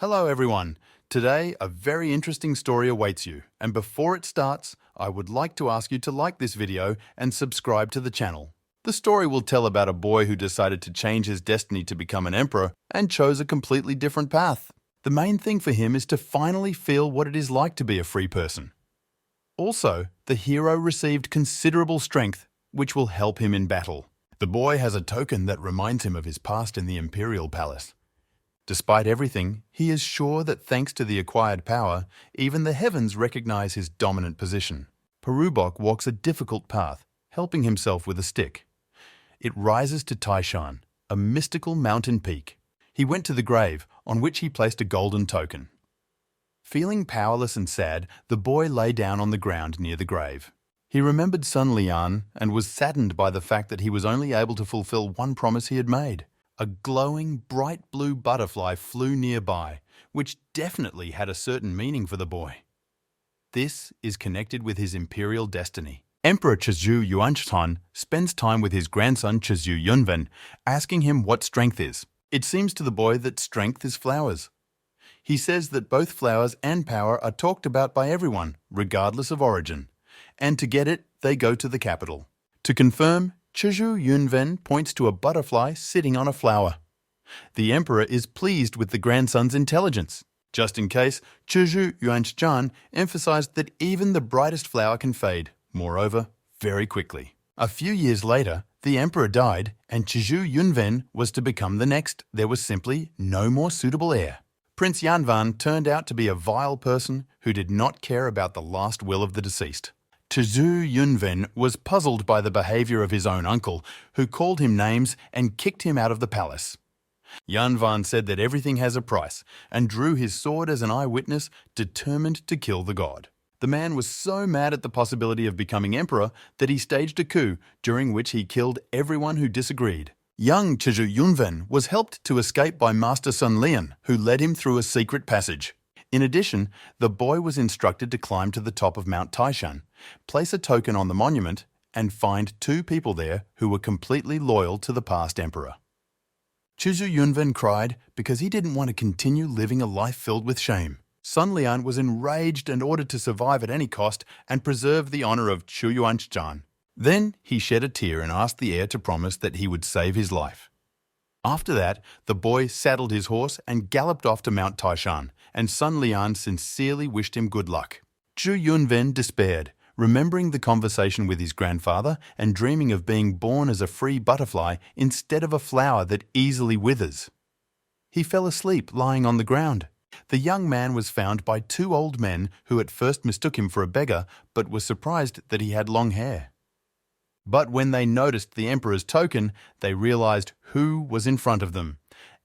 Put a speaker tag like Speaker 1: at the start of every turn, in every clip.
Speaker 1: Hello everyone. Today, a very interesting story awaits you. And before it starts, I would like to ask you to like this video and subscribe to the channel. The story will tell about a boy who decided to change his destiny to become an emperor and chose a completely different path. The main thing for him is to finally feel what it is like to be a free person. Also, the hero received considerable strength, which will help him in battle. The boy has a token that reminds him of his past in the imperial palace. Despite everything, he is sure that thanks to the acquired power, even the heavens recognize his dominant position. Parubok walks a difficult path, helping himself with a stick. It rises to Taishan, a mystical mountain peak. He went to the grave, on which he placed a golden token. Feeling powerless and sad, the boy lay down on the ground near the grave. He remembered Sun Lian and was saddened by the fact that he was only able to fulfill one promise he had made. A glowing, bright blue butterfly flew nearby, which definitely had a certain meaning for the boy. This is connected with his imperial destiny. Emperor Chezhou Yuanshan spends time with his grandson Chezhou Yunven, asking him what strength is. It seems to the boy that strength is flowers. He says that both flowers and power are talked about by everyone, regardless of origin. And to get it, they go to the capital. To confirm, Chezhou Yunven points to a butterfly sitting on a flower. The emperor is pleased with the grandson's intelligence. Just in case, Chezhou Yuanshan emphasized that even the brightest flower can fade, moreover, very quickly. A few years later, the emperor died and Chezhou Yunven was to become the next. There was simply no more suitable heir. Prince Yanvan turned out to be a vile person who did not care about the last will of the deceased. Chezhou Yunven was puzzled by the behavior of his own uncle, who called him names and kicked him out of the palace. Yanvan said that everything has a price and drew his sword as an eyewitness, determined to kill the god. The man was so mad at the possibility of becoming emperor that he staged a coup during which he killed everyone who disagreed. Young Chezhou Yunven was helped to escape by Master Sun Lian, who led him through a secret passage. In addition, the boy was instructed to climb to the top of Mount Taishan, place a token on the monument, and find two people there who were completely loyal to the past emperor. Chezhou Yunven cried because he didn't want to continue living a life filled with shame. Sun Lian was enraged and ordered to survive at any cost and preserve the honor of Chu Yuanshan. Then he shed a tear and asked the heir to promise that he would save his life. After that, the boy saddled his horse and galloped off to Mount Taishan, and Sun Lian sincerely wished him good luck. Chezhou Yunven despaired, remembering the conversation with his grandfather and dreaming of being born as a free butterfly instead of a flower that easily withers. He fell asleep lying on the ground. The young man was found by two old men who at first mistook him for a beggar but were surprised that he had long hair. But when they noticed the emperor's token, they realized who was in front of them,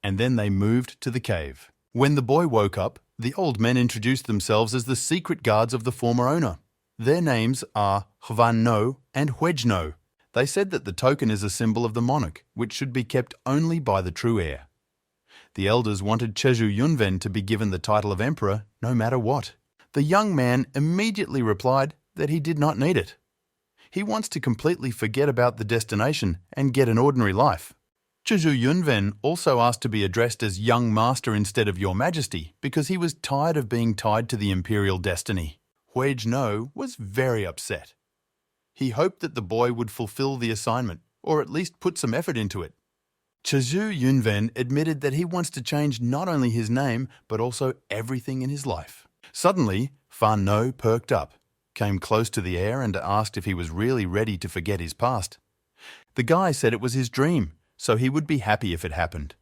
Speaker 1: and then they moved to the cave. When the boy woke up, the old men introduced themselves as the secret guards of the former owner. Their names are Hwan No and Huej No. They said that the token is a symbol of the monarch, which should be kept only by the true heir. The elders wanted Chezhou Yunven to be given the title of emperor no matter what. The young man immediately replied that he did not need it. He wants to completely forget about the destination and get an ordinary life. Chezhou Yunven also asked to be addressed as young master instead of your majesty because he was tired of being tied to the imperial destiny. Huej No was very upset. He hoped that the boy would fulfill the assignment, or at least put some effort into it. Chezhou Yunven admitted that he wants to change not only his name, but also everything in his life. Suddenly, Fan No perked up, came close to the heir and asked if he was really ready to forget his past. The guy said it was his dream, so he would be happy if it happened.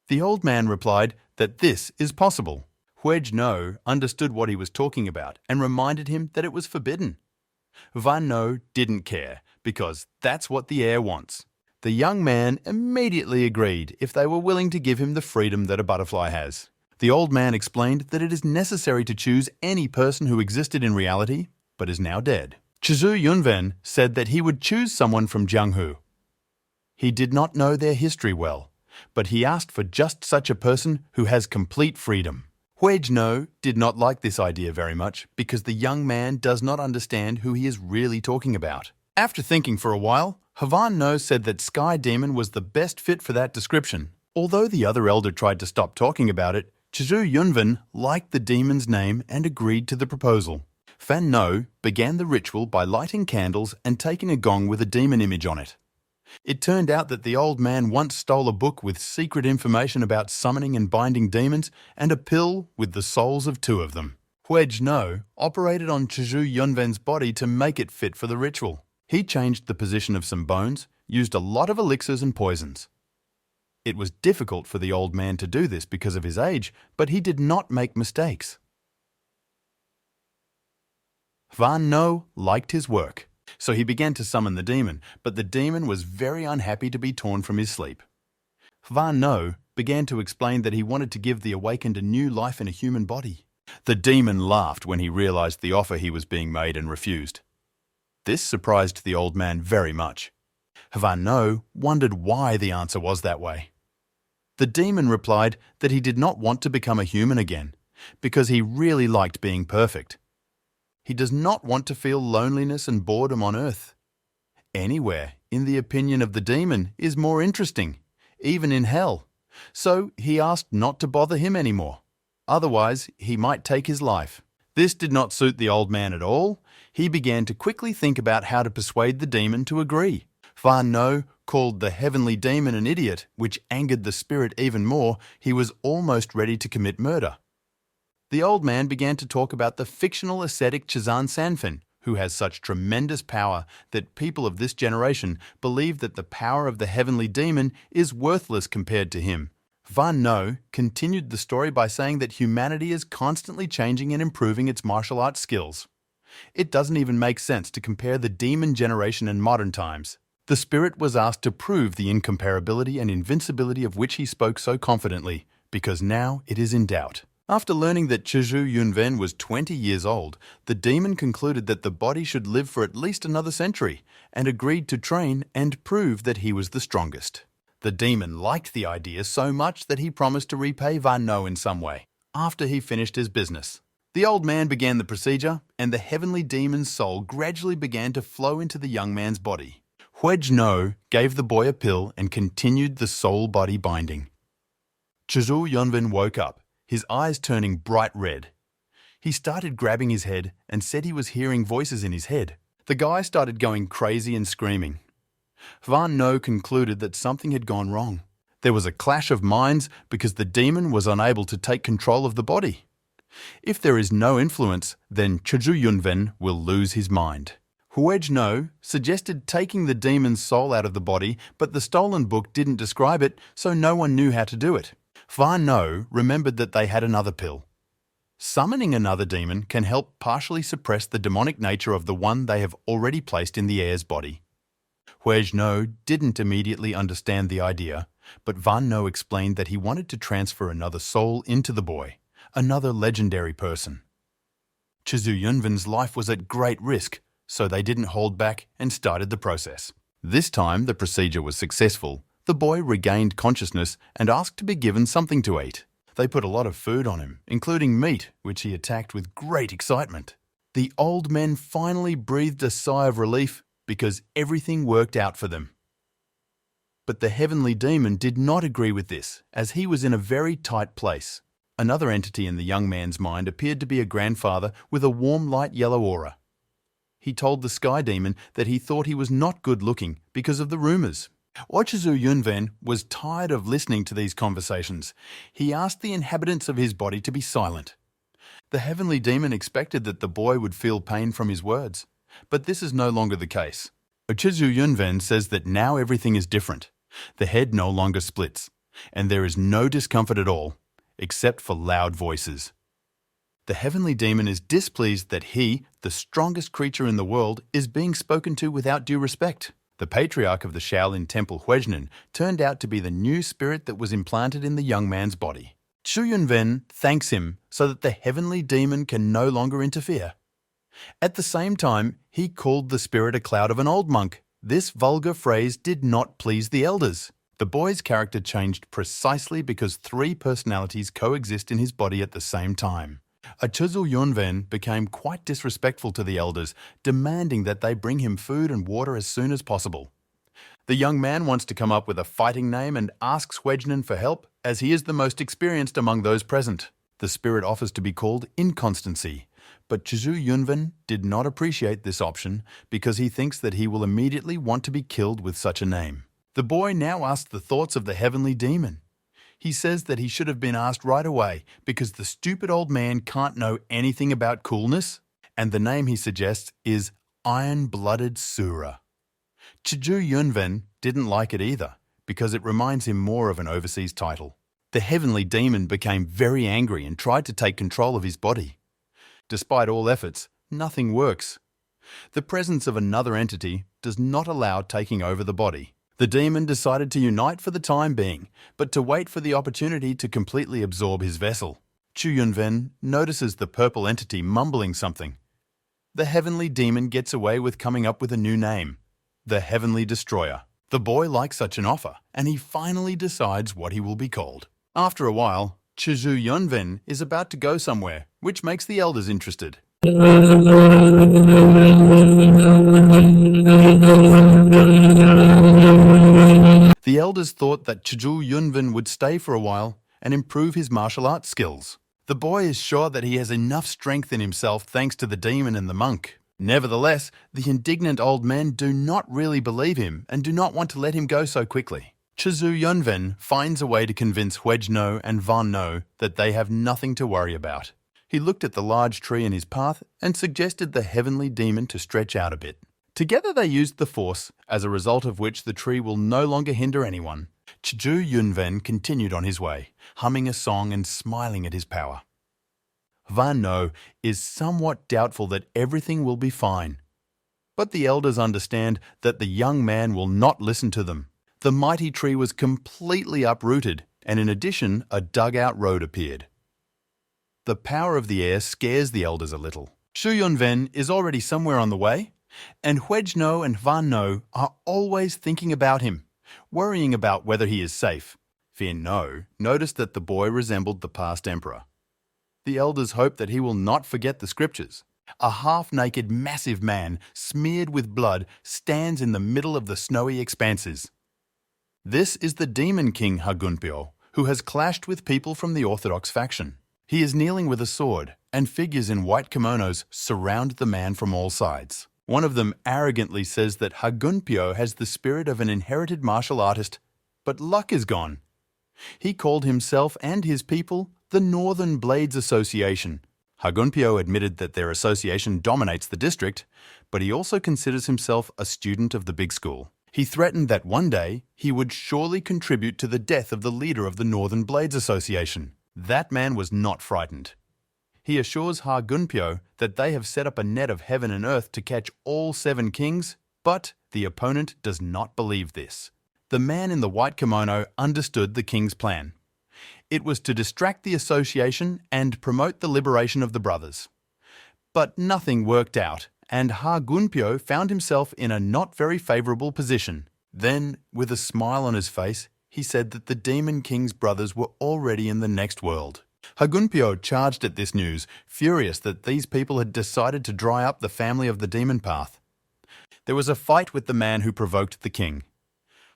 Speaker 1: The old man replied that this is possible. Huej No understood what he was talking about and reminded him that it was forbidden. Van No didn't care, because that's what the heir wants. The young man immediately agreed if they were willing to give him the freedom that a butterfly has. The old man explained that it is necessary to choose any person who existed in reality, but is now dead. Chezhou Yunven said that he would choose someone from Jianghu. He did not know their history well, but he asked for just such a person who has complete freedom. Huej No did not like this idea very much because the young man does not understand who he is really talking about. After thinking for a while, Hwan No said that Sky Demon was the best fit for that description. Although the other elder tried to stop talking about it, Chizhu Yunven liked the demon's name and agreed to the proposal. Fan No began the ritual by lighting candles and taking a gong with a demon image on it. It turned out that the old man once stole a book with secret information about summoning and binding demons and a pill with the souls of 2 of them. Huej No operated on Chizhu Yunven's body to make it fit for the ritual. He changed the position of some bones, used a lot of elixirs and poisons. It was difficult for the old man to do this because of his age, but he did not make mistakes. Fan No liked his work, so he began to summon the demon, but the demon was very unhappy to be torn from his sleep. Fan No began to explain that he wanted to give the awakened a new life in a human body. The demon laughed when he realized the offer he was being made and refused. This surprised the old man very much. Fan No wondered why the answer was that way. The demon replied that he did not want to become a human again, because he really liked being perfect. He does not want to feel loneliness and boredom on earth. Anywhere, in the opinion of the demon, is more interesting, even in hell. So he asked not to bother him anymore. Otherwise, he might take his life. This did not suit the old man at all. He began to quickly think about how to persuade the demon to agree. Fan No called the heavenly demon an idiot, which angered the spirit even more. He was almost ready to commit murder. The old man began to talk about the fictional ascetic Chazan Sanfen, who has such tremendous power that people of this generation believe that the power of the heavenly demon is worthless compared to him. Fan No continued the story by saying that humanity is constantly changing and improving its martial arts skills. It doesn't even make sense to compare the demon generation and modern times. The spirit was asked to prove the incomparability and invincibility of which he spoke so confidently, because now it is in doubt. After learning that Chizhu Yunven was 20 years old, the demon concluded that the body should live for at least another century, and agreed to train and prove that he was the strongest. The demon liked the idea so much that he promised to repay Fan No in some way, after he finished his business. The old man began the procedure, and the heavenly demon's soul gradually began to flow into the young man's body. Huej No gave the boy a pill and continued the soul-body binding. Chizhu Yunven woke up, his eyes turning bright red. He started grabbing his head and said he was hearing voices in his head. The guy started going crazy and screaming. Fan No concluded that something had gone wrong. There was a clash of minds because the demon was unable to take control of the body. If there is no influence, then Chizhu Yunven will lose his mind. Huej No suggested taking the demon's soul out of the body, but the stolen book didn't describe it, so no one knew how to do it. Fan No remembered that they had another pill. Summoning another demon can help partially suppress the demonic nature of the one they have already placed in the heir's body. Huej No didn't immediately understand the idea, but Fan No explained that he wanted to transfer another soul into the boy, another legendary person. Chizhu Yunven's life was at great risk, so they didn't hold back and started the process. This time the procedure was successful. The boy regained consciousness and asked to be given something to eat. They put a lot of food on him, including meat, which he attacked with great excitement. The old men finally breathed a sigh of relief because everything worked out for them. But the heavenly demon did not agree with this, as he was in a very tight place. Another entity in the young man's mind appeared to be a grandfather with a warm light yellow aura. He told the sky demon that he thought he was not good looking because of the rumors. Chizhu Yunven was tired of listening to these conversations. He asked the inhabitants of his body to be silent. The heavenly demon expected that the boy would feel pain from his words, but this is no longer the case. Chizhu Yunven says that now everything is different. The head no longer splits, and there is no discomfort at all, except for loud voices. The heavenly demon is displeased that he, the strongest creature in the world, is being spoken to without due respect. The patriarch of the Shaolin Temple Huejnen turned out to be the new spirit that was implanted in the young man's body. Chizhu Yunven thanks him so that the heavenly demon can no longer interfere. At the same time, he called the spirit a cloud of an old monk. This vulgar phrase did not please the elders. The boy's character changed precisely because 3 personalities coexist in his body at the same time. Chizhu Yunven became quite disrespectful to the elders, demanding that they bring him food and water as soon as possible. The young man wants to come up with a fighting name and asks Huejnen for help, as he is the most experienced among those present. The spirit offers to be called Inconstancy, but Chizhu Yunven did not appreciate this option because he thinks that he will immediately want to be killed with such a name. The boy now asks the thoughts of the heavenly demon. He says that he should have been asked right away because the stupid old man can't know anything about coolness, and the name he suggests is Iron-Blooded Sura. Chizhu Yunven didn't like it either because it reminds him more of an overseas title. The heavenly demon became very angry and tried to take control of his body. Despite all efforts, nothing works. The presence of another entity does not allow taking over the body. The demon decided to unite for the time being, but to wait for the opportunity to completely absorb his vessel. Chu Yunven notices the purple entity mumbling something. The heavenly demon gets away with coming up with a new name, the Heavenly Destroyer. The boy likes such an offer, and he finally decides what he will be called. After a while, Chizhu Yunven is about to go somewhere, which makes the elders interested. The elders thought that Chizhu Yunven would stay for a while and improve his martial arts skills. The boy is sure that he has enough strength in himself thanks to the demon and the monk. Nevertheless, the indignant old men do not really believe him and do not want to let him go so quickly. Chizhu Yunven finds a way to convince Huejno and Vanno that they have nothing to worry about. He looked at the large tree in his path and suggested the heavenly demon to stretch out a bit. Together they used the force, as a result of which the tree will no longer hinder anyone. Chizhu Yunven continued on his way, humming a song and smiling at his power. Vanno is somewhat doubtful that everything will be fine. But the elders understand that the young man will not listen to them. The mighty tree was completely uprooted, and in addition, a dugout road appeared. The power of the air scares the elders a little. Chu Yunven is already somewhere on the way, and Huejno and Vanno are always thinking about him, worrying about whether he is safe. Vanno noticed that the boy resembled the past emperor. The elders hope that he will not forget the scriptures. A half-naked, massive man, smeared with blood, stands in the middle of the snowy expanses. This is the demon king Hagunpyo, who has clashed with people from the Orthodox faction. He is kneeling with a sword, and figures in white kimonos surround the man from all sides. One of them arrogantly says that Hagunpyo has the spirit of an inherited martial artist, but luck is gone. He called himself and his people the Northern Blades Association. Hagunpyo admitted that their association dominates the district, but he also considers himself a student of the big school. He threatened that one day he would surely contribute to the death of the leader of the Northern Blades Association. That man was not frightened. He assures Hagunpyo that they have set up a net of heaven and earth to catch all 7 kings, but the opponent does not believe this. The man in the white kimono understood the king's plan. It was to distract the association and promote the liberation of the brothers. But nothing worked out, and Hagunpyo found himself in a not very favorable position. Then, with a smile on his face, he said that the Demon King's brothers were already in the next world. Hagunpyo charged at this news, furious that these people had decided to dry up the family of the demon path. There was a fight with the man who provoked the king.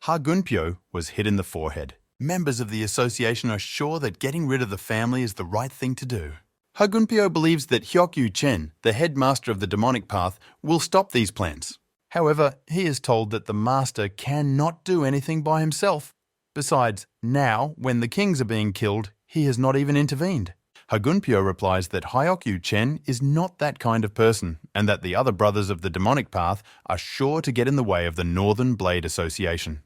Speaker 1: Hagunpyo was hit in the forehead. Members of the association are sure that getting rid of the family is the right thing to do. Hagunpyo believes that Hyokyu Chen, the headmaster of the demonic path, will stop these plans. However, he is told that the master cannot do anything by himself. Besides, now, when the kings are being killed, he has not even intervened. Hagunpyo replies that Hyokyu Chen is not that kind of person, and that the other brothers of the demonic path are sure to get in the way of the Northern Blade Association.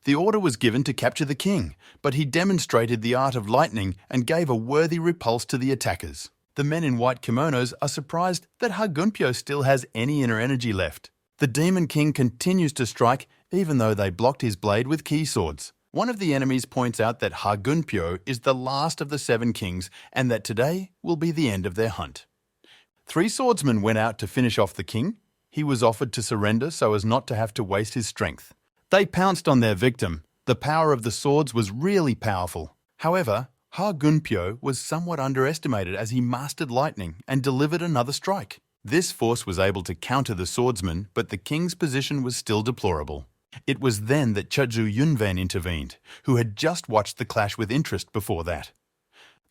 Speaker 1: The order was given to capture the king, but he demonstrated the art of lightning and gave a worthy repulse to the attackers. The men in white kimonos are surprised that Hagunpyo still has any inner energy left. The Demon King continues to strike even though they blocked his blade with key swords. One of the enemies points out that Hagunpyo is the last of the 7 kings and that today will be the end of their hunt. 3 swordsmen went out to finish off the king. He was offered to surrender so as not to have to waste his strength. They pounced on their victim. The power of the swords was really powerful. However, Hagunpyo was somewhat underestimated as he mastered lightning and delivered another strike. This force was able to counter the swordsman, but the king's position was still deplorable. It was then that Cheju Yunven intervened, who had just watched the clash with interest before that.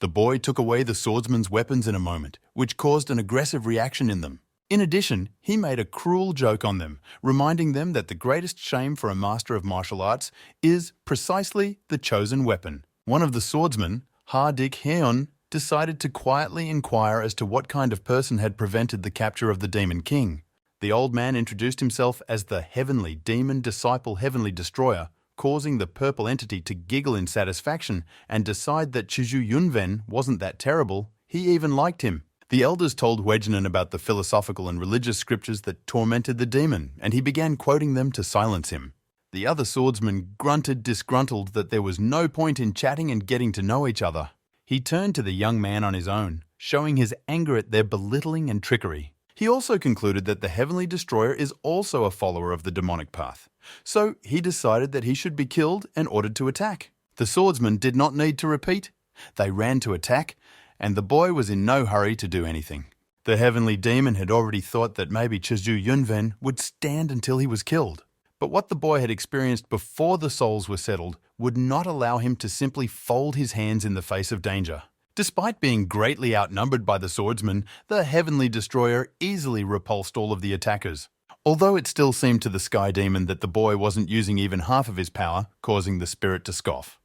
Speaker 1: The boy took away the swordsman's weapons in a moment, which caused an aggressive reaction in them. In addition, he made a cruel joke on them, reminding them that the greatest shame for a master of martial arts is precisely the chosen weapon. One of the swordsmen, Ha-dik Heon, decided to quietly inquire as to what kind of person had prevented the capture of the Demon King. The old man introduced himself as the Heavenly Demon Disciple Heavenly Destroyer, causing the purple entity to giggle in satisfaction and decide that Cheju Yunven wasn't that terrible. He even liked him. The elders told Huejinen about the philosophical and religious scriptures that tormented the demon, and he began quoting them to silence him. The other swordsman grunted disgruntled that there was no point in chatting and getting to know each other. He turned to the young man on his own, showing his anger at their belittling and trickery. He also concluded that the Heavenly Destroyer is also a follower of the demonic path, so he decided that he should be killed and ordered to attack. The swordsmen did not need to repeat. They ran to attack, and the boy was in no hurry to do anything. The heavenly demon had already thought that maybe Cheju Yunven would stand until he was killed. But what the boy had experienced before the souls were settled would not allow him to simply fold his hands in the face of danger. Despite being greatly outnumbered by the swordsmen, the Heavenly Destroyer easily repulsed all of the attackers. Although it still seemed to the Sky Demon that the boy wasn't using even half of his power, causing the spirit to scoff.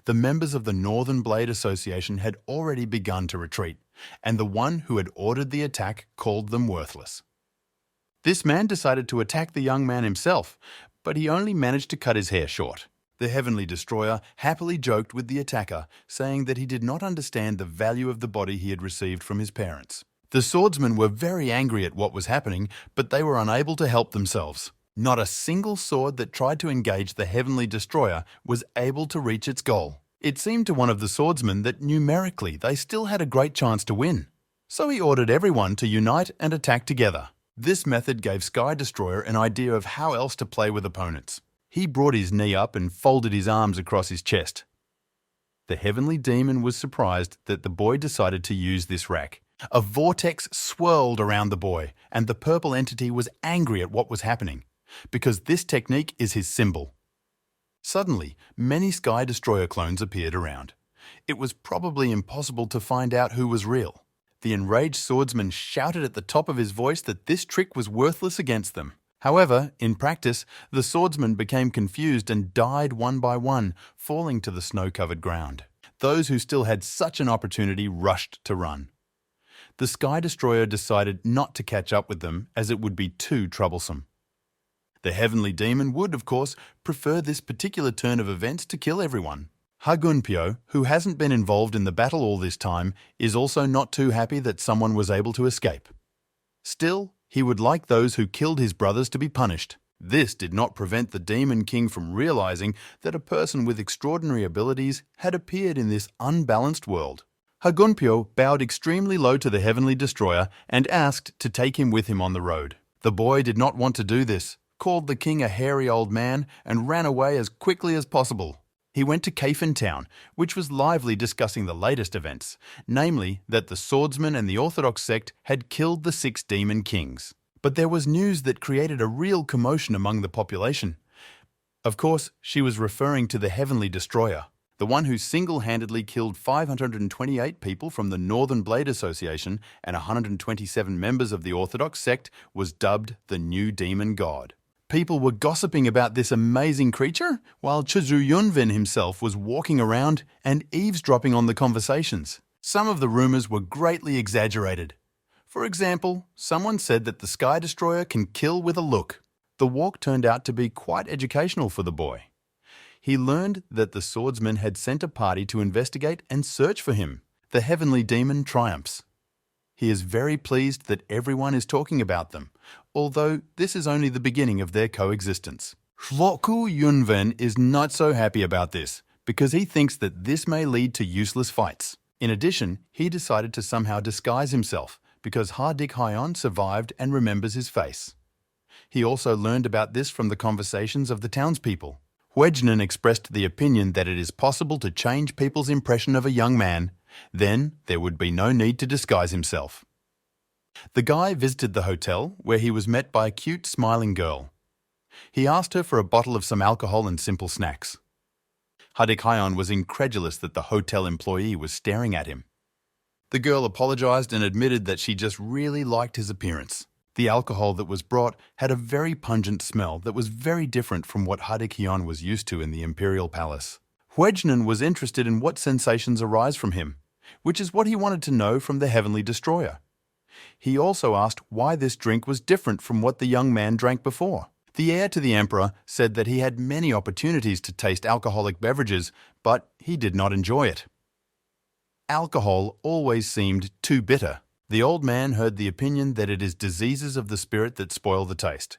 Speaker 1: The members of the Northern Blade Association had already begun to retreat, and the one who had ordered the attack called them worthless. This man decided to attack the young man himself, but he only managed to cut his hair short. The Heavenly Destroyer happily joked with the attacker, saying that he did not understand the value of the body he had received from his parents. The swordsmen were very angry at what was happening, but they were unable to help themselves. Not a single sword that tried to engage the Heavenly Destroyer was able to reach its goal. It seemed to one of the swordsmen that numerically they still had a great chance to win. So he ordered everyone to unite and attack together. This method gave Sky Destroyer an idea of how else to play with opponents. He brought his knee up and folded his arms across his chest. The Heavenly Demon was surprised that the boy decided to use this rack. A vortex swirled around the boy, and the purple entity was angry at what was happening, because this technique is his symbol. Suddenly, many Sky Destroyer clones appeared around. It was probably impossible to find out who was real. The enraged swordsman shouted at the top of his voice that this trick was worthless against them. However, in practice, the swordsmen became confused and died one by one, falling to the snow-covered ground. Those who still had such an opportunity rushed to run. The Sky Destroyer decided not to catch up with them as it would be too troublesome. The Heavenly Demon would, of course, prefer this particular turn of events to kill everyone. Hagunpyo, who hasn't been involved in the battle all this time, is also not too happy that someone was able to escape. Still, he would like those who killed his brothers to be punished. This did not prevent the Demon King from realizing that a person with extraordinary abilities had appeared in this unbalanced world. Hagunpyo bowed extremely low to the Heavenly Destroyer and asked to take him with him on the road. The boy did not want to do this, called the king a hairy old man, and ran away as quickly as possible. He went to Kafin town, which was lively discussing the latest events, namely that the swordsmen and the Orthodox sect had killed the 6 demon kings. But there was news that created a real commotion among the population. Of course, she was referring to the Heavenly Destroyer. The one who single-handedly killed 528 people from the Northern Blade Association and 127 members of the Orthodox sect was dubbed the New Demon God. People were gossiping about this amazing creature, while Cheju Yunven himself was walking around and eavesdropping on the conversations. Some of the rumors were greatly exaggerated. For example, someone said that the Sky Destroyer can kill with a look. The walk turned out to be quite educational for the boy. He learned that the swordsman had sent a party to investigate and search for him. The Heavenly Demon triumphs. He is very pleased that everyone is talking about them, although this is only the beginning of their coexistence. Shloku Yunven is not so happy about this, because he thinks that this may lead to useless fights. In addition, he decided to somehow disguise himself, because Ha-dik Hyon survived and remembers his face. He also learned about this from the conversations of the townspeople. Huejinen expressed the opinion that it is possible to change people's impression of a young man. Then there would be no need to disguise himself. The guy visited the hotel, where he was met by a cute, smiling girl. He asked her for a bottle of some alcohol and simple snacks. Hadik was incredulous that the hotel employee was staring at him. The girl apologized and admitted that she just really liked his appearance. The alcohol that was brought had a very pungent smell that was very different from what Hadik was used to in the imperial palace. Huejnan was interested in what sensations arise from him, which is what he wanted to know from the heavenly destroyer. He also asked why this drink was different from what the young man drank before. The heir to the emperor said that he had many opportunities to taste alcoholic beverages, but he did not enjoy it. Alcohol always seemed too bitter. The old man heard the opinion that it is diseases of the spirit that spoil the taste.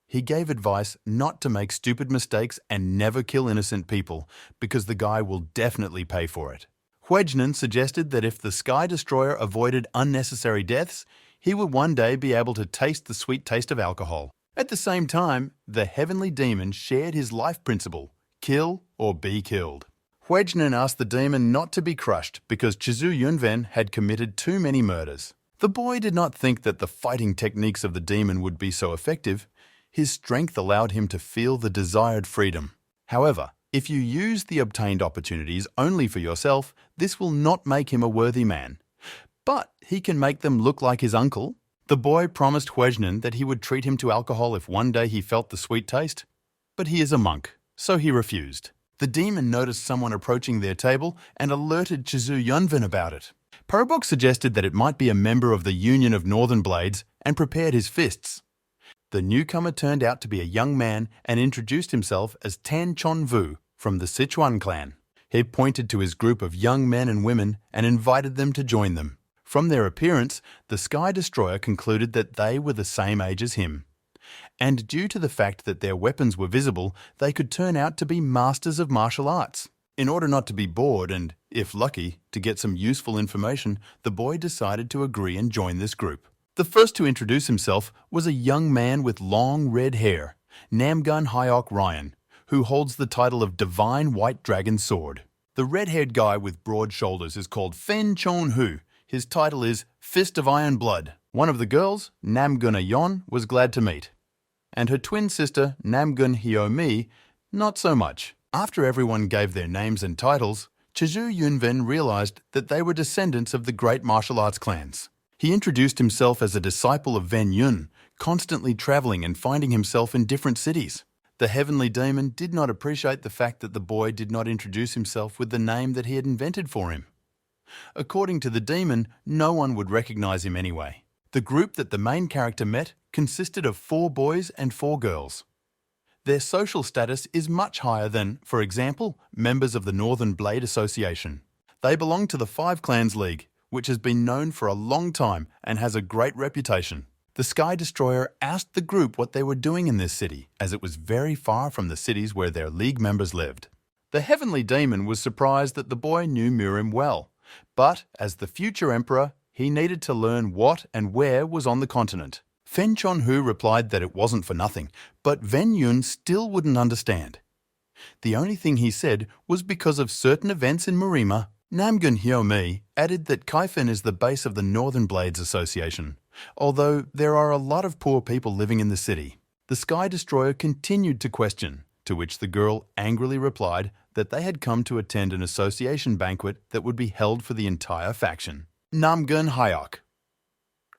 Speaker 1: He gave advice not to make stupid mistakes and never kill innocent people, because the guy will definitely pay for it. Huejnan suggested that if the Sky Destroyer avoided unnecessary deaths, he would one day be able to taste the sweet taste of alcohol. At the same time, the heavenly demon shared his life principle: kill or be killed. Huejnan asked the demon not to be crushed because Chizu Yunven had committed too many murders. The boy did not think that the fighting techniques of the demon would be so effective. His strength allowed him to feel the desired freedom. However, if you use the obtained opportunities only for yourself, this will not make him a worthy man. But he can make them look like his uncle. The boy promised Huejnan that he would treat him to alcohol if one day he felt the sweet taste. But he is a monk, so he refused. The demon noticed someone approaching their table and alerted Chizu Yunven about it. Probok suggested that it might be a member of the Union of Northern Blades and prepared his fists. The newcomer turned out to be a young man and introduced himself as Tan Chonvu from the Sichuan clan. He pointed to his group of young men and women and invited them to join them. From their appearance, the Sky Destroyer concluded that they were the same age as him. And due to the fact that their weapons were visible, they could turn out to be masters of martial arts. In order not to be bored and, if lucky, to get some useful information, the boy decided to agree and join this group. The first to introduce himself was a young man with long red hair, Namgun Hyok Ryan, who holds the title of Divine White Dragon Sword. The red-haired guy with broad shoulders is called Fen Chon Hu. His title is Fist of Iron Blood. One of the girls, Namgun Ayon, was glad to meet. And her twin sister, Namgun Hyomi, not so much. After everyone gave their names and titles, Chizu Yunven realized that they were descendants of the great martial arts clans. He introduced himself as a disciple of Ven Yun, constantly traveling and finding himself in different cities. The heavenly demon did not appreciate the fact that the boy did not introduce himself with the name that he had invented for him. According to the demon, no one would recognize him anyway. The group that the main character met consisted of 4 boys and 4 girls. Their social status is much higher than, for example, members of the Northern Blade Association. They belong to the 5 Clans League, which has been known for a long time and has a great reputation. The Sky Destroyer asked the group what they were doing in this city, as it was very far from the cities where their league members lived. The heavenly demon was surprised that the boy knew Murim well, but as the future emperor, he needed to learn what and where was on the continent. Fen Chon Hu replied that it wasn't for nothing, but Ven Yun still wouldn't understand. The only thing he said was because of certain events in Marima. Namgun Hyomi added that Kaifen is the base of the Northern Blades Association, although there are a lot of poor people living in the city. The Sky Destroyer continued to question, to which the girl angrily replied that they had come to attend an association banquet that would be held for the entire faction. Namgun Hyok.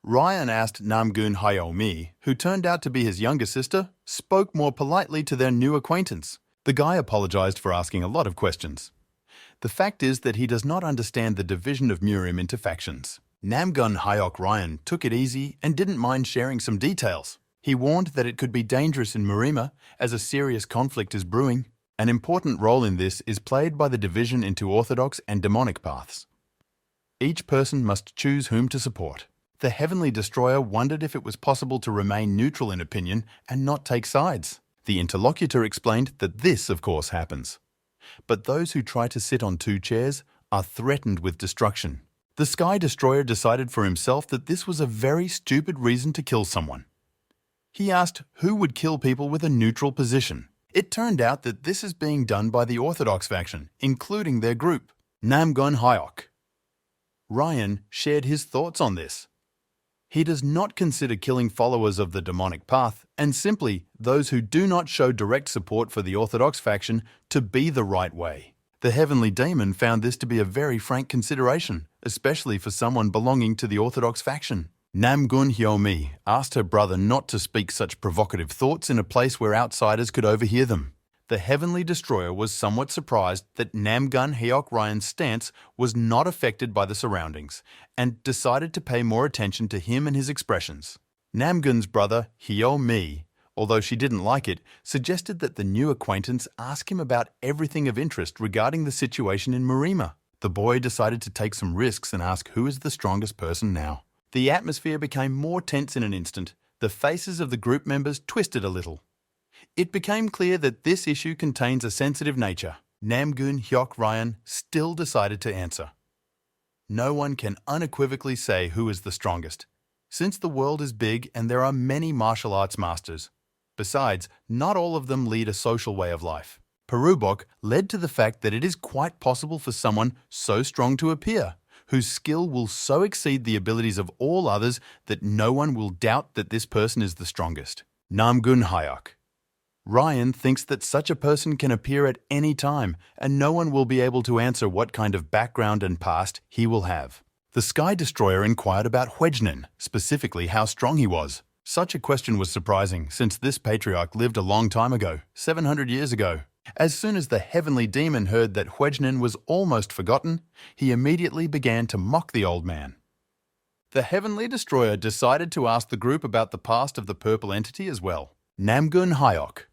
Speaker 1: Ryan asked Namgun Hyomi, who turned out to be his younger sister, spoke more politely to their new acquaintance. The guy apologized for asking a lot of questions. The fact is that he does not understand the division of Murim into factions. Namgun Hyok Ryan took it easy and didn't mind sharing some details. He warned that it could be dangerous in Marima as a serious conflict is brewing. An important role in this is played by the division into orthodox and demonic paths. Each person must choose whom to support. The Heavenly Destroyer wondered if it was possible to remain neutral in opinion and not take sides. The interlocutor explained that this, of course, happens. But those who try to sit on 2 chairs are threatened with destruction. The Sky Destroyer decided for himself that this was a very stupid reason to kill someone. He asked who would kill people with a neutral position. It turned out that this is being done by the Orthodox faction, including their group, Namgun Hyok. Ryan shared his thoughts on this. He does not consider killing followers of the demonic path, and simply those who do not show direct support for the orthodox faction, to be the right way. The heavenly demon found this to be a very frank consideration, especially for someone belonging to the orthodox faction. Namgun Hyomi asked her brother not to speak such provocative thoughts in a place where outsiders could overhear them. The heavenly destroyer was somewhat surprised that Namgun Hyok Ryan's stance was not affected by the surroundings, and decided to pay more attention to him and his expressions. Namgun's brother, Hyo Mi, although she didn't like it, suggested that the new acquaintance ask him about everything of interest regarding the situation in Marima. The boy decided to take some risks and ask who is the strongest person now. The atmosphere became more tense in an instant. The faces of the group members twisted a little. It became clear that this issue contains a sensitive nature. Namgun Hyok Ryan still decided to answer. No one can unequivocally say who is the strongest, since the world is big and there are many martial arts masters. Besides, not all of them lead a social way of life. Perubok led to the fact that it is quite possible for someone so strong to appear, whose skill will so exceed the abilities of all others that no one will doubt that this person is the strongest. Namgun Hyok Ryan thinks that such a person can appear at any time, and no one will be able to answer what kind of background and past he will have. The Sky Destroyer inquired about Hwejnin, specifically how strong he was. Such a question was surprising, since this patriarch lived a long time ago, 700 years ago. As soon as the heavenly demon heard that Hwejnin was almost forgotten, he immediately began to mock the old man. The heavenly destroyer decided to ask the group about the past of the purple entity as well. Namgun Hyok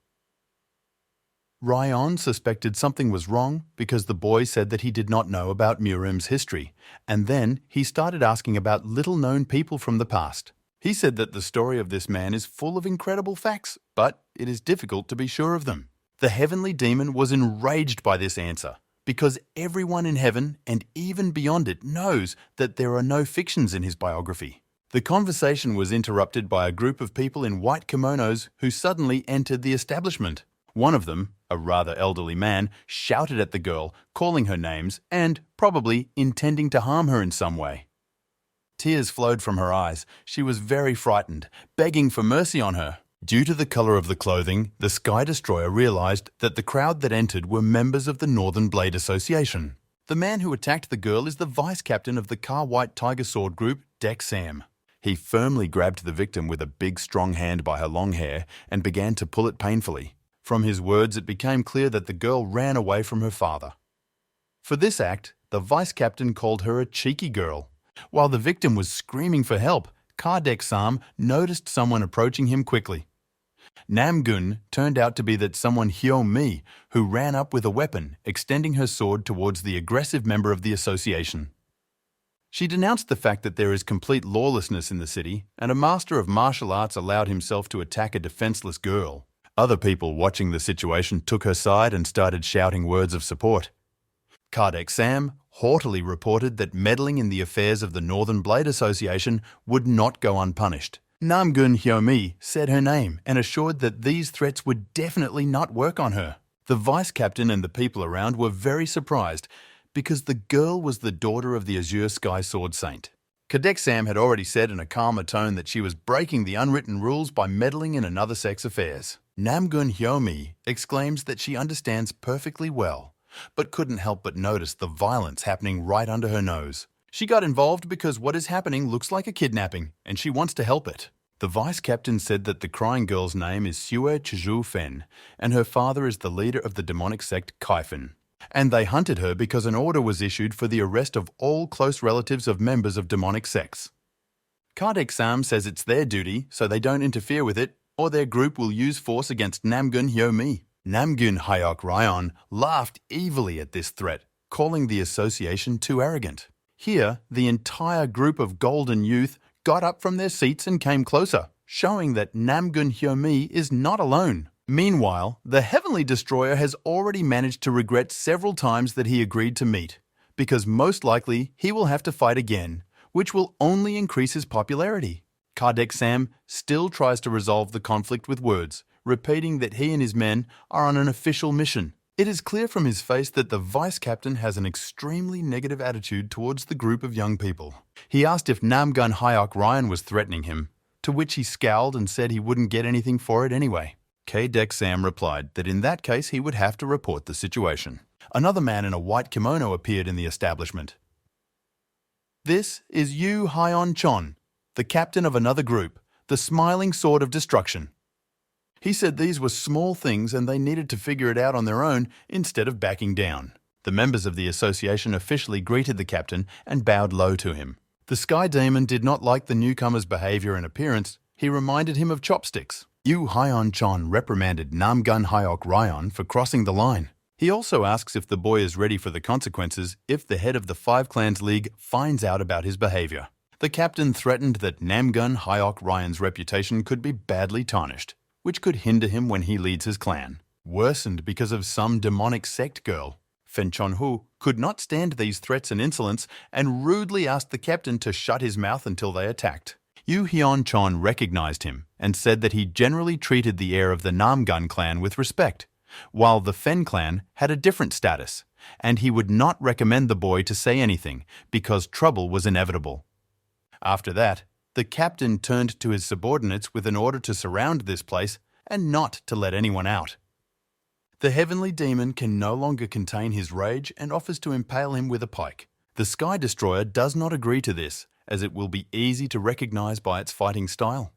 Speaker 1: Ryan suspected something was wrong because the boy said that he did not know about Murim's history, and then he started asking about little-known people from the past. He said that the story of this man is full of incredible facts, but it is difficult to be sure of them. The heavenly demon was enraged by this answer, because everyone in heaven and even beyond it knows that there are no fictions in his biography. The conversation was interrupted by a group of people in white kimonos who suddenly entered the establishment. One of them, a rather elderly man, shouted at the girl, calling her names and, probably, intending to harm her in some way. Tears flowed from her eyes. She was very frightened, begging for mercy on her. Due to the color of the clothing, the Sky Destroyer realized that the crowd that entered were members of the Northern Blade Association. The man who attacked the girl is the vice captain of the Car White Tiger Sword group, Dek Sam. He firmly grabbed the victim with a big strong hand by her long hair and began to pull it painfully. From his words, it became clear that the girl ran away from her father. For this act, the vice captain called her a cheeky girl. While the victim was screaming for help, Kardec Sam noticed someone approaching him quickly. Namgun turned out to be that someone Hyo Mi, who ran up with a weapon, extending her sword towards the aggressive member of the association. She denounced the fact that there is complete lawlessness in the city, and a master of martial arts allowed himself to attack a defenseless girl. Other people watching the situation took her side and started shouting words of support. Kardec Sam haughtily reported that meddling in the affairs of the Northern Blade Association would not go unpunished. Namgun Hyomi said her name and assured that these threats would definitely not work on her. The vice captain and the people around were very surprised because the girl was the daughter of the Azure Sky Sword Saint. Kardec Sam had already said in a calmer tone that she was breaking the unwritten rules by meddling in another sex affairs. Namgun Hyomi exclaims that she understands perfectly well, but couldn't help but notice the violence happening right under her nose. She got involved because what is happening looks like a kidnapping, and she wants to help it. The vice captain said that the crying girl's name is Sue Chizhu Fen, and her father is the leader of the demonic sect Kaifin. And they hunted her because an order was issued for the arrest of all close relatives of members of demonic sects. Kardec Sam says it's their duty, so they don't interfere with it, or their group will use force against Namgun Hyomi. Namgun Hyok Ryan laughed evilly at this threat, calling the association too arrogant. Here, the entire group of golden youth got up from their seats and came closer, showing that Namgun Hyomi is not alone. Meanwhile, the Heavenly Destroyer has already managed to regret several times that he agreed to meet, because most likely he will have to fight again, which will only increase his popularity. Kardec Sam still tries to resolve the conflict with words, repeating that he and his men are on an official mission. It is clear from his face that the vice captain has an extremely negative attitude towards the group of young people. He asked if Namgun Hyok Ryan was threatening him, to which he scowled and said he wouldn't get anything for it anyway. K-Dek Sam replied that in that case he would have to report the situation. Another man in a white kimono appeared in the establishment. This is Yu Hyon Chon, the captain of another group, the Smiling Sword of Destruction. He said these were small things and they needed to figure it out on their own instead of backing down. The members of the association officially greeted the captain and bowed low to him. The Sky Demon did not like the newcomer's behavior and appearance. He reminded him of chopsticks. Yu Hyon Chon reprimanded Namgun Hyok Ryan for crossing the line. He also asks if the boy is ready for the consequences if the head of the Five Clans League finds out about his behavior. The captain threatened that Namgun Hyok Ryan's reputation could be badly tarnished, which could hinder him when he leads his clan. Worsened because of some demonic sect girl, Fen Chon-hu could not stand these threats and insolence and rudely asked the captain to shut his mouth until they attacked. Yu Hyon Chon recognized him and said that he generally treated the heir of the Namgun clan with respect, while the Fen clan had a different status, and he would not recommend the boy to say anything because trouble was inevitable. After that, the captain turned to his subordinates with an order to surround this place and not to let anyone out. The heavenly demon can no longer contain his rage and offers to impale him with a pike. The Sky Destroyer does not agree to this, as it will be easy to recognize by its fighting style.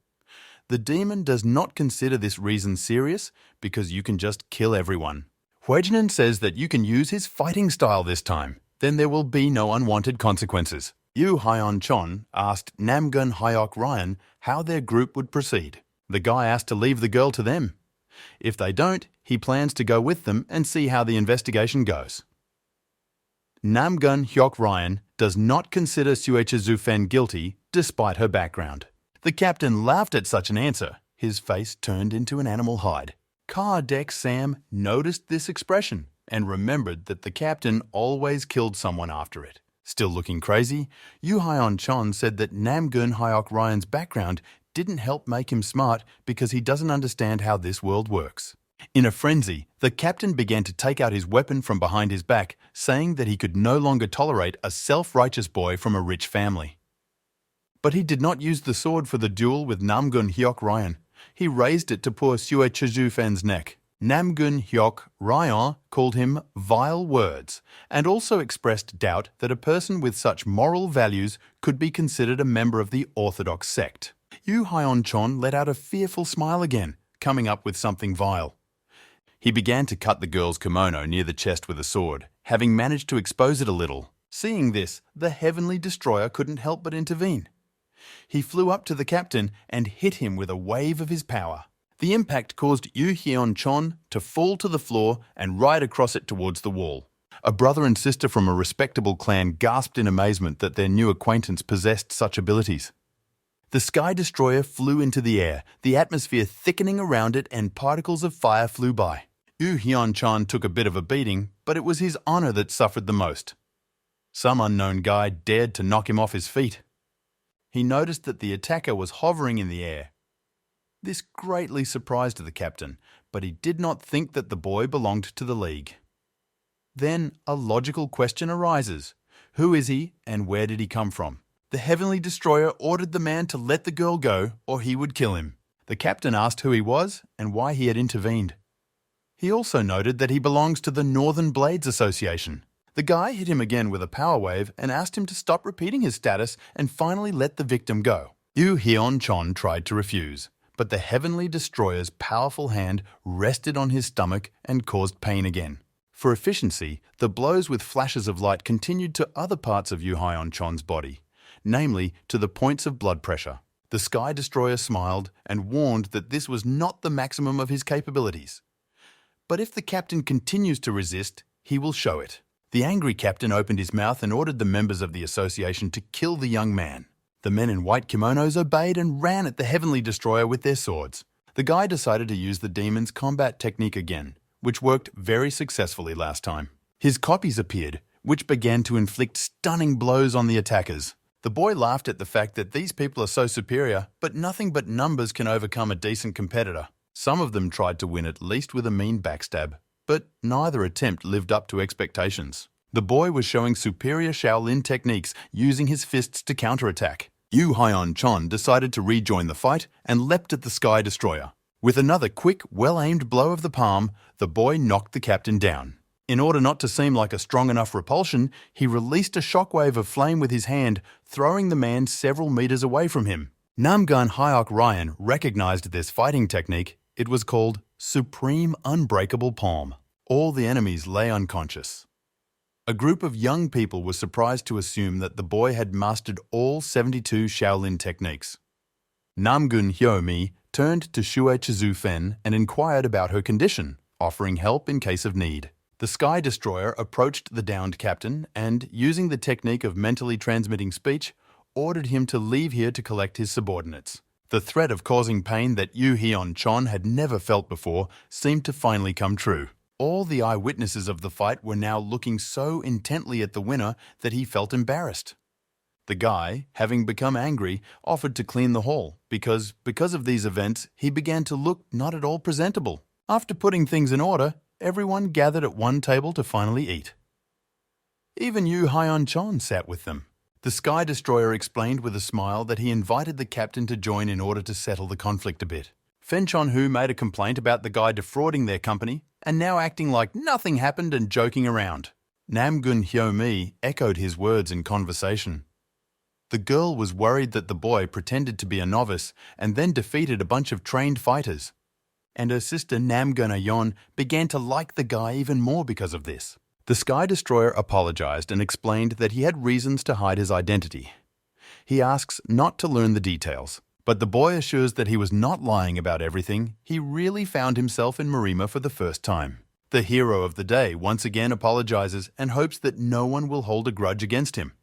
Speaker 1: The demon does not consider this reason serious because you can just kill everyone. Huejinen says that you can use his fighting style this time, then there will be no unwanted consequences. Yu Hyon Chon asked Namgun Hyok Ryan how their group would proceed. The guy asked to leave the girl to them. If they don't, he plans to go with them and see how the investigation goes. Namgun Hyok Ryan does not consider Suecha Zufen guilty despite her background. The captain laughed at such an answer. His face turned into an animal hide. K-Dek Sam noticed this expression and remembered that the captain always killed someone after it. Still looking crazy, Yu Hyon Chon said that Namgun Hyok Ryan's background didn't help make him smart because he doesn't understand how this world works. In a frenzy, the captain began to take out his weapon from behind his back, saying that he could no longer tolerate a self-righteous boy from a rich family. But he did not use the sword for the duel with Namgun Hyok Ryan. He raised it to poor Sue Chezufen's neck. Namgun Hyok Ryan called him vile words and also expressed doubt that a person with such moral values could be considered a member of the orthodox sect. Yu Hyon Chon let out a fearful smile again, coming up with something vile. He began to cut the girl's kimono near the chest with a sword, having managed to expose it a little. Seeing this, the heavenly destroyer couldn't help but intervene. He flew up to the captain and hit him with a wave of his power. The impact caused Yu Hyon Chon to fall to the floor and ride across it towards the wall. A brother and sister from a respectable clan gasped in amazement that their new acquaintance possessed such abilities. The Sky Destroyer flew into the air, the atmosphere thickening around it and particles of fire flew by. Yu Hyon Chon took a bit of a beating, but it was his honor that suffered the most. Some unknown guy dared to knock him off his feet. He noticed that the attacker was hovering in the air. This greatly surprised the captain, but he did not think that the boy belonged to the League. Then a logical question arises. Who is he and where did he come from? The Heavenly Destroyer ordered the man to let the girl go or he would kill him. The captain asked who he was and why he had intervened. He also noted that he belongs to the Northern Blades Association. The guy hit him again with a power wave and asked him to stop repeating his status and finally let the victim go. Yu Hyon Chon tried to refuse, but the Heavenly Destroyer's powerful hand rested on his stomach and caused pain again. For efficiency, the blows with flashes of light continued to other parts of Yu Hyon Chon's body, namely to the points of blood pressure. The Sky Destroyer smiled and warned that this was not the maximum of his capabilities. But if the captain continues to resist, he will show it. The angry captain opened his mouth and ordered the members of the association to kill the young man. The men in white kimonos obeyed and ran at the Heavenly Destroyer with their swords. The guy decided to use the demon's combat technique again, which worked very successfully last time. His copies appeared, which began to inflict stunning blows on the attackers. The boy laughed at the fact that these people are so superior, but nothing but numbers can overcome a decent competitor. Some of them tried to win at least with a mean backstab. but neither attempt lived up to expectations. The boy was showing superior Shaolin techniques, using his fists to counterattack. Yu Hyeon-chon decided to rejoin the fight and leapt at the Sky Destroyer. With another quick, well-aimed blow of the palm, the boy knocked the captain down. In order not to seem like a strong enough repulsion, he released a shockwave of flame with his hand, throwing the man several meters away from him. Namgun Hyok Ryan recognized this fighting technique. It was called Supreme Unbreakable Palm. All the enemies lay unconscious. A group of young people was surprised to assume that the boy had mastered all 72 Shaolin techniques. Namgun Hyo-mi turned to Shue Chizu-fen and inquired about her condition, offering help in case of need. The Sky Destroyer approached the downed captain and, using the technique of mentally transmitting speech, ordered him to leave here to collect his subordinates. The threat of causing pain that Yu Hyeon-chon had never felt before seemed to finally come true. All the eyewitnesses of the fight were now looking so intently at the winner that he felt embarrassed. The guy, having become angry, offered to clean the hall because of these events, he began to look not at all presentable. After putting things in order, everyone gathered at one table to finally eat. Even Yu Hyeon-chon sat with them. The Sky Destroyer explained with a smile that he invited the captain to join in order to settle the conflict a bit. Fen Chon-hu made a complaint about the guy defrauding their company and now acting like nothing happened and joking around. Namgun Hyo-mi echoed his words in conversation. The girl was worried that the boy pretended to be a novice and then defeated a bunch of trained fighters. And her sister Namgun Ayeon began to like the guy even more because of this. The Sky Destroyer apologized and explained that he had reasons to hide his identity. He asks not to learn the details, but the boy assures that he was not lying about everything. He really found himself in Marima for the first time. The hero of the day once again apologizes and hopes that no one will hold a grudge against him.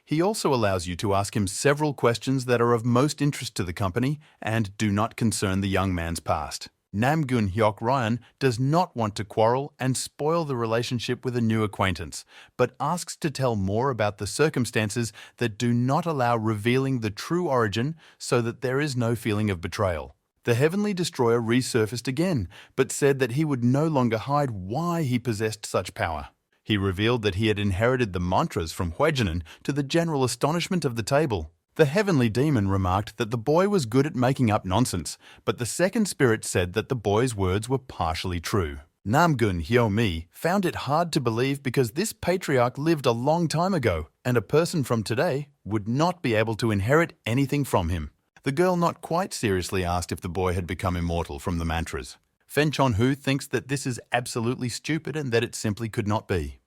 Speaker 1: He also allows you to ask him several questions that are of most interest to the company and do not concern the young man's past. Namgun Hyok Ryan does not want to quarrel and spoil the relationship with a new acquaintance, but asks to tell more about the circumstances that do not allow revealing the true origin so that there is no feeling of betrayal. The Heavenly Destroyer resurfaced again, but said that he would no longer hide why he possessed such power. He revealed that he had inherited the mantras from Hwaejinin to the general astonishment of the table. The heavenly demon remarked that the boy was good at making up nonsense, but the second spirit said that the boy's words were partially true. Namgun Hyo-mi found it hard to believe because this patriarch lived a long time ago, and a person from today would not be able to inherit anything from him. The girl not quite seriously asked if the boy had become immortal from the mantras. Fen Chon-hu thinks that this is absolutely stupid and that it simply could not be.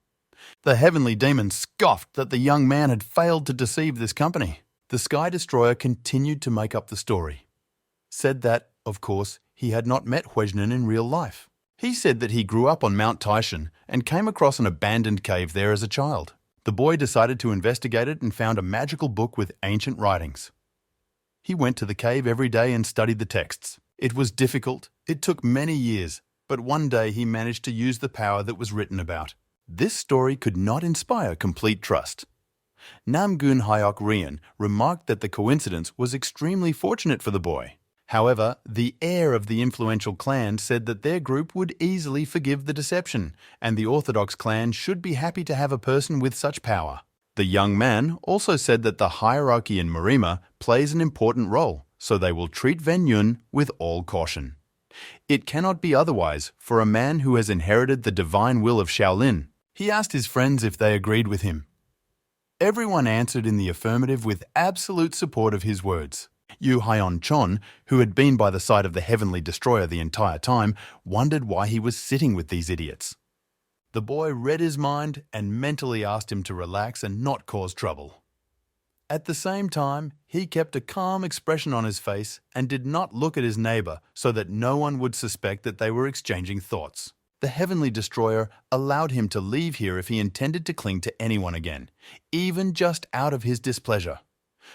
Speaker 1: The heavenly demon scoffed that the young man had failed to deceive this company. The Sky Destroyer continued to make up the story. Said that, of course, he had not met Hwaejinin in real life. He said that he grew up on Mount Taishan and came across an abandoned cave there as a child. The boy decided to investigate it and found a magical book with ancient writings. He went to the cave every day and studied the texts. It was difficult. It took many years, but one day he managed to use the power that was written about. This story could not inspire complete trust. Namgun Hyok Ryan remarked that the coincidence was extremely fortunate for the boy. However, the heir of the influential clan said that their group would easily forgive the deception, and the Orthodox clan should be happy to have a person with such power. The young man also said that the hierarchy in Marima plays an important role, so they will treat Ven Yun with all caution. It cannot be otherwise for a man who has inherited the divine will of Shaolin. He asked his friends if they agreed with him. Everyone answered in the affirmative with absolute support of his words. Yu Hyeon-chon, who had been by the side of the Heavenly Destroyer the entire time, wondered why he was sitting with these idiots. The boy read his mind and mentally asked him to relax and not cause trouble. At the same time, he kept a calm expression on his face and did not look at his neighbor so that no one would suspect that they were exchanging thoughts. The Heavenly Destroyer allowed him to leave here if he intended to cling to anyone again, even just out of his displeasure.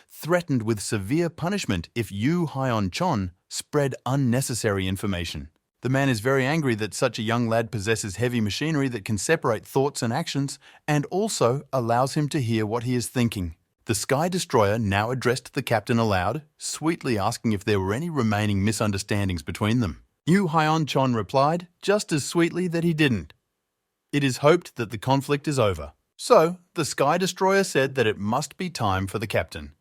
Speaker 1: Threatened with severe punishment if Yu Hyeon-chon spread unnecessary information. The man is very angry that such a young lad possesses heavy machinery that can separate thoughts and actions and also allows him to hear what he is thinking. The Sky Destroyer now addressed the captain aloud, sweetly asking if there were any remaining misunderstandings between them. Yu Hyon-chon replied, just as sweetly that he didn't. It is hoped that the conflict is over. So, the Sky Destroyer said that it must be time for the captain.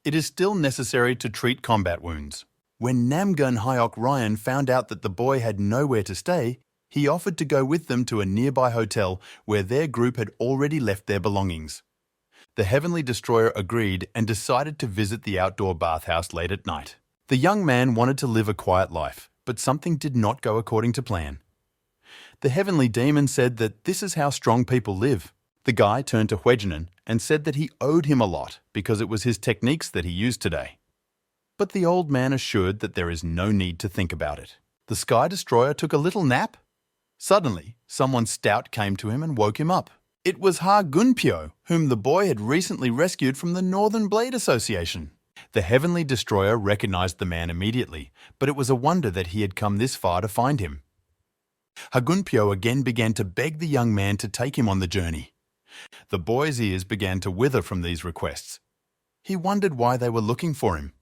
Speaker 1: It is still necessary to treat combat wounds. When Namgun Hyok Ryan found out that the boy had nowhere to stay, he offered to go with them to a nearby hotel where their group had already left their belongings. The Heavenly Destroyer agreed and decided to visit the outdoor bathhouse late at night. The young man wanted to live a quiet life, but something did not go according to plan. The Heavenly Demon said that this is how strong people live. The guy turned to Hwejnan and said that he owed him a lot because it was his techniques that he used today. But the old man assured that there is no need to think about it. The Sky Destroyer took a little nap. Suddenly, someone stout came to him and woke him up. It was Ha Gunpyo, whom the boy had recently rescued from the Northern Blade Association. The Heavenly Destroyer recognized the man immediately, but it was a wonder that he had come this far to find him. Hagunpyo again began to beg the young man to take him on the journey. The boy's ears began to wither from these requests. He wondered why they were looking for him.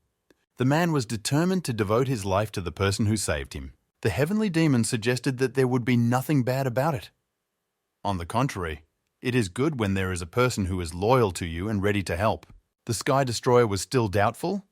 Speaker 1: The man was determined to devote his life to the person who saved him. The Heavenly Demon suggested that there would be nothing bad about it. On the contrary, it is good when there is a person who is loyal to you and ready to help. The Sky Destroyer was still doubtful.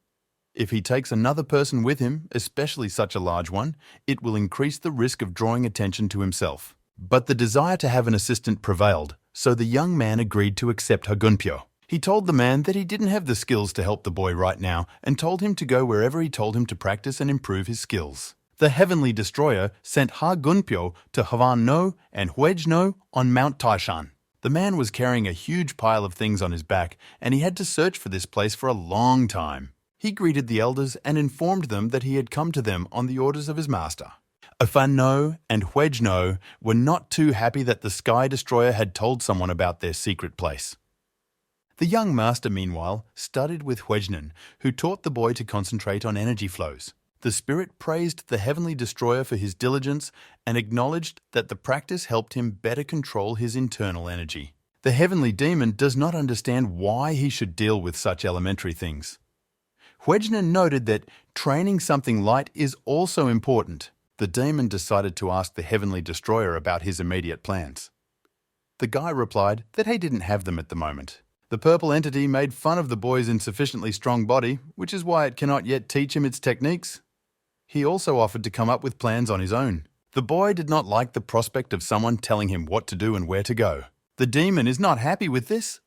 Speaker 1: If he takes another person with him, especially such a large one, it will increase the risk of drawing attention to himself. But the desire to have an assistant prevailed, so the young man agreed to accept Hagunpyo. He told the man that he didn't have the skills to help the boy right now and told him to go wherever he told him to practice and improve his skills. The Heavenly Destroyer sent Hagunpyo to Hwan-no and Hwejno on Mount Taishan. The man was carrying a huge pile of things on his back, and he had to search for this place for a long time. He greeted the elders and informed them that he had come to them on the orders of his master. Hwan-no and Hwejno were not too happy that the Sky Destroyer had told someone about their secret place. The young master, meanwhile, studied with Hwejnan, who taught the boy to concentrate on energy flows. The spirit praised the Heavenly Destroyer for his diligence and acknowledged that the practice helped him better control his internal energy. The Heavenly Demon does not understand why he should deal with such elementary things. Hwejnan noted that training something light is also important. The demon decided to ask the Heavenly Destroyer about his immediate plans. The guy replied that he didn't have them at the moment. The purple entity made fun of the boy's insufficiently strong body, which is why it cannot yet teach him its techniques. He also offered to come up with plans on his own. The boy did not like the prospect of someone telling him what to do and where to go. The demon is not happy with this.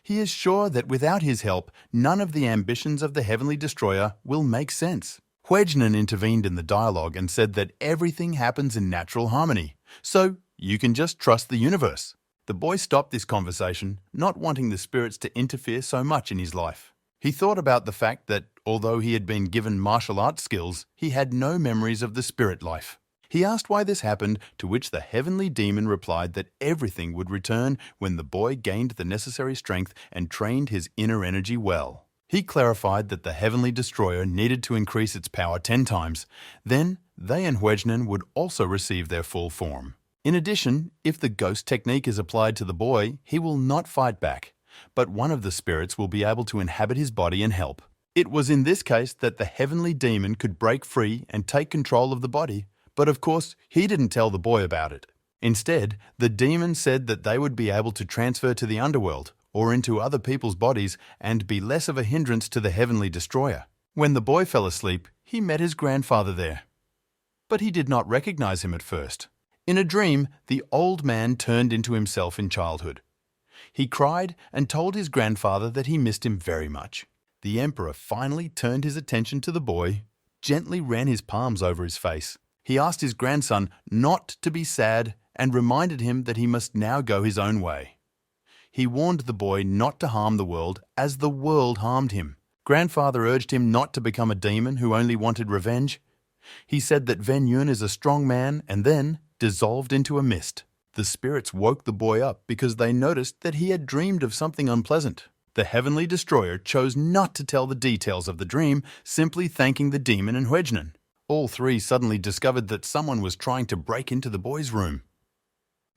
Speaker 1: He is sure that without his help, none of the ambitions of the Heavenly Destroyer will make sense. Hwejnan intervened in the dialogue and said that everything happens in natural harmony, so you can just trust the universe. The boy stopped this conversation, not wanting the spirits to interfere so much in his life. He thought about the fact that, although he had been given martial arts skills, he had no memories of the spirit life. He asked why this happened, to which the Heavenly Demon replied that everything would return when the boy gained the necessary strength and trained his inner energy well. He clarified that the Heavenly Destroyer needed to increase its power 10 times. Then, they and Hwejnan would also receive their full form. In addition, if the ghost technique is applied to the boy, he will not fight back, but one of the spirits will be able to inhabit his body and help. It was in this case that the Heavenly Demon could break free and take control of the body, but of course, he didn't tell the boy about it. Instead, the demon said that they would be able to transfer to the underworld or into other people's bodies and be less of a hindrance to the Heavenly Destroyer. When the boy fell asleep, he met his grandfather there. But he did not recognize him at first. In a dream, the old man turned into himself in childhood. He cried and told his grandfather that he missed him very much. The emperor finally turned his attention to the boy, gently ran his palms over his face. He asked his grandson not to be sad and reminded him that he must now go his own way. He warned the boy not to harm the world as the world harmed him. Grandfather urged him not to become a demon who only wanted revenge. He said that Ven Yun is a strong man and then dissolved into a mist. The spirits woke the boy up because they noticed that he had dreamed of something unpleasant. The Heavenly Destroyer chose not to tell the details of the dream, simply thanking the demon and Hwejnan. All three suddenly discovered that someone was trying to break into the boy's room.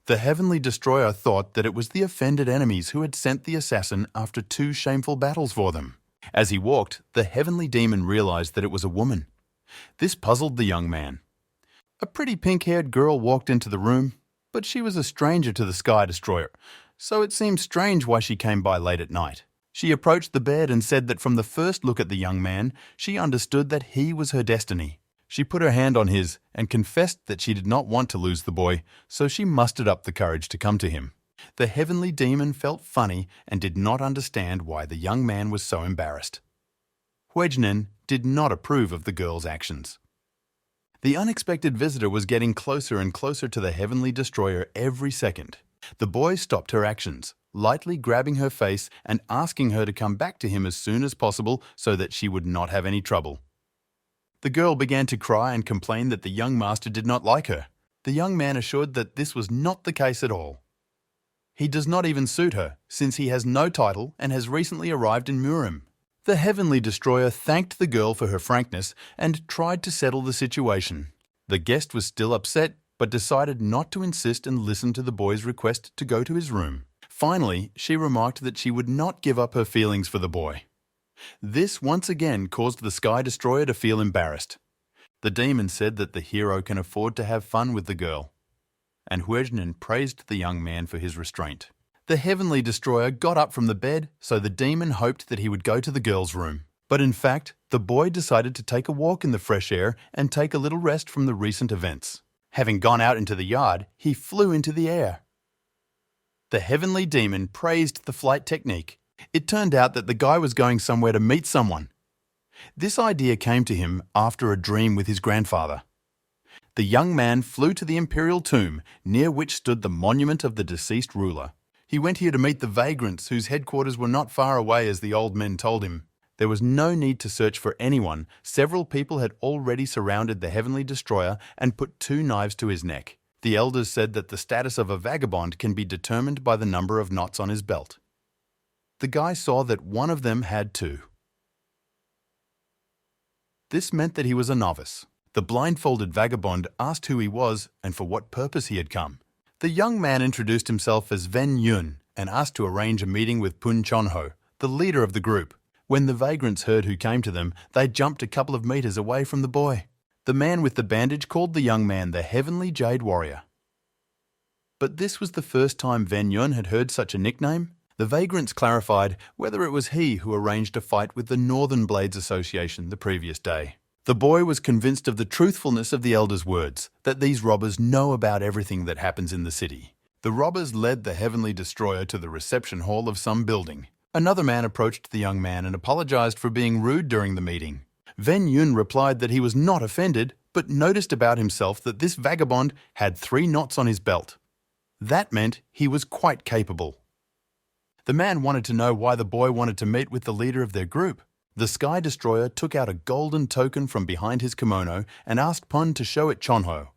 Speaker 1: The Heavenly Destroyer thought that it was the offended enemies who had sent the assassin after 2 shameful battles for them. As he walked, the Heavenly Demon realized that it was a woman. This puzzled the young man. A pretty pink-haired girl walked into the room, but she was a stranger to the Sky Destroyer, so it seemed strange why she came by late at night. She approached the bed and said that from the first look at the young man, she understood that he was her destiny. She put her hand on his and confessed that she did not want to lose the boy, so she mustered up the courage to come to him. The heavenly demon felt funny and did not understand why the young man was so embarrassed. Huejnen did not approve of the girl's actions. The unexpected visitor was getting closer and closer to the heavenly destroyer every second. The boy stopped her actions, lightly grabbing her face and asking her to come back to him as soon as possible so that she would not have any trouble. The girl began to cry and complain that the young master did not like her. The young man assured that this was not the case at all. He does not even suit her, since he has no title and has recently arrived in Murim. The heavenly destroyer thanked the girl for her frankness and tried to settle the situation. The guest was still upset, but decided not to insist and listen to the boy's request to go to his room. Finally, she remarked that she would not give up her feelings for the boy. This once again caused the Sky Destroyer to feel embarrassed. The demon said that the hero can afford to have fun with the girl, and Huejnen praised the young man for his restraint. The heavenly destroyer got up from the bed, so the demon hoped that he would go to the girl's room. But in fact, the boy decided to take a walk in the fresh air and take a little rest from the recent events. Having gone out into the yard, he flew into the air. The heavenly demon praised the flight technique. It turned out that the guy was going somewhere to meet someone. This idea came to him after a dream with his grandfather. The young man flew to the imperial tomb, near which stood the monument of the deceased ruler. He went here to meet the vagrants whose headquarters were not far away, as the old men told him. There was no need to search for anyone. Several people had already surrounded the heavenly destroyer and put 2 knives to his neck. The elders said that the status of a vagabond can be determined by the number of knots on his belt. The guy saw that one of them had 2. This meant that he was a novice. The blindfolded vagabond asked who he was and for what purpose he had come. The young man introduced himself as Ven Yun and asked to arrange a meeting with Pun Chonho, the leader of the group. When the vagrants heard who came to them, they jumped a couple of meters away from the boy. The man with the bandage called the young man the Heavenly Jade Warrior. But this was the first time Ven Yun had heard such a nickname. The vagrants clarified whether it was he who arranged a fight with the Northern Blades Association the previous day. The boy was convinced of the truthfulness of the elders' words, that these robbers know about everything that happens in the city. The robbers led the heavenly destroyer to the reception hall of some building. Another man approached the young man and apologized for being rude during the meeting. Ven Yun replied that he was not offended, but noticed about himself that this vagabond had 3 knots on his belt. That meant he was quite capable. The man wanted to know why the boy wanted to meet with the leader of their group. The Sky Destroyer took out a golden token from behind his kimono and asked Pun to show it Chonho.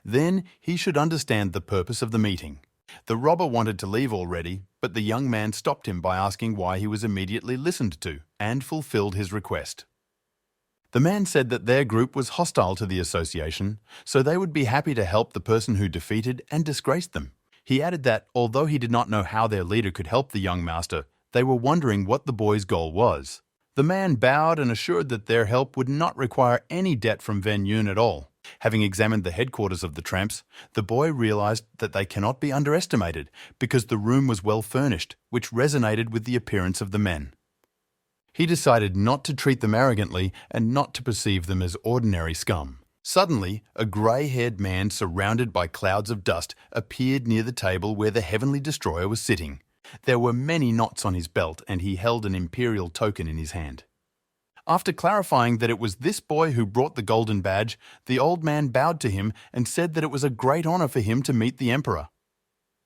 Speaker 1: Then he should understand the purpose of the meeting. The robber wanted to leave already, but the young man stopped him by asking why he was immediately listened to and fulfilled his request. The man said that their group was hostile to the association, so they would be happy to help the person who defeated and disgraced them. He added that, although he did not know how their leader could help the young master, they were wondering what the boy's goal was. The man bowed and assured that their help would not require any debt from Ven Yun at all. Having examined the headquarters of the tramps, the boy realized that they cannot be underestimated because the room was well furnished, which resonated with the appearance of the men. He decided not to treat them arrogantly and not to perceive them as ordinary scum. Suddenly, a grey-haired man surrounded by clouds of dust appeared near the table where the heavenly destroyer was sitting. There were many knots on his belt and he held an imperial token in his hand. After clarifying that it was this boy who brought the golden badge, the old man bowed to him and said that it was a great honor for him to meet the emperor.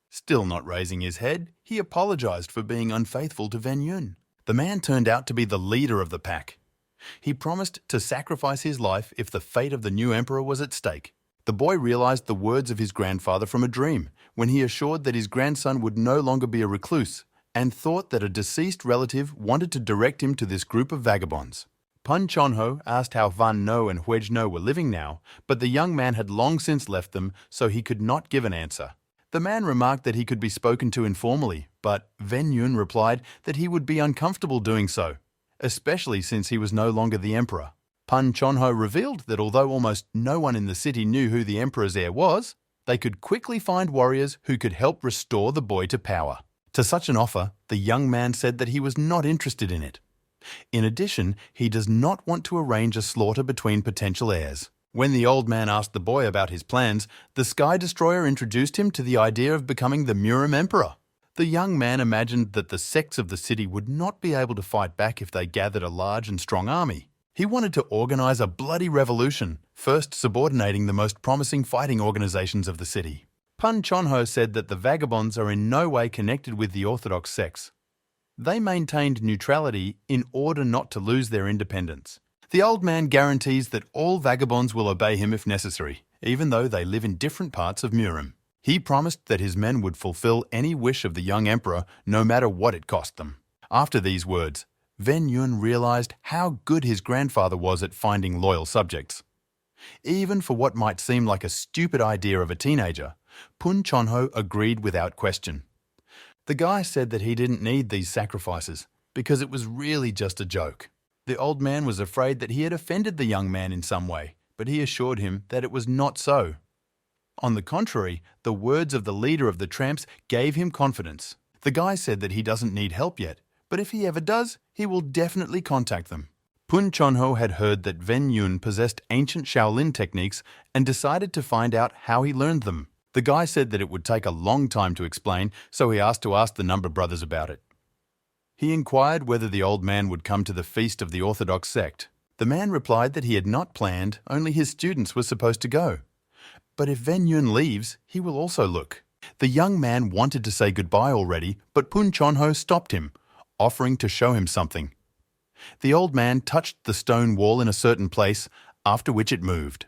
Speaker 1: Still not raising his head, he apologized for being unfaithful to Ven Yun. The man turned out to be the leader of the pack. He promised to sacrifice his life if the fate of the new emperor was at stake. The boy realized the words of his grandfather from a dream, when he assured that his grandson would no longer be a recluse, and thought that a deceased relative wanted to direct him to this group of vagabonds. Pun Chonho asked how Van No and Huejno were living now, but the young man had long since left them, so he could not give an answer. The man remarked that he could be spoken to informally, but Ven Yun replied that he would be uncomfortable doing so, especially since he was no longer the emperor. Pun Chonho revealed that although almost no one in the city knew who the emperor's heir was, they could quickly find warriors who could help restore the boy to power. To such an offer, the young man said that he was not interested in it. In addition, he does not want to arrange a slaughter between potential heirs. When the old man asked the boy about his plans, the Sky Destroyer introduced him to the idea of becoming the Murim Emperor. The young man imagined that the sects of the city would not be able to fight back if they gathered a large and strong army. He wanted to organize a bloody revolution, first subordinating the most promising fighting organizations of the city. Pun Chonho said that the vagabonds are in no way connected with the orthodox sects. They maintained neutrality in order not to lose their independence. The old man guarantees that all vagabonds will obey him if necessary, even though they live in different parts of Murim. He promised that his men would fulfill any wish of the young emperor, no matter what it cost them. After these words, Ven Yun realized how good his grandfather was at finding loyal subjects. Even for what might seem like a stupid idea of a teenager, Pun Chonho agreed without question. The guy said that he didn't need these sacrifices because it was really just a joke. The old man was afraid that he had offended the young man in some way, but he assured him that it was not so. On the contrary, the words of the leader of the tramps gave him confidence. The guy said that he doesn't need help yet, but if he ever does, he will definitely contact them. Pun Chonho had heard that Ven Yun possessed ancient Shaolin techniques and decided to find out how he learned them. The guy said that it would take a long time to explain, so he asked the Number Brothers about it. He inquired whether the old man would come to the feast of the Orthodox sect. The man replied that he had not planned, only his students were supposed to go. But if Ven Yun leaves, he will also look. The young man wanted to say goodbye already, but Pun Chonho stopped him, offering to show him something. The old man touched the stone wall in a certain place, after which it moved.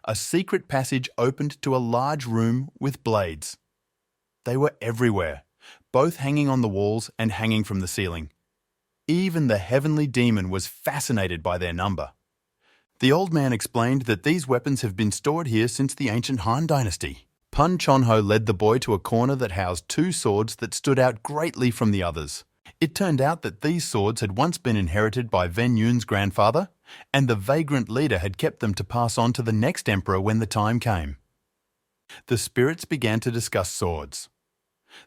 Speaker 1: A secret passage opened to a large room with blades. They were everywhere, both hanging on the walls and hanging from the ceiling. Even the heavenly demon was fascinated by their number. The old man explained that these weapons have been stored here since the ancient Han dynasty. Pun Chonho led the boy to a corner that housed two swords that stood out greatly from the others. It turned out that these swords had once been inherited by Ven Yun's grandfather, and the vagrant leader had kept them to pass on to the next emperor when the time came. The spirits began to discuss swords.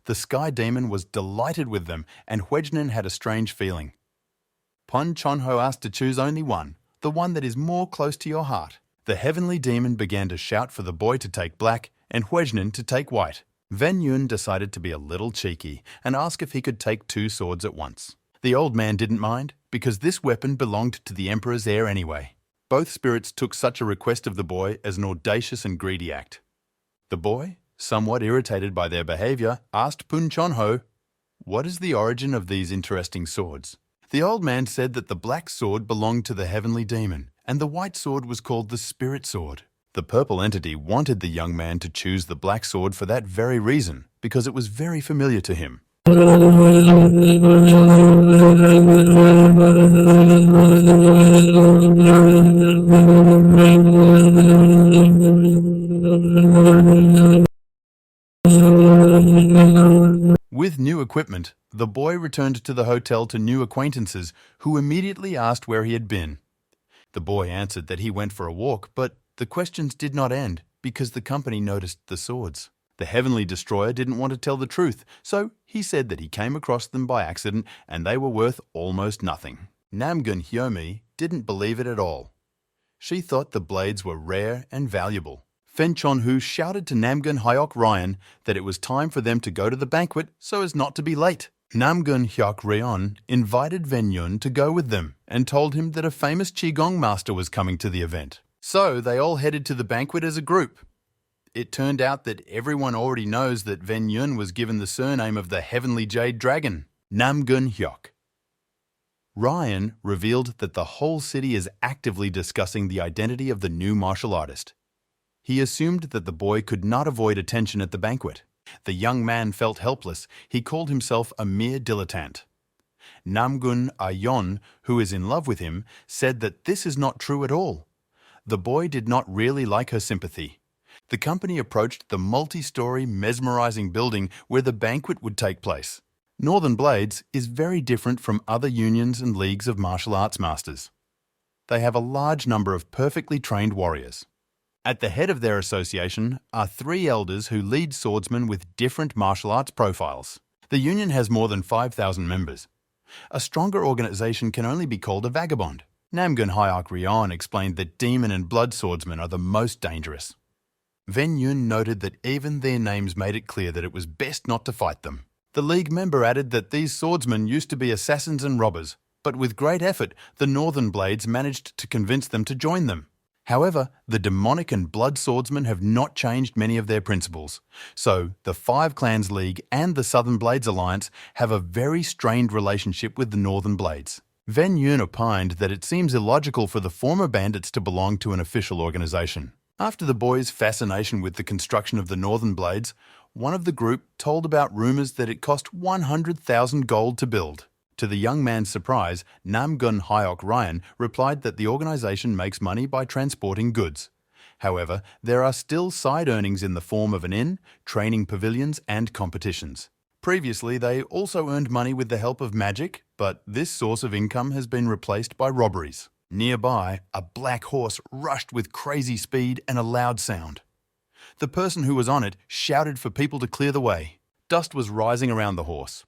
Speaker 1: The sky demon was delighted with them, and Huejnin had a strange feeling. Pun Chonho asked to choose only one, the one that is more close to your heart. The heavenly demon began to shout for the boy to take black and Huejnin to take white. Ven Yun decided to be a little cheeky and ask if he could take two swords at once. The old man didn't mind, because this weapon belonged to the emperor's heir anyway. Both spirits took such a request of the boy as an audacious and greedy act. The boy, somewhat irritated by their behavior, asked Pun Chonho, "What is the origin of these interesting swords?" The old man said that the black sword belonged to the heavenly demon, and the white sword was called the spirit sword. The purple entity wanted the young man to choose the black sword for that very reason, because it was very familiar to him. With new equipment, the boy returned to the hotel to new acquaintances who immediately asked where he had been. The boy answered that he went for a walk, but the questions did not end because the company noticed the swords. The heavenly destroyer didn't want to tell the truth, so he said that he came across them by accident and they were worth almost nothing. Namgun Hyomi didn't believe it at all. She thought the blades were rare and valuable. Fen Chonhu shouted to Namgun Hyok Ryan that it was time for them to go to the banquet so as not to be late. Namgun Hyok Ryan invited Ven Yun to go with them and told him that a famous Qigong master was coming to the event. So they all headed to the banquet as a group. It turned out that everyone already knows that Ven Yun was given the surname of the Heavenly Jade Dragon, Namgun Hyok. Ryan revealed that the whole city is actively discussing the identity of the new martial artist. He assumed that the boy could not avoid attention at the banquet. The young man felt helpless. He called himself a mere dilettante. Namgun Ayon, who is in love with him, said that this is not true at all. The boy did not really like her sympathy. The company approached the multi-story, mesmerizing building where the banquet would take place. Northern Blades is very different from other unions and leagues of martial arts masters. They have a large number of perfectly trained warriors. At the head of their association are 3 elders who lead swordsmen with different martial arts profiles. The union has more than 5,000 members. A stronger organization can only be called a vagabond. Namgun Hyok Ryon explained that demon and blood swordsmen are the most dangerous. Ven Yun noted that even their names made it clear that it was best not to fight them. The League member added that these swordsmen used to be assassins and robbers, but with great effort, the Northern Blades managed to convince them to join them. However, the demonic and blood swordsmen have not changed many of their principles. So, the 5 Clans League and the Southern Blades Alliance have a very strained relationship with the Northern Blades. Ven Yun opined that it seems illogical for the former bandits to belong to an official organization. After the boys' fascination with the construction of the Northern Blades, one of the group told about rumors that it cost 100,000 gold to build. To the young man's surprise, Namgun Hyok Ryan replied that the organization makes money by transporting goods. However, there are still side earnings in the form of an inn, training pavilions, and competitions. Previously, they also earned money with the help of magic, but this source of income has been replaced by robberies. Nearby, a black horse rushed with crazy speed and a loud sound. The person who was on it shouted for people to clear the way. Dust was rising around the horse.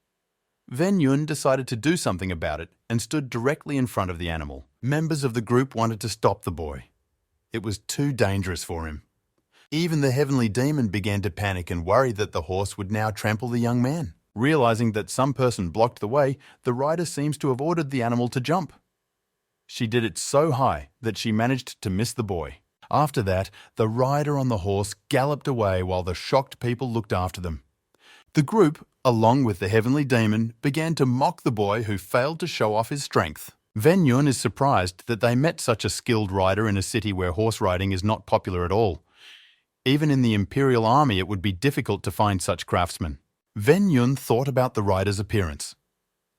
Speaker 1: Ven Yun decided to do something about it and stood directly in front of the animal. Members of the group wanted to stop the boy. It was too dangerous for him. Even the heavenly demon began to panic and worry that the horse would now trample the young man. Realizing that some person blocked the way, the rider seems to have ordered the animal to jump. She did it so high that she managed to miss the boy. After that, the rider on the horse galloped away while the shocked people looked after them. The group, along with the heavenly demon, began to mock the boy who failed to show off his strength. Ven Yun is surprised that they met such a skilled rider in a city where horse riding is not popular at all. Even in the Imperial Army, it would be difficult to find such craftsmen. Ven Yun thought about the rider's appearance.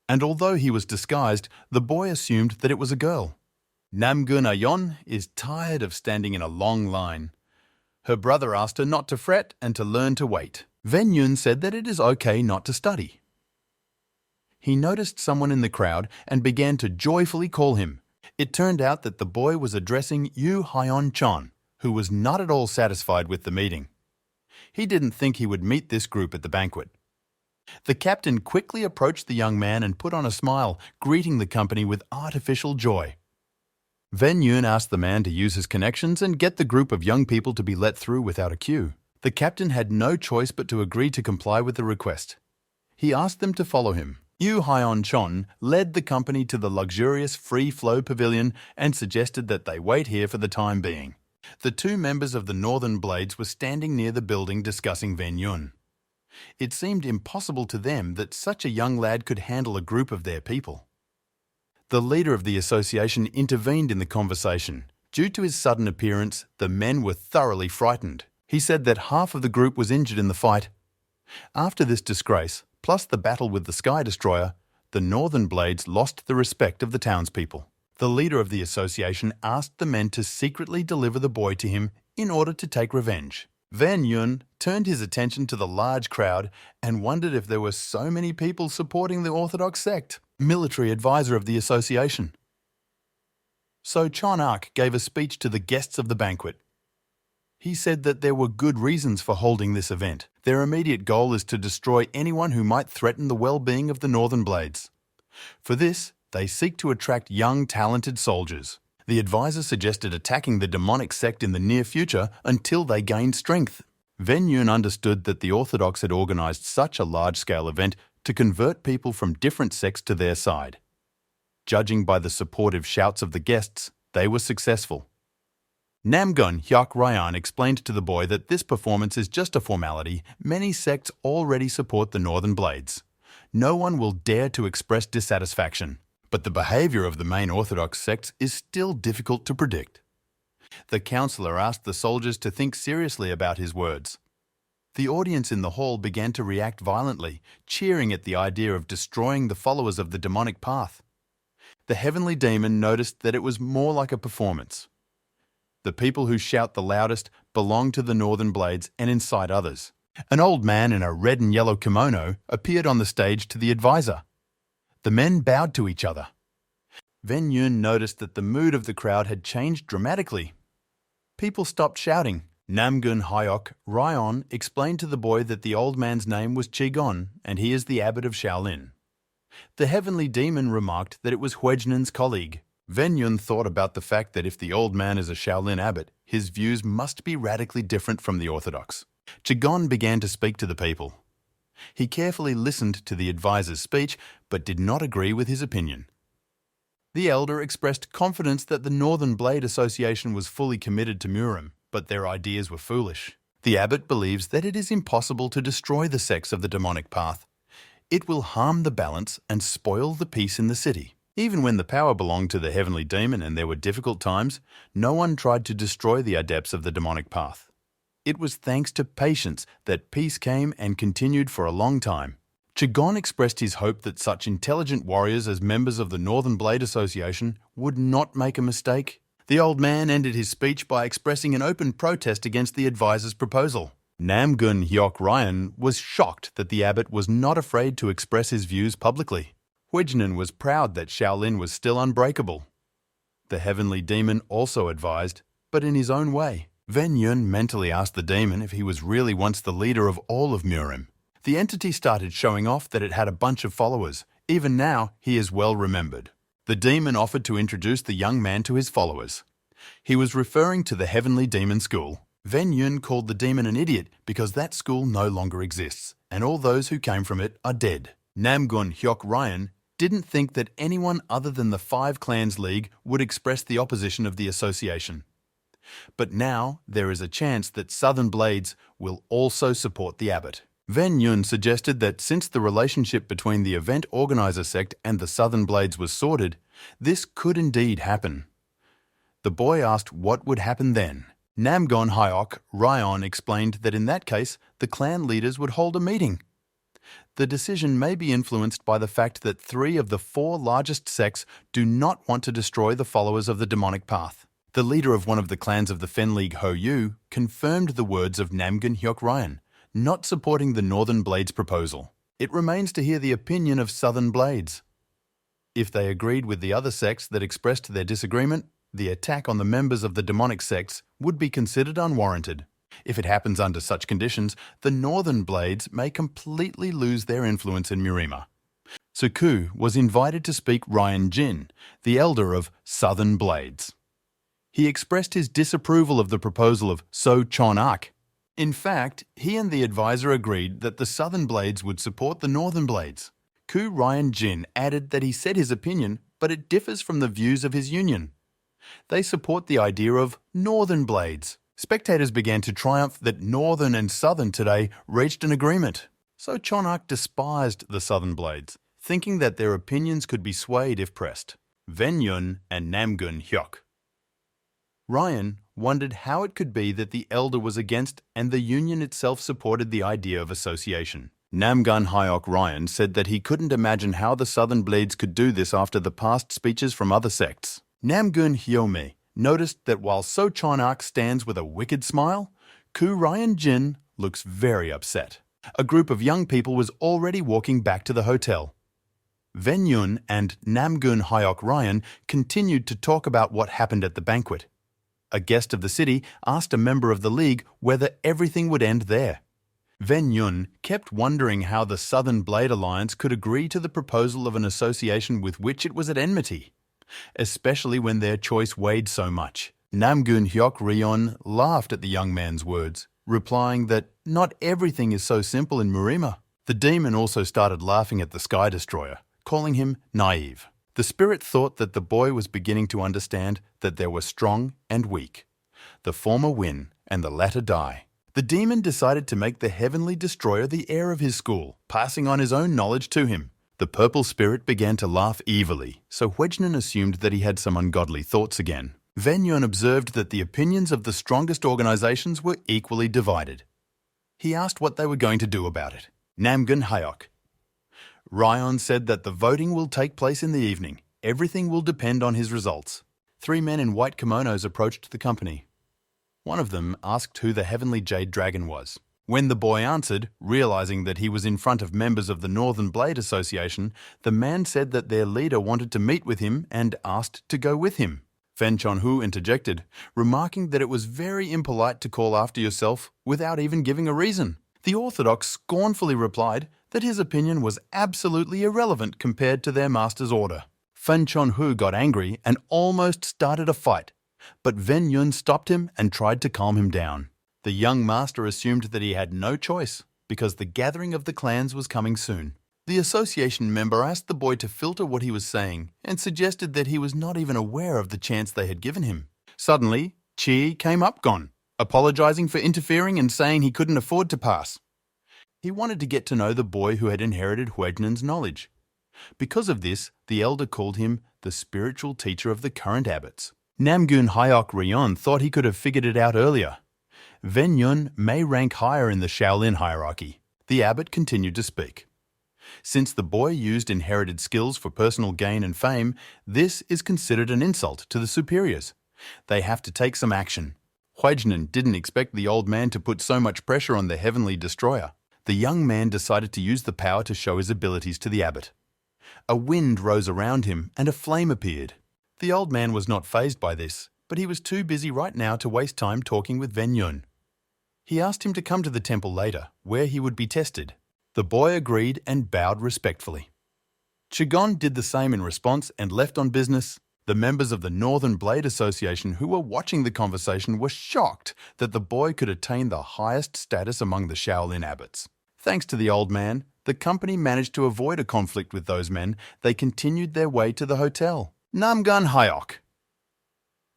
Speaker 1: And although he was disguised, the boy assumed that it was a girl. Namgun Ayon is tired of standing in a long line. Her brother asked her not to fret and to learn to wait. Ven Yun said that it is okay not to study. He noticed someone in the crowd and began to joyfully call him. It turned out that the boy was addressing Yu Hyon Chon, who was not at all satisfied with the meeting. He didn't think he would meet this group at the banquet. The captain quickly approached the young man and put on a smile, greeting the company with artificial joy. Ven Yun asked the man to use his connections and get the group of young people to be let through without a queue. The captain had no choice but to agree to comply with the request. He asked them to follow him. Yu Hyon Chon led the company to the luxurious free-flow pavilion and suggested that they wait here for the time being. The 2 members of the Northern Blades were standing near the building discussing Ven Yun. It seemed impossible to them that such a young lad could handle a group of their people. The leader of the association intervened in the conversation. Due to his sudden appearance, the men were thoroughly frightened. He said that half of the group was injured in the fight. After this disgrace, plus the battle with the Sky Destroyer, the Northern Blades lost the respect of the townspeople. The leader of the association asked the men to secretly deliver the boy to him in order to take revenge. Ven Yun turned his attention to the large crowd and wondered if there were so many people supporting the Orthodox sect. Military advisor of the association. So Chon Ark gave a speech to the guests of the banquet. He said that there were good reasons for holding this event. Their immediate goal is to destroy anyone who might threaten the well-being of the Northern Blades. For this, they seek to attract young, talented soldiers. The advisor suggested attacking the demonic sect in the near future until they gained strength. Ven Yun understood that the Orthodox had organized such a large-scale event to convert people from different sects to their side. Judging by the supportive shouts of the guests, they were successful. Namgun Hyok Ryan explained to the boy that this performance is just a formality. Many sects already support the Northern Blades. No one will dare to express dissatisfaction, but the behavior of the main Orthodox sects is still difficult to predict. The counselor asked the soldiers to think seriously about his words. The audience in the hall began to react violently, cheering at the idea of destroying the followers of the demonic path. The heavenly demon noticed that it was more like a performance. The people who shout the loudest belong to the Northern Blades and incite others. An old man in a red and yellow kimono appeared on the stage to the advisor. The men bowed to each other. Ven Yun noticed that the mood of the crowd had changed dramatically. People stopped shouting. Namgun Hyok Ryon explained to the boy that the old man's name was Chigon and he is the abbot of Shaolin. The heavenly demon remarked that it was Huejnan's colleague. Ven Yun thought about the fact that if the old man is a Shaolin abbot, his views must be radically different from the orthodox. Chigon began to speak to the people. He carefully listened to the advisor's speech but did not agree with his opinion. The elder expressed confidence that the Northern Blade Association was fully committed to Murim, but their ideas were foolish. The abbot believes that it is impossible to destroy the sects of the demonic path. It will harm the balance and spoil the peace in the city. Even when the power belonged to the heavenly demon and there were difficult times, no one tried to destroy the adepts of the demonic path. It was thanks to patience that peace came and continued for a long time. Chigon expressed his hope that such intelligent warriors as members of the Northern Blade Association would not make a mistake. The old man ended his speech by expressing an open protest against the advisor's proposal. Namgun Hyok Ryan was shocked that the abbot was not afraid to express his views publicly. Huejnan was proud that Shaolin was still unbreakable. The heavenly demon also advised, but in his own way. Ven Yun mentally asked the demon if he was really once the leader of all of Murim. The entity started showing off that it had a bunch of followers. Even now, he is well remembered. The demon offered to introduce the young man to his followers. He was referring to the heavenly demon school. Ven Yun called the demon an idiot because that school no longer exists, and all those who came from it are dead. Namgun Hyok Ryan didn't think that anyone other than the Five Clans League would express the opposition of the association. But now there is a chance that Southern Blades will also support the abbot. Ven Yun suggested that since the relationship between the event organizer sect and the Southern Blades was sorted, this could indeed happen. The boy asked what would happen then. Namgon Hyok Ryon explained that in that case, the clan leaders would hold a meeting. The decision may be influenced by the fact that 3 of the 4 largest sects do not want to destroy the followers of the demonic path. The leader of one of the clans of the Fen League, Ho Yu, confirmed the words of Namgun Hyok Ryan, not supporting the Northern Blades proposal. It remains to hear the opinion of Southern Blades. If they agreed with the other sects that expressed their disagreement, the attack on the members of the demonic sects would be considered unwarranted. If it happens under such conditions, the Northern Blades may completely lose their influence in Murima. Suku was invited to speak Ryan Jin, the elder of Southern Blades. He expressed his disapproval of the proposal of So Chon Ak. In fact, he and the advisor agreed that the Southern Blades would support the Northern Blades. Ku Ryan Jin added that he said his opinion, but it differs from the views of his union. They support the idea of Northern Blades. Spectators began to triumph that Northern and Southern today reached an agreement. So Chonak despised the Southern Blades, thinking that their opinions could be swayed if pressed. Ven Yun and Namgun Hyok. Ryan wondered how it could be that the elder was against and the union itself supported the idea of association. Namgun Hyok Ryan said that he couldn't imagine how the Southern Blades could do this after the past speeches from other sects. Namgun Hyome noticed that while So Chonak stands with a wicked smile, Ku Ryan Jin looks very upset. A group of young people was already walking back to the hotel. Ven Yun and Namgun Hyok Ryan continued to talk about what happened at the banquet. A guest of the city asked a member of the league whether everything would end there. Ven Yun kept wondering how the Southern Blade Alliance could agree to the proposal of an association with which it was at enmity, especially when their choice weighed so much. Namgun Hyok Ryon laughed at the young man's words, replying that not everything is so simple in Murima. The demon also started laughing at the Sky Destroyer, calling him naive. The spirit thought that the boy was beginning to understand that there were strong and weak. The former win and the latter die. The demon decided to make the heavenly destroyer the heir of his school, passing on his own knowledge to him. The purple spirit began to laugh evilly, so Huejnan assumed that he had some ungodly thoughts again. Ven Yun observed that the opinions of the strongest organizations were equally divided. He asked what they were going to do about it. Namgun Hyok. Ryon said that the voting will take place in the evening. Everything will depend on his results. 3 men in white kimonos approached the company. One of them asked who the Heavenly Jade Dragon was. When the boy answered, realizing that he was in front of members of the Northern Blade Association, the man said that their leader wanted to meet with him and asked to go with him. Fen Chonhu interjected, remarking that it was very impolite to call after yourself without even giving a reason. The Orthodox scornfully replied that his opinion was absolutely irrelevant compared to their master's order. Fen Chonhu got angry and almost started a fight, but Ven Yun stopped him and tried to calm him down. The young master assumed that he had no choice because the gathering of the clans was coming soon. The association member asked the boy to filter what he was saying and suggested that he was not even aware of the chance they had given him. Suddenly, Chi came up gone, apologizing for interfering and saying he couldn't afford to pass. He wanted to get to know the boy who had inherited Huejnen's knowledge. Because of this, the elder called him the spiritual teacher of the current abbots. Namgun Hyok Ryon thought he could have figured it out earlier. Ven Yun may rank higher in the Shaolin hierarchy. The abbot continued to speak. Since the boy used inherited skills for personal gain and fame, this is considered an insult to the superiors. They have to take some action. Huejnen didn't expect the old man to put so much pressure on the heavenly destroyer. The young man decided to use the power to show his abilities to the abbot. A wind rose around him and a flame appeared. The old man was not fazed by this, but he was too busy right now to waste time talking with Ven Yun. He asked him to come to the temple later, where he would be tested. The boy agreed and bowed respectfully. Chigon did the same in response and left on business. The members of the Northern Blade Association who were watching the conversation were shocked that the boy could attain the highest status among the Shaolin abbots. Thanks to the old man, the company managed to avoid a conflict with those men. They continued their way to the hotel. Namgun Hyok.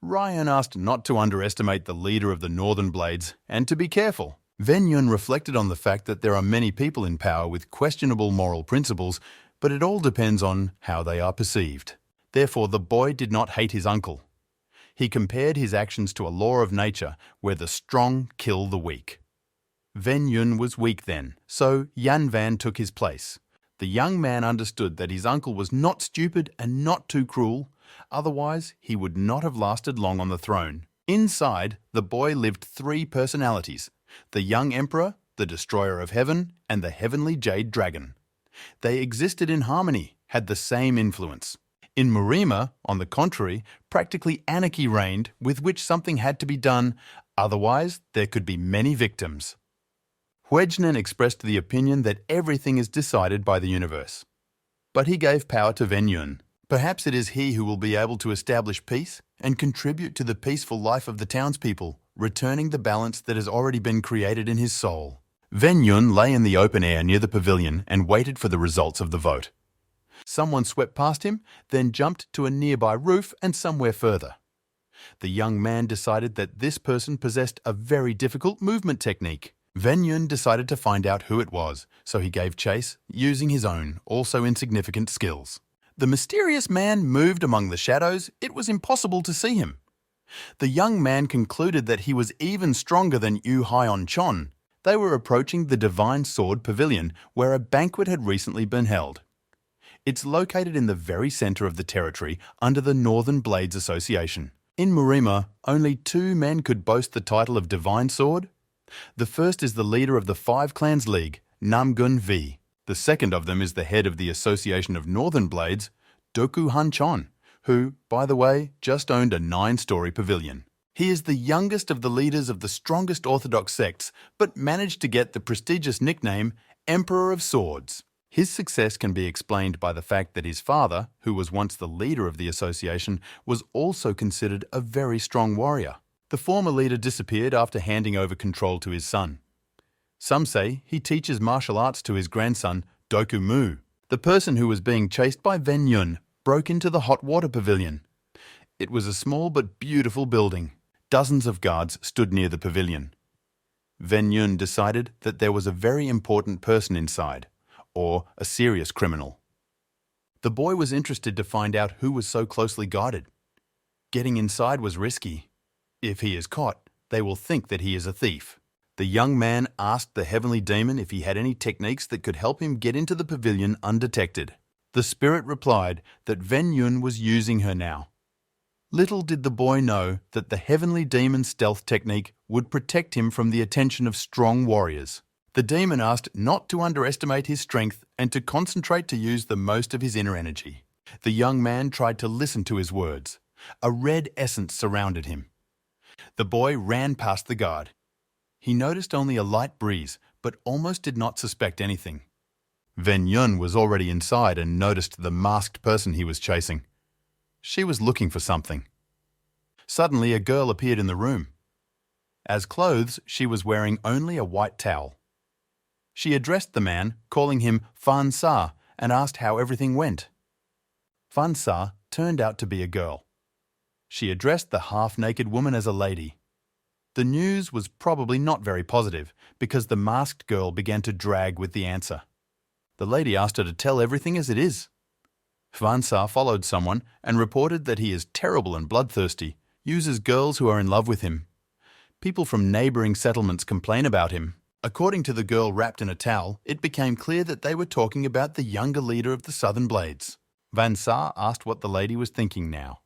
Speaker 1: Ryan asked not to underestimate the leader of the Northern Blades and to be careful. Ven Yun reflected on the fact that there are many people in power with questionable moral principles, but it all depends on how they are perceived. Therefore, the boy did not hate his uncle. He compared his actions to a law of nature where the strong kill the weak. Ven Yun was weak then, so Yan Van took his place. The young man understood that his uncle was not stupid and not too cruel, otherwise he would not have lasted long on the throne. Inside, the boy lived three personalities: the young emperor, the destroyer of heaven, and the heavenly jade dragon. They existed in harmony, had the same influence. In Murima, on the contrary, practically anarchy reigned, with which something had to be done, otherwise there could be many victims. Huejnen expressed the opinion that everything is decided by the universe. But he gave power to Ven Yun. Perhaps it is he who will be able to establish peace and contribute to the peaceful life of the townspeople, returning the balance that has already been created in his soul. Ven Yun lay in the open air near the pavilion and waited for the results of the vote. Someone swept past him, then jumped to a nearby roof and somewhere further. The young man decided that this person possessed a very difficult movement technique. Ven Yun decided to find out who it was, so he gave chase, using his own, also insignificant skills. The mysterious man moved among the shadows. It was impossible to see him. The young man concluded that he was even stronger than Yu Haion Chon. They were approaching the Divine Sword Pavilion, where a banquet had recently been held. It's located in the very center of the territory under the Northern Blades Association. In Murima, only 2 men could boast the title of Divine Sword. The first is the leader of the 5 Clans League, Namgun V. The second of them is the head of the Association of Northern Blades, Doku Han Chon, who, by the way, just owned a 9-story pavilion. He is the youngest of the leaders of the strongest orthodox sects, but managed to get the prestigious nickname Emperor of Swords. His success can be explained by the fact that his father, who was once the leader of the association, was also considered a very strong warrior. The former leader disappeared after handing over control to his son. Some say he teaches martial arts to his grandson, Doku Mu. The person who was being chased by Ven Yun broke into the hot water pavilion. It was a small but beautiful building. Dozens of guards stood near the pavilion. Ven Yun decided that there was a very important person inside, or a serious criminal. The boy was interested to find out who was so closely guarded. Getting inside was risky. If he is caught, they will think that he is a thief. The young man asked the heavenly demon if he had any techniques that could help him get into the pavilion undetected. The spirit replied that Ven Yun was using her now. Little did the boy know that the heavenly demon's stealth technique would protect him from the attention of strong warriors. The demon asked not to underestimate his strength and to concentrate to use the most of his inner energy. The young man tried to listen to his words. A red essence surrounded him. The boy ran past the guard. He noticed only a light breeze, but almost did not suspect anything. Ven Yun was already inside and noticed the masked person he was chasing. She was looking for something. Suddenly, a girl appeared in the room. As clothes, she was wearing only a white towel. She addressed the man, calling him Fan Sa, and asked how everything went. Fan Sa turned out to be a girl. She addressed the half-naked woman as a lady. The news was probably not very positive because the masked girl began to drag with the answer. The lady asked her to tell everything as it is. Fan Sa followed someone and reported that he is terrible and bloodthirsty, uses girls who are in love with him. People from neighbouring settlements complain about him. According to the girl wrapped in a towel, it became clear that they were talking about the younger leader of the Southern Blades. Van Sa asked what the lady was thinking now.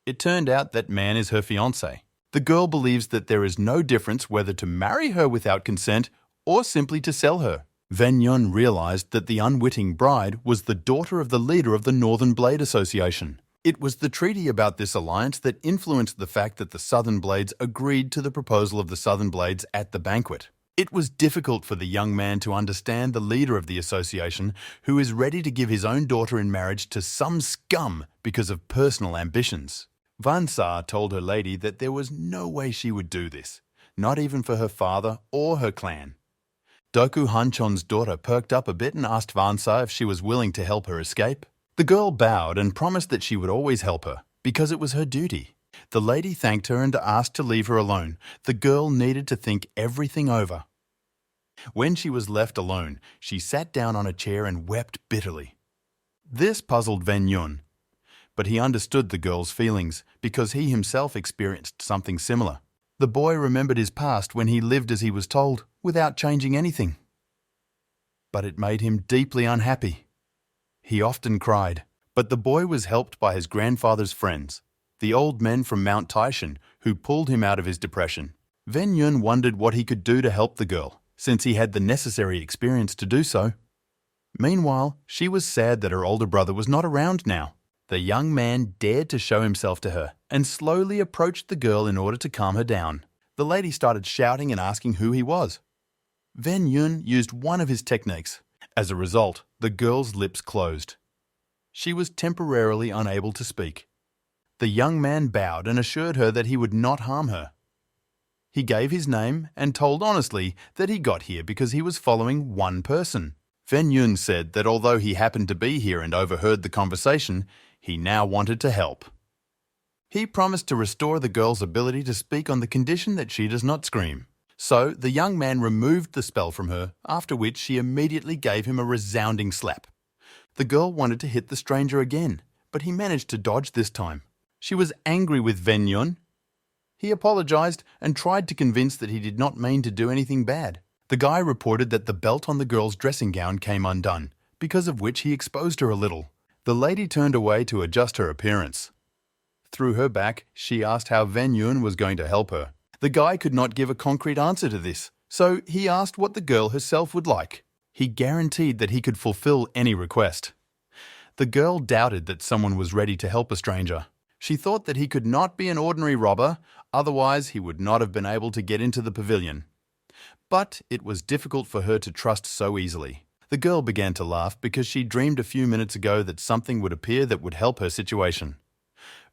Speaker 1: It turned out that man is her fiancé. The girl believes that there is no difference whether to marry her without consent or simply to sell her. Ven Yun realized that the unwitting bride was the daughter of the leader of the Northern Blade Association. It was the treaty about this alliance that influenced the fact that the Southern Blades agreed to the proposal of the Southern Blades at the banquet. It was difficult for the young man to understand the leader of the association who is ready to give his own daughter in marriage to some scum because of personal ambitions. Van Sa told her lady that there was no way she would do this, not even for her father or her clan. Doku Hanchon's daughter perked up a bit and asked Van Sa if she was willing to help her escape. The girl bowed and promised that she would always help her, because it was her duty. The lady thanked her and asked to leave her alone. The girl needed to think everything over. When she was left alone, she sat down on a chair and wept bitterly. This puzzled Ven Yun, but he understood the girl's feelings because he himself experienced something similar. The boy remembered his past when he lived as he was told, without changing anything. But it made him deeply unhappy. He often cried, but the boy was helped by his grandfather's friends, the old men from Mount Taishan, who pulled him out of his depression. Ven Yun wondered what he could do to help the girl, since he had the necessary experience to do so. Meanwhile, she was sad that her older brother was not around now. The young man dared to show himself to her and slowly approached the girl in order to calm her down. The lady started shouting and asking who he was. Ven Yun used one of his techniques. As a result, the girl's lips closed. She was temporarily unable to speak. The young man bowed and assured her that he would not harm her. He gave his name and told honestly that he got here because he was following one person. Ven Yun said that although he happened to be here and overheard the conversation, he now wanted to help. He promised to restore the girl's ability to speak on the condition that she does not scream. So the young man removed the spell from her, after which she immediately gave him a resounding slap. The girl wanted to hit the stranger again, but he managed to dodge this time. She was angry with Ven Yun. He apologized and tried to convince that he did not mean to do anything bad. The guy reported that the belt on the girl's dressing gown came undone, because of which he exposed her a little. The lady turned away to adjust her appearance. Through her back, she asked how Ven Yun was going to help her. The guy could not give a concrete answer to this, so he asked what the girl herself would like. He guaranteed that he could fulfill any request. The girl doubted that someone was ready to help a stranger. She thought that he could not be an ordinary robber, otherwise he would not have been able to get into the pavilion. But it was difficult for her to trust so easily. The girl began to laugh because she dreamed a few minutes ago that something would appear that would help her situation.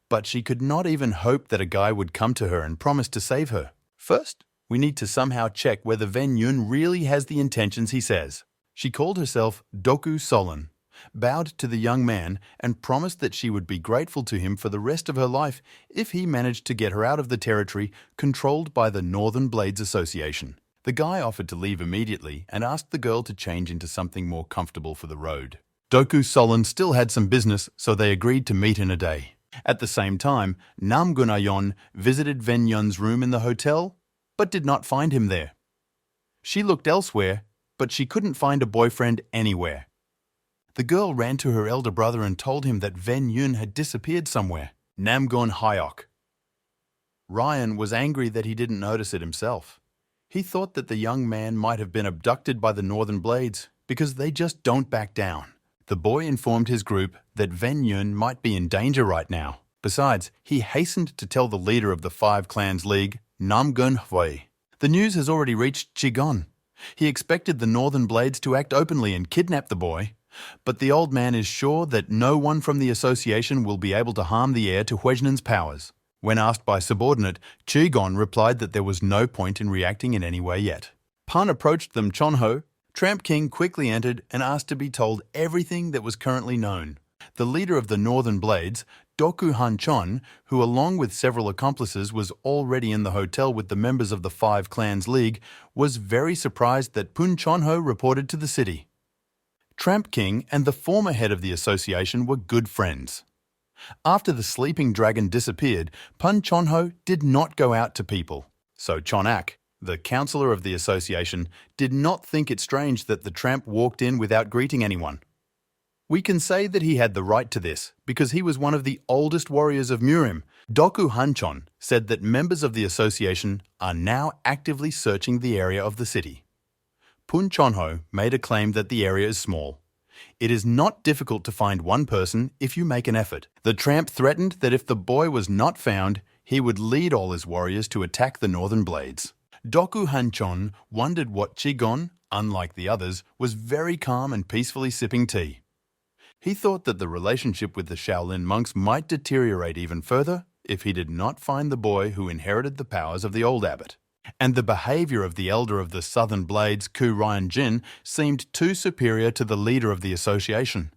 Speaker 1: But she could not even hope that a guy would come to her and promise to save her. First, we need to somehow check whether Ven Yun really has the intentions he says. She called herself Doku Solon, bowed to the young man, and promised that she would be grateful to him for the rest of her life if he managed to get her out of the territory controlled by the Northern Blades Association. The guy offered to leave immediately and asked the girl to change into something more comfortable for the road. Doku Solon still had some business, so they agreed to meet in a day. At the same time, Nam Gunayon visited Ven Yun's room in the hotel, but did not find him there. She looked elsewhere, but she couldn't find a boyfriend anywhere. The girl ran to her elder brother and told him that Ven Yun had disappeared somewhere. Namgon Hyok. Ryan was angry that he didn't notice it himself. He thought that the young man might have been abducted by the Northern Blades because they just don't back down. The boy informed his group that Ven Yun might be in danger right now. Besides, he hastened to tell the leader of the Five Clans League, Namgun Hui. The news has already reached Chigon. He expected the Northern Blades to act openly and kidnap the boy, but the old man is sure that no one from the association will be able to harm the heir to Huejnan's powers. When asked by subordinate, Chigon replied that there was no point in reacting in any way yet. Pun approached them Chonho. Tramp King quickly entered and asked to be told everything that was currently known. The leader of the Northern Blades, Doku Han-chon, who along with several accomplices was already in the hotel with the members of the Five Clans League, was very surprised that Pun Chonho reported to the city. Tramp King and the former head of the association were good friends. After the sleeping dragon disappeared, Pun Chonho did not go out to people. So Chonak, the counselor of the association, did not think it strange that the tramp walked in without greeting anyone. We can say that he had the right to this because he was one of the oldest warriors of Murim. Doku Hanchon said that members of the association are now actively searching the area of the city. Pun Chonho made a claim that the area is small. It is not difficult to find one person if you make an effort. The tramp threatened that if the boy was not found, he would lead all his warriors to attack the Northern Blades. Doku Hanchon wondered what Chigon, unlike the others, was very calm and peacefully sipping tea. He thought that the relationship with the Shaolin monks might deteriorate even further if he did not find the boy who inherited the powers of the old abbot. And the behavior of the elder of the Southern Blades, Ku Ryan Jin, seemed too superior to the leader of the association.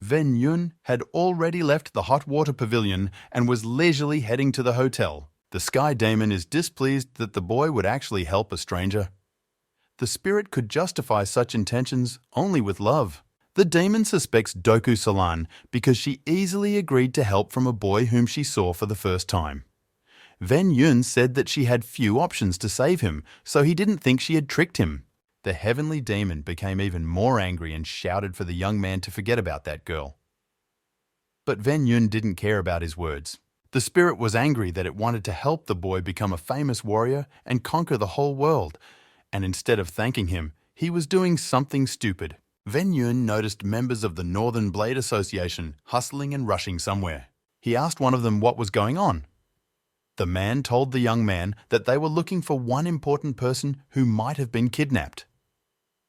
Speaker 1: Ven Yun had already left the hot water pavilion and was leisurely heading to the hotel. The Sky Daemon is displeased that the boy would actually help a stranger. The spirit could justify such intentions only with love. The demon suspects Doku Solan because she easily agreed to help from a boy whom she saw for the first time. Ven Yun said that she had few options to save him, so he didn't think she had tricked him. The heavenly demon became even more angry and shouted for the young man to forget about that girl. But Ven Yun didn't care about his words. The spirit was angry that it wanted to help the boy become a famous warrior and conquer the whole world, and instead of thanking him, he was doing something stupid. Ven Yun noticed members of the Northern Blade Association hustling and rushing somewhere. He asked one of them what was going on. The man told the young man that they were looking for one important person who might have been kidnapped.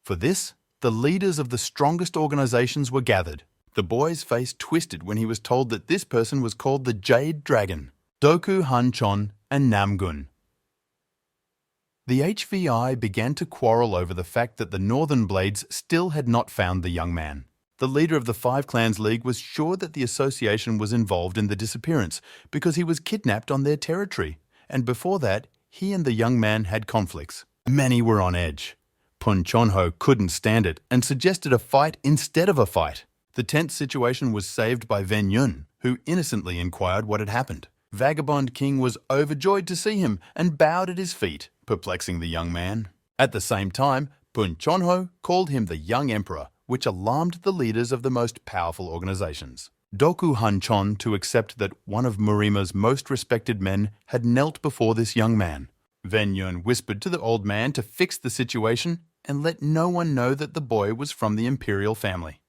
Speaker 1: For this, the leaders of the strongest organizations were gathered. The boy's face twisted when he was told that this person was called the Jade Dragon, Doku Hanchon and Namgun. The HVI began to quarrel over the fact that the Northern Blades still had not found the young man. The leader of the Five Clans League was sure that the association was involved in the disappearance because he was kidnapped on their territory, and before that, he and the young man had conflicts. Many were on edge. Pun Chonho couldn't stand it and suggested a fight instead of a fight. The tense situation was saved by Ven Yun, who innocently inquired what had happened. Vagabond King was overjoyed to see him and bowed at his feet, perplexing the young man. At the same time, Pun Chonho called him the young emperor, which alarmed the leaders of the most powerful organizations. Doku Hanchon to accept that one of Murima's most respected men had knelt before this young man. Ven Yun whispered to the old man to fix the situation and let no one know that the boy was from the imperial family.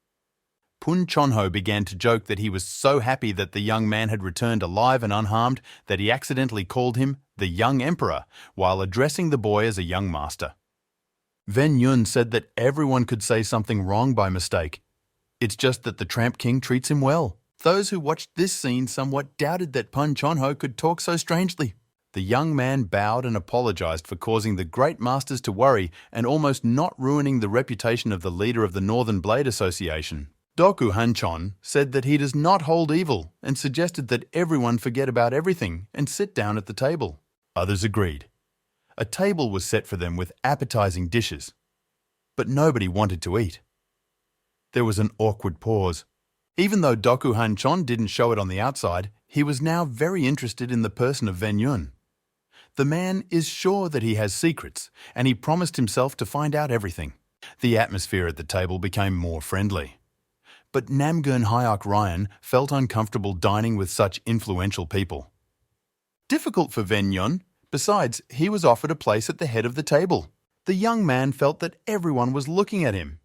Speaker 1: Pun Chonho began to joke that he was so happy that the young man had returned alive and unharmed that he accidentally called him the young emperor while addressing the boy as a young master. Ven Yun said that everyone could say something wrong by mistake. It's just that the Tramp King treats him well. Those who watched this scene somewhat doubted that Pun Chonho could talk so strangely. The young man bowed and apologized for causing the great masters to worry and almost not ruining the reputation of the leader of the Northern Blade Association. Doku Hanchon said that he does not hold evil and suggested that everyone forget about everything and sit down at the table. Others agreed. A table was set for them with appetizing dishes, but nobody wanted to eat. There was an awkward pause. Even though Doku Hanchon didn't show it on the outside, he was now very interested in the person of Ven Yun. The man is sure that he has secrets, and he promised himself to find out everything. The atmosphere at the table became more friendly. But Namgun Hyok Ryan felt uncomfortable dining with such influential people. Difficult for Ven Yun, Besides, he was offered a place at the head of the table. The young man felt that everyone was looking at him.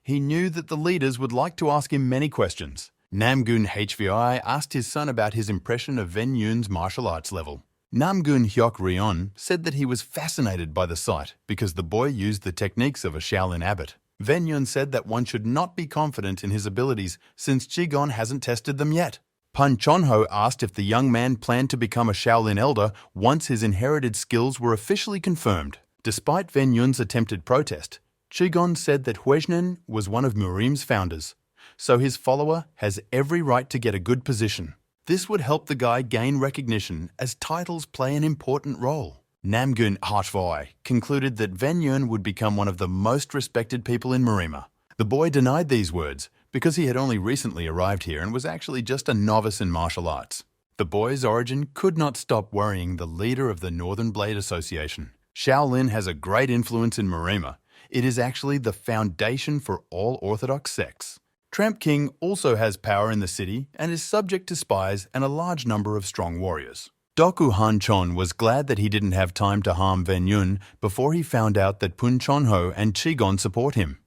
Speaker 1: He knew that the leaders would like to ask him many questions. Namgun HVI asked his son about his impression of Ven Yun's martial arts level. Namgun Hyok Ryon said that he was fascinated by the sight because the boy used the techniques of a Shaolin abbot. Ven Yun said that one should not be confident in his abilities since Qigong hasn't tested them yet. Pan Chonho asked if the young man planned to become a Shaolin elder once his inherited skills were officially confirmed. Despite Ven Yun's attempted protest, Qigong said that Huizhen was one of Murim's founders, so his follower has every right to get a good position. This would help the guy gain recognition as titles play an important role. Namgun Hartvoi concluded that Ven Yun would become one of the most respected people in Murima. The boy denied these words because he had only recently arrived here and was actually just a novice in martial arts. The boy's origin could not stop worrying the leader of the Northern Blade Association. Shaolin has a great influence in Murima. It is actually the foundation for all Orthodox sects. Tramp King also has power in the city and is subject to spies and a large number of strong warriors. Doku Han-chon was glad that he didn't have time to harm Ven Yun before he found out that Pun Chonho and Qigong support him.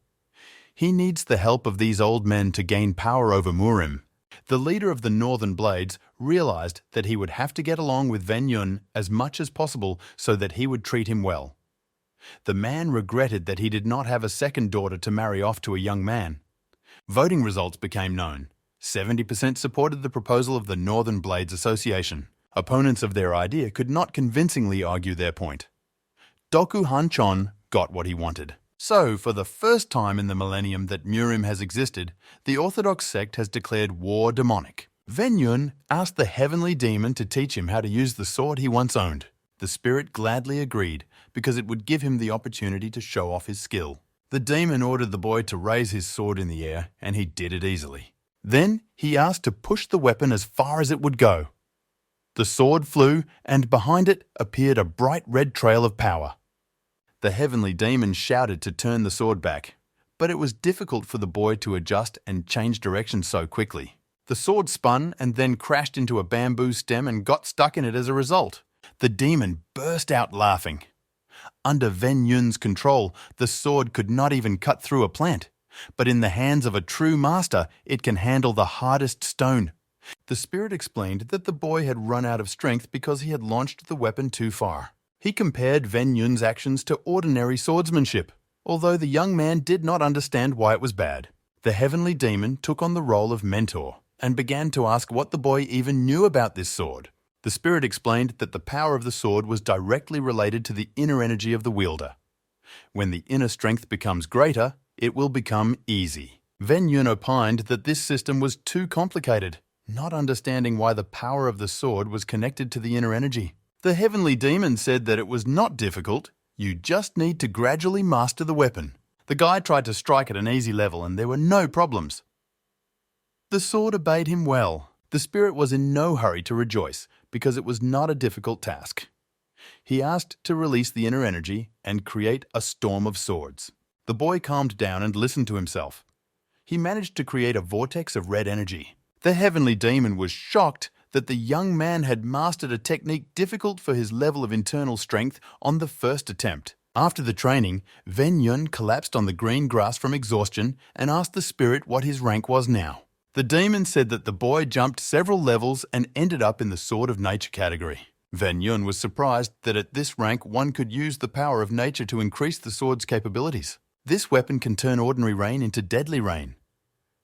Speaker 1: He needs the help of these old men to gain power over Murim. The leader of the Northern Blades realized that he would have to get along with Ven Yun as much as possible so that he would treat him well. The man regretted that he did not have a second daughter to marry off to a young man. Voting results became known. 70% supported the proposal of the Northern Blades Association. Opponents of their idea could not convincingly argue their point. Doku Han-chon got what he wanted. So, for the first time in the millennium that Murim has existed, the Orthodox sect has declared war demonic. Ven Yun asked the heavenly demon to teach him how to use the sword he once owned. The spirit gladly agreed because it would give him the opportunity to show off his skill. The demon ordered the boy to raise his sword in the air, and he did it easily. Then he asked to push the weapon as far as it would go. The sword flew, and behind it appeared a bright red trail of power. The heavenly demon shouted to turn the sword back, but it was difficult for the boy to adjust and change direction so quickly. The sword spun and then crashed into a bamboo stem and got stuck in it as a result. The demon burst out laughing. Under Ven Yun's control, the sword could not even cut through a plant, but in the hands of a true master, it can handle the hardest stone. The spirit explained that the boy had run out of strength because he had launched the weapon too far. He compared Ven Yun's actions to ordinary swordsmanship, although the young man did not understand why it was bad. The heavenly demon took on the role of mentor and began to ask what the boy even knew about this sword. The spirit explained that the power of the sword was directly related to the inner energy of the wielder. When the inner strength becomes greater, it will become easy. Ven Yun opined that this system was too complicated, not understanding why the power of the sword was connected to the inner energy. The heavenly demon said that it was not difficult, you just need to gradually master the weapon. The guy tried to strike at an easy level and there were no problems. The sword obeyed him well. The spirit was in no hurry to rejoice because it was not a difficult task. He asked to release the inner energy and create a storm of swords. The boy calmed down and listened to himself. He managed to create a vortex of red energy. The heavenly demon was shocked that the young man had mastered a technique difficult for his level of internal strength on the first attempt. After the training, Ven Yun collapsed on the green grass from exhaustion and asked the spirit what his rank was now. The demon said that the boy jumped several levels and ended up in the Sword of Nature category. Ven Yun was surprised that at this rank one could use the power of nature to increase the sword's capabilities. This weapon can turn ordinary rain into deadly rain.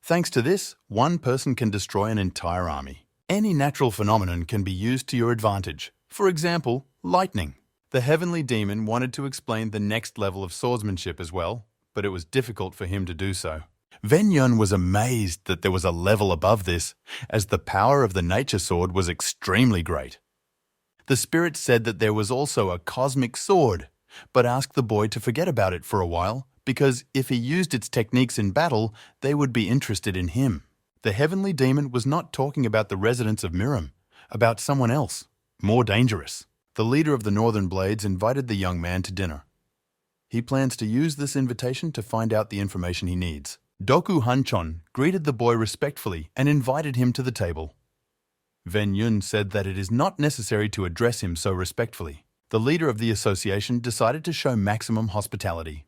Speaker 1: Thanks to this, one person can destroy an entire army. Any natural phenomenon can be used to your advantage. For example, lightning. The heavenly demon wanted to explain the next level of swordsmanship as well, but it was difficult for him to do so. Ven Yun was amazed that there was a level above this, as the power of the nature sword was extremely great. The spirit said that there was also a cosmic sword, but asked the boy to forget about it for a while, because if he used its techniques in battle, they would be interested in him. The heavenly demon was not talking about the residents of Miram, about someone else, more dangerous. The leader of the Northern Blades invited the young man to dinner. He plans to use this invitation to find out the information he needs. Doku Han-chon greeted the boy respectfully and invited him to the table. Ven Yun said that it is not necessary to address him so respectfully. The leader of the association decided to show maximum hospitality.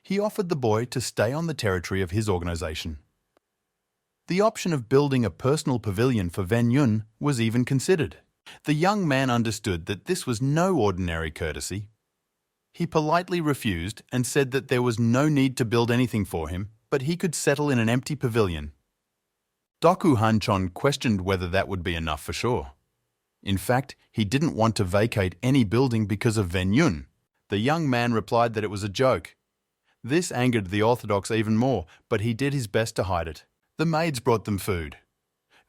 Speaker 1: He offered the boy to stay on the territory of his organization. The option of building a personal pavilion for Ven Yun was even considered. The young man understood that this was no ordinary courtesy. He politely refused and said that there was no need to build anything for him, but he could settle in an empty pavilion. Doku Hanchon questioned whether that would be enough for sure. In fact, he didn't want to vacate any building because of Ven Yun. The young man replied that it was a joke. This angered the Orthodox even more, but he did his best to hide it. The maids brought them food.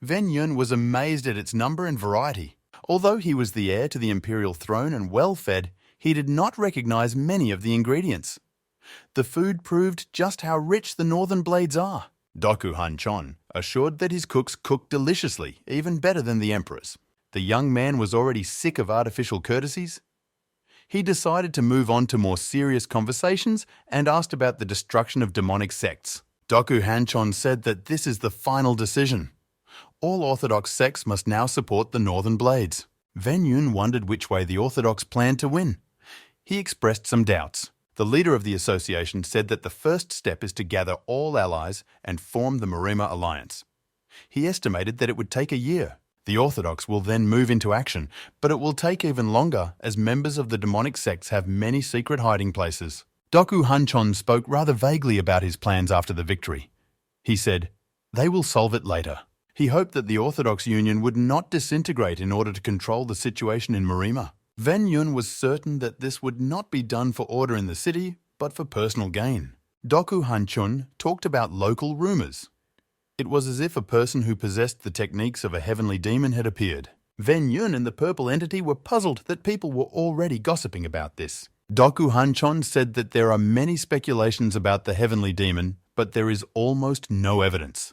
Speaker 1: Ven Yun was amazed at its number and variety. Although he was the heir to the imperial throne and well-fed, he did not recognize many of the ingredients. The food proved just how rich the northern blades are. Doku Hanchon assured that his cooks cooked deliciously, even better than the emperor's. The young man was already sick of artificial courtesies. He decided to move on to more serious conversations and asked about the destruction of demonic sects. Doku Hanchon said that this is the final decision. All Orthodox sects must now support the Northern Blades. Ven Yun wondered which way the Orthodox planned to win. He expressed some doubts. The leader of the association said that the first step is to gather all allies and form the Marima Alliance. He estimated that it would take a year. The Orthodox will then move into action, but it will take even longer as members of the demonic sects have many secret hiding places. Doku Hanchon spoke rather vaguely about his plans after the victory. He said, "They will solve it later." He hoped that the Orthodox Union would not disintegrate in order to control the situation in Marima. Ven Yun was certain that this would not be done for order in the city, but for personal gain. Doku Hanchon talked about local rumors. It was as if a person who possessed the techniques of a heavenly demon had appeared. Ven Yun and the purple entity were puzzled that people were already gossiping about this. Doku Hanchon said that there are many speculations about the heavenly demon, but there is almost no evidence.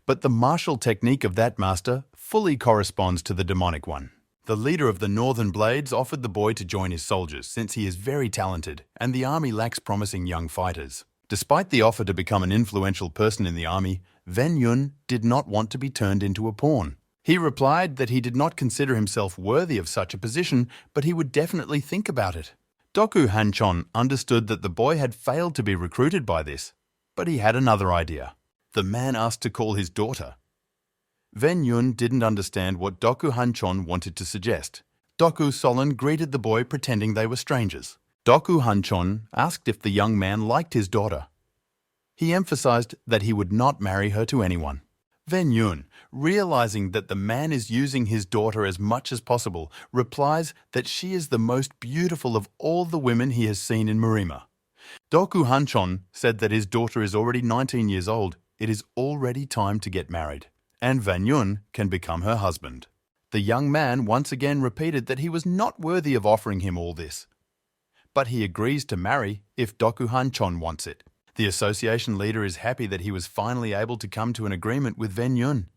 Speaker 1: But the martial technique of that master fully corresponds to the demonic one. The leader of the Northern Blades offered the boy to join his soldiers since he is very talented and the army lacks promising young fighters. Despite the offer to become an influential person in the army, Ven Yun did not want to be turned into a pawn. He replied that he did not consider himself worthy of such a position, but he would definitely think about it. Doku Hanchon understood that the boy had failed to be recruited by this, but he had another idea. The man asked to call his daughter. Ven Yun didn't understand what Doku Hanchon wanted to suggest. Doku Solan greeted the boy pretending they were strangers. Doku Hanchon asked if the young man liked his daughter. He emphasized that he would not marry her to anyone. Ven Yun, realizing that the man is using his daughter as much as possible, replies that she is the most beautiful of all the women he has seen in Marima. Doku Hanchon said that his daughter is already 19 years old. It is already time to get married, and Ven Yun can become her husband. The young man once again repeated that he was not worthy of offering him all this, but he agrees to marry if Doku Hanchon wants it. The association leader is happy that he was finally able to come to an agreement with Ven Yun.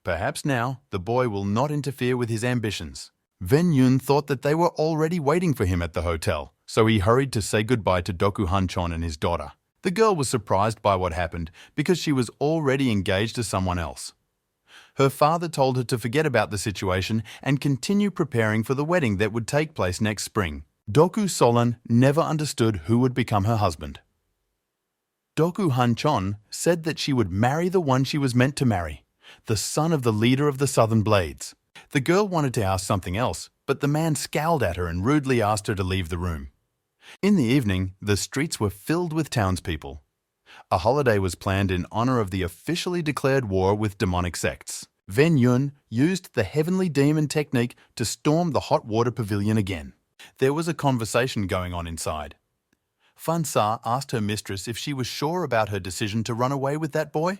Speaker 1: Perhaps now the boy will not interfere with his ambitions. Ven Yun thought that they were already waiting for him at the hotel, so he hurried to say goodbye to Doku Hanchon and his daughter. The girl was surprised by what happened because she was already engaged to someone else. Her father told her to forget about the situation and continue preparing for the wedding that would take place next spring. Doku Solan never understood who would become her husband. Doku Hanchon said that she would marry the one she was meant to marry, the son of the leader of the Southern Blades. The girl wanted to ask something else, but the man scowled at her and rudely asked her to leave the room. In the evening, the streets were filled with townspeople. A holiday was planned in honor of the officially declared war with demonic sects. Ven Yun used the heavenly demon technique to storm the hot water pavilion again. There was a conversation going on inside. Fan Sa asked her mistress if she was sure about her decision to run away with that boy.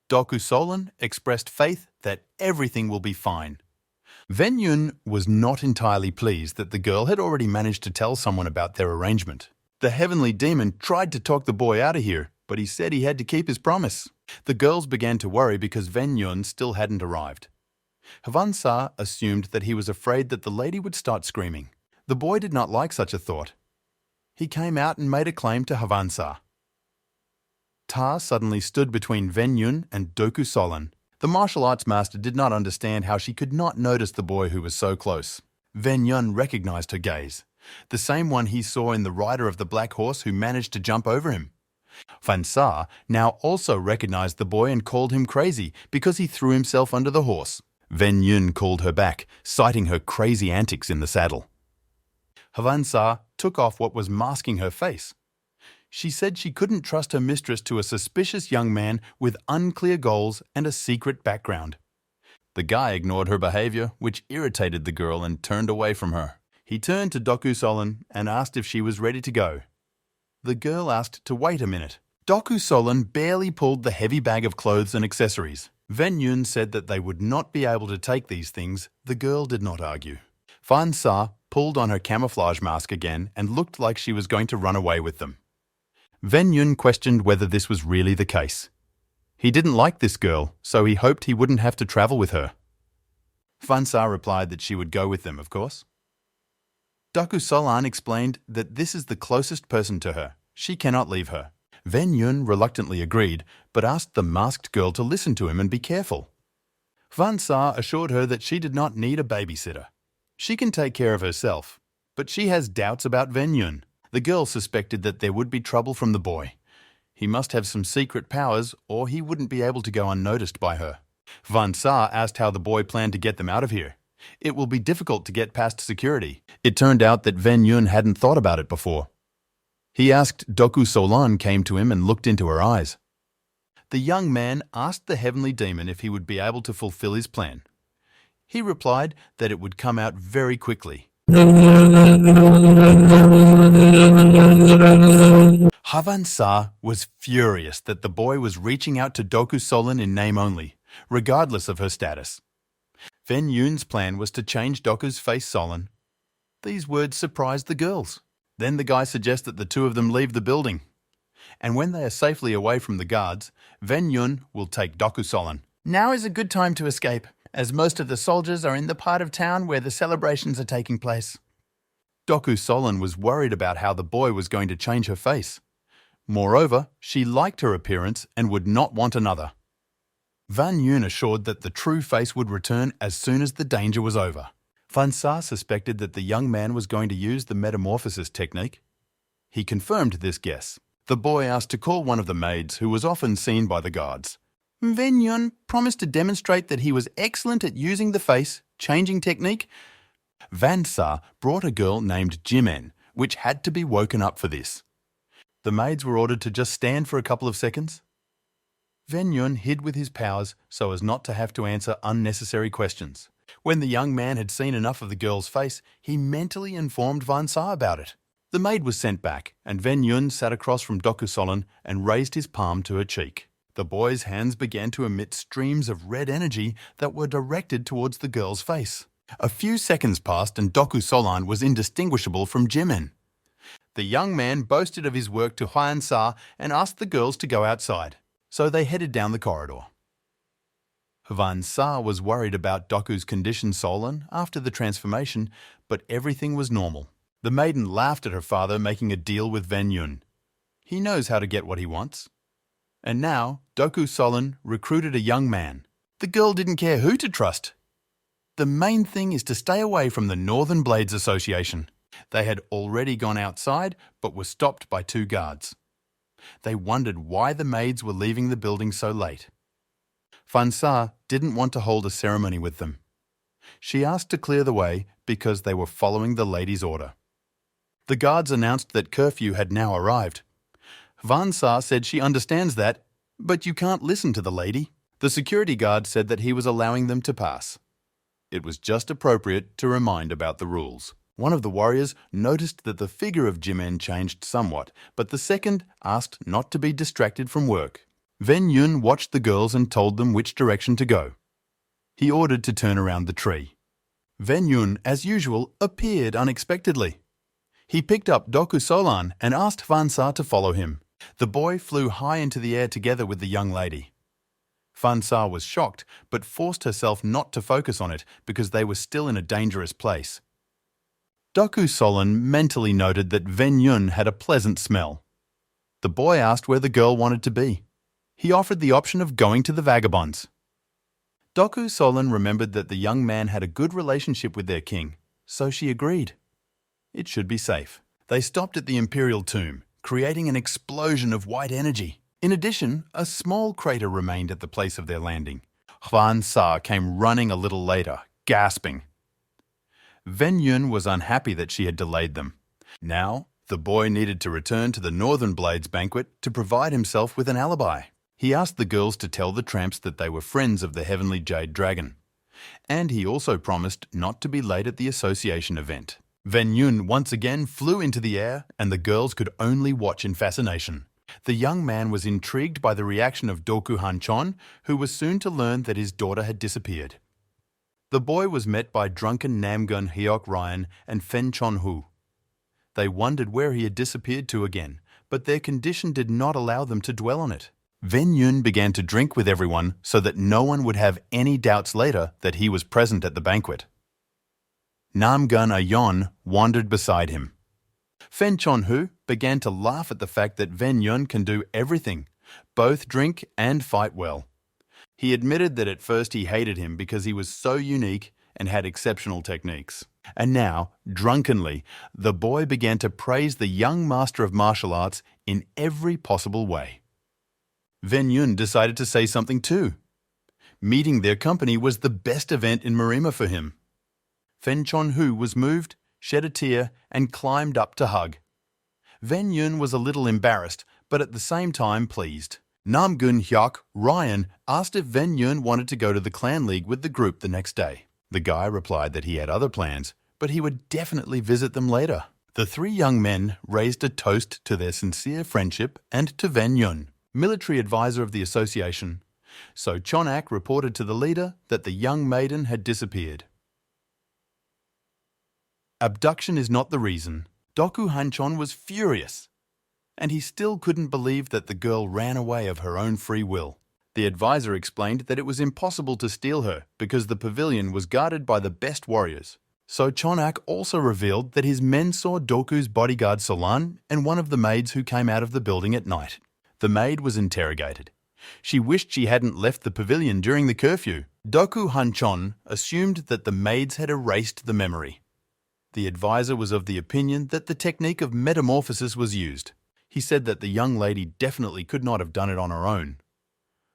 Speaker 1: Doku Solan expressed faith that everything will be fine. Ven Yun was not entirely pleased that the girl had already managed to tell someone about their arrangement. The heavenly demon tried to talk the boy out of here, but he said he had to keep his promise. The girls began to worry because Ven Yun still hadn't arrived. Fan Sa assumed that he was afraid that the lady would start screaming. The boy did not like such a thought. He came out and made a claim to Fan Sa. Ta suddenly stood between Ven Yun and Doku Solan. The martial arts master did not understand how she could not notice the boy who was so close. Ven Yun recognized her gaze, the same one he saw in the rider of the black horse who managed to jump over him. Fan Sa now also recognized the boy and called him crazy because he threw himself under the horse. Ven Yun called her back, citing her crazy antics in the saddle. Fan Sa took off what was masking her face. She said she couldn't trust her mistress to a suspicious young man with unclear goals and a secret background. The guy ignored her behavior, which irritated the girl and turned away from her. He turned to Doku Solon and asked if she was ready to go. The girl asked to wait a minute. Doku Solon barely pulled the heavy bag of clothes and accessories. Ven Yun said that they would not be able to take these things. The girl did not argue. Fan Sa pulled on her camouflage mask again and looked like she was going to run away with them. Ven Yun questioned whether this was really the case. He didn't like this girl, so he hoped he wouldn't have to travel with her. Fan Sa replied that she would go with them, of course. Doku Solon explained that this is the closest person to her. She cannot leave her. Ven Yun reluctantly agreed, but asked the masked girl to listen to him and be careful. Fan Sa assured her that she did not need a babysitter. She can take care of herself, but she has doubts about Ven Yun. The girl suspected that there would be trouble from the boy. He must have some secret powers, or he wouldn't be able to go unnoticed by her. Fan Sa asked how the boy planned to get them out of here. It will be difficult to get past security. It turned out that Ven Yun hadn't thought about it before. He asked Doku Solon came to him and looked into her eyes. The young man asked the heavenly demon if he would be able to fulfill his plan. He replied that it would come out very quickly. Fan Sa was furious that the boy was reaching out to Doku Solon in name only, regardless of her status. Ven Yun's plan was to change Doku's face Solon. These words surprised the girls. Then the guy suggests that the two of them leave the building. And when they are safely away from the guards, Ven Yun will take Doku Solon. Now is a good time to escape, as most of the soldiers are in the part of town where the celebrations are taking place. Doku Solon was worried about how the boy was going to change her face. Moreover, she liked her appearance and would not want another. Ven Yun assured that the true face would return as soon as the danger was over. Fan Sa suspected that the young man was going to use the metamorphosis technique. He confirmed this guess. The boy asked to call one of the maids, who was often seen by the guards. Ven Yun promised to demonstrate that he was excellent at using the face-changing technique. Fan Sa brought a girl named Jimen, which had to be woken up for this. The maids were ordered to just stand for a couple of seconds. Ven Yun hid with his powers so as not to have to answer unnecessary questions. When the young man had seen enough of the girl's face, he mentally informed Fan Sa about it. The maid was sent back, and Ven Yun sat across from Doku Solon and raised his palm to her cheek. The boy's hands began to emit streams of red energy that were directed towards the girl's face. A few seconds passed and Doku Solon was indistinguishable from Jimin. The young man boasted of his work to Fan Sa and asked the girls to go outside, so they headed down the corridor. Fan Sa was worried about Doku's condition Solon after the transformation, but everything was normal. The maiden laughed at her father making a deal with Ven Yun. He knows how to get what he wants. And now, Doku Solon recruited a young man. The girl didn't care who to trust. The main thing is to stay away from the Northern Blades Association. They had already gone outside, but were stopped by two guards. They wondered why the maids were leaving the building so late. Fan Sa didn't want to hold a ceremony with them. She asked to clear the way because they were following the lady's order. The guards announced that curfew had now arrived. Fan Sa said she understands that, but you can't listen to the lady. The security guard said that he was allowing them to pass. It was just appropriate to remind about the rules. One of the warriors noticed that the figure of Jimen changed somewhat, but the second asked not to be distracted from work. Ven Yun watched the girls and told them which direction to go. He ordered to turn around the tree. Ven Yun, as usual, appeared unexpectedly. He picked up Doku Solon and asked Fan Sa to follow him. The boy flew high into the air together with the young lady. Fan Sa was shocked, but forced herself not to focus on it because they were still in a dangerous place. Doku Solon mentally noted that Ven Yun had a pleasant smell. The boy asked where the girl wanted to be. He offered the option of going to the vagabonds. Doku Solon remembered that the young man had a good relationship with their king. so she agreed. It should be safe. They stopped at the Imperial tomb, creating an explosion of white energy. In addition, a small crater remained at the place of their landing. Hwan Sa came running a little later, gasping. Ven Yun was unhappy that she had delayed them. Now, the boy needed to return to the Northern Blades banquet to provide himself with an alibi. He asked the girls to tell the tramps that they were friends of the Heavenly Jade Dragon. And he also promised not to be late at the association event. Ven Yun once again flew into the air, and the girls could only watch in fascination. The young man was intrigued by the reaction of Doku Han-chon, who was soon to learn that his daughter had disappeared. The boy was met by drunken Namgun Hyok Ryan and Fen Chon-hu. They wondered where he had disappeared to again, but their condition did not allow them to dwell on it. Ven Yun began to drink with everyone so that no one would have any doubts later that he was present at the banquet. Namgun Ayon wandered beside him. Fen Chon-hu began to laugh at the fact that Ven Yun can do everything, both drink and fight well. He admitted that at first he hated him because he was so unique and had exceptional techniques. And now, drunkenly, the boy began to praise the young master of martial arts in every possible way. Ven Yun decided to say something too. Meeting their company was the best event in Marima for him. Fen Chon-hu was moved, shed a tear, and climbed up to hug. Ven Yun was a little embarrassed, but at the same time pleased. Namgun Hyok Ryan asked if Ven Yun wanted to go to the clan league with the group the next day. The guy replied that he had other plans, but he would definitely visit them later. The three young men raised a toast to their sincere friendship and to Ven Yun, military advisor of the association. So Chonak reported to the leader that the young maiden had disappeared. Abduction is not the reason. Doku Han-chon was furious, and he still couldn't believe that the girl ran away of her own free will. The advisor explained that it was impossible to steal her because the pavilion was guarded by the best warriors. So Chonak also revealed that his men saw Doku's bodyguard Solan and one of the maids who came out of the building at night. The maid was interrogated. She wished she hadn't left the pavilion during the curfew. Doku Han-chon assumed that the maids had erased the memory. The advisor was of the opinion that the technique of metamorphosis was used. He said that the young lady definitely could not have done it on her own.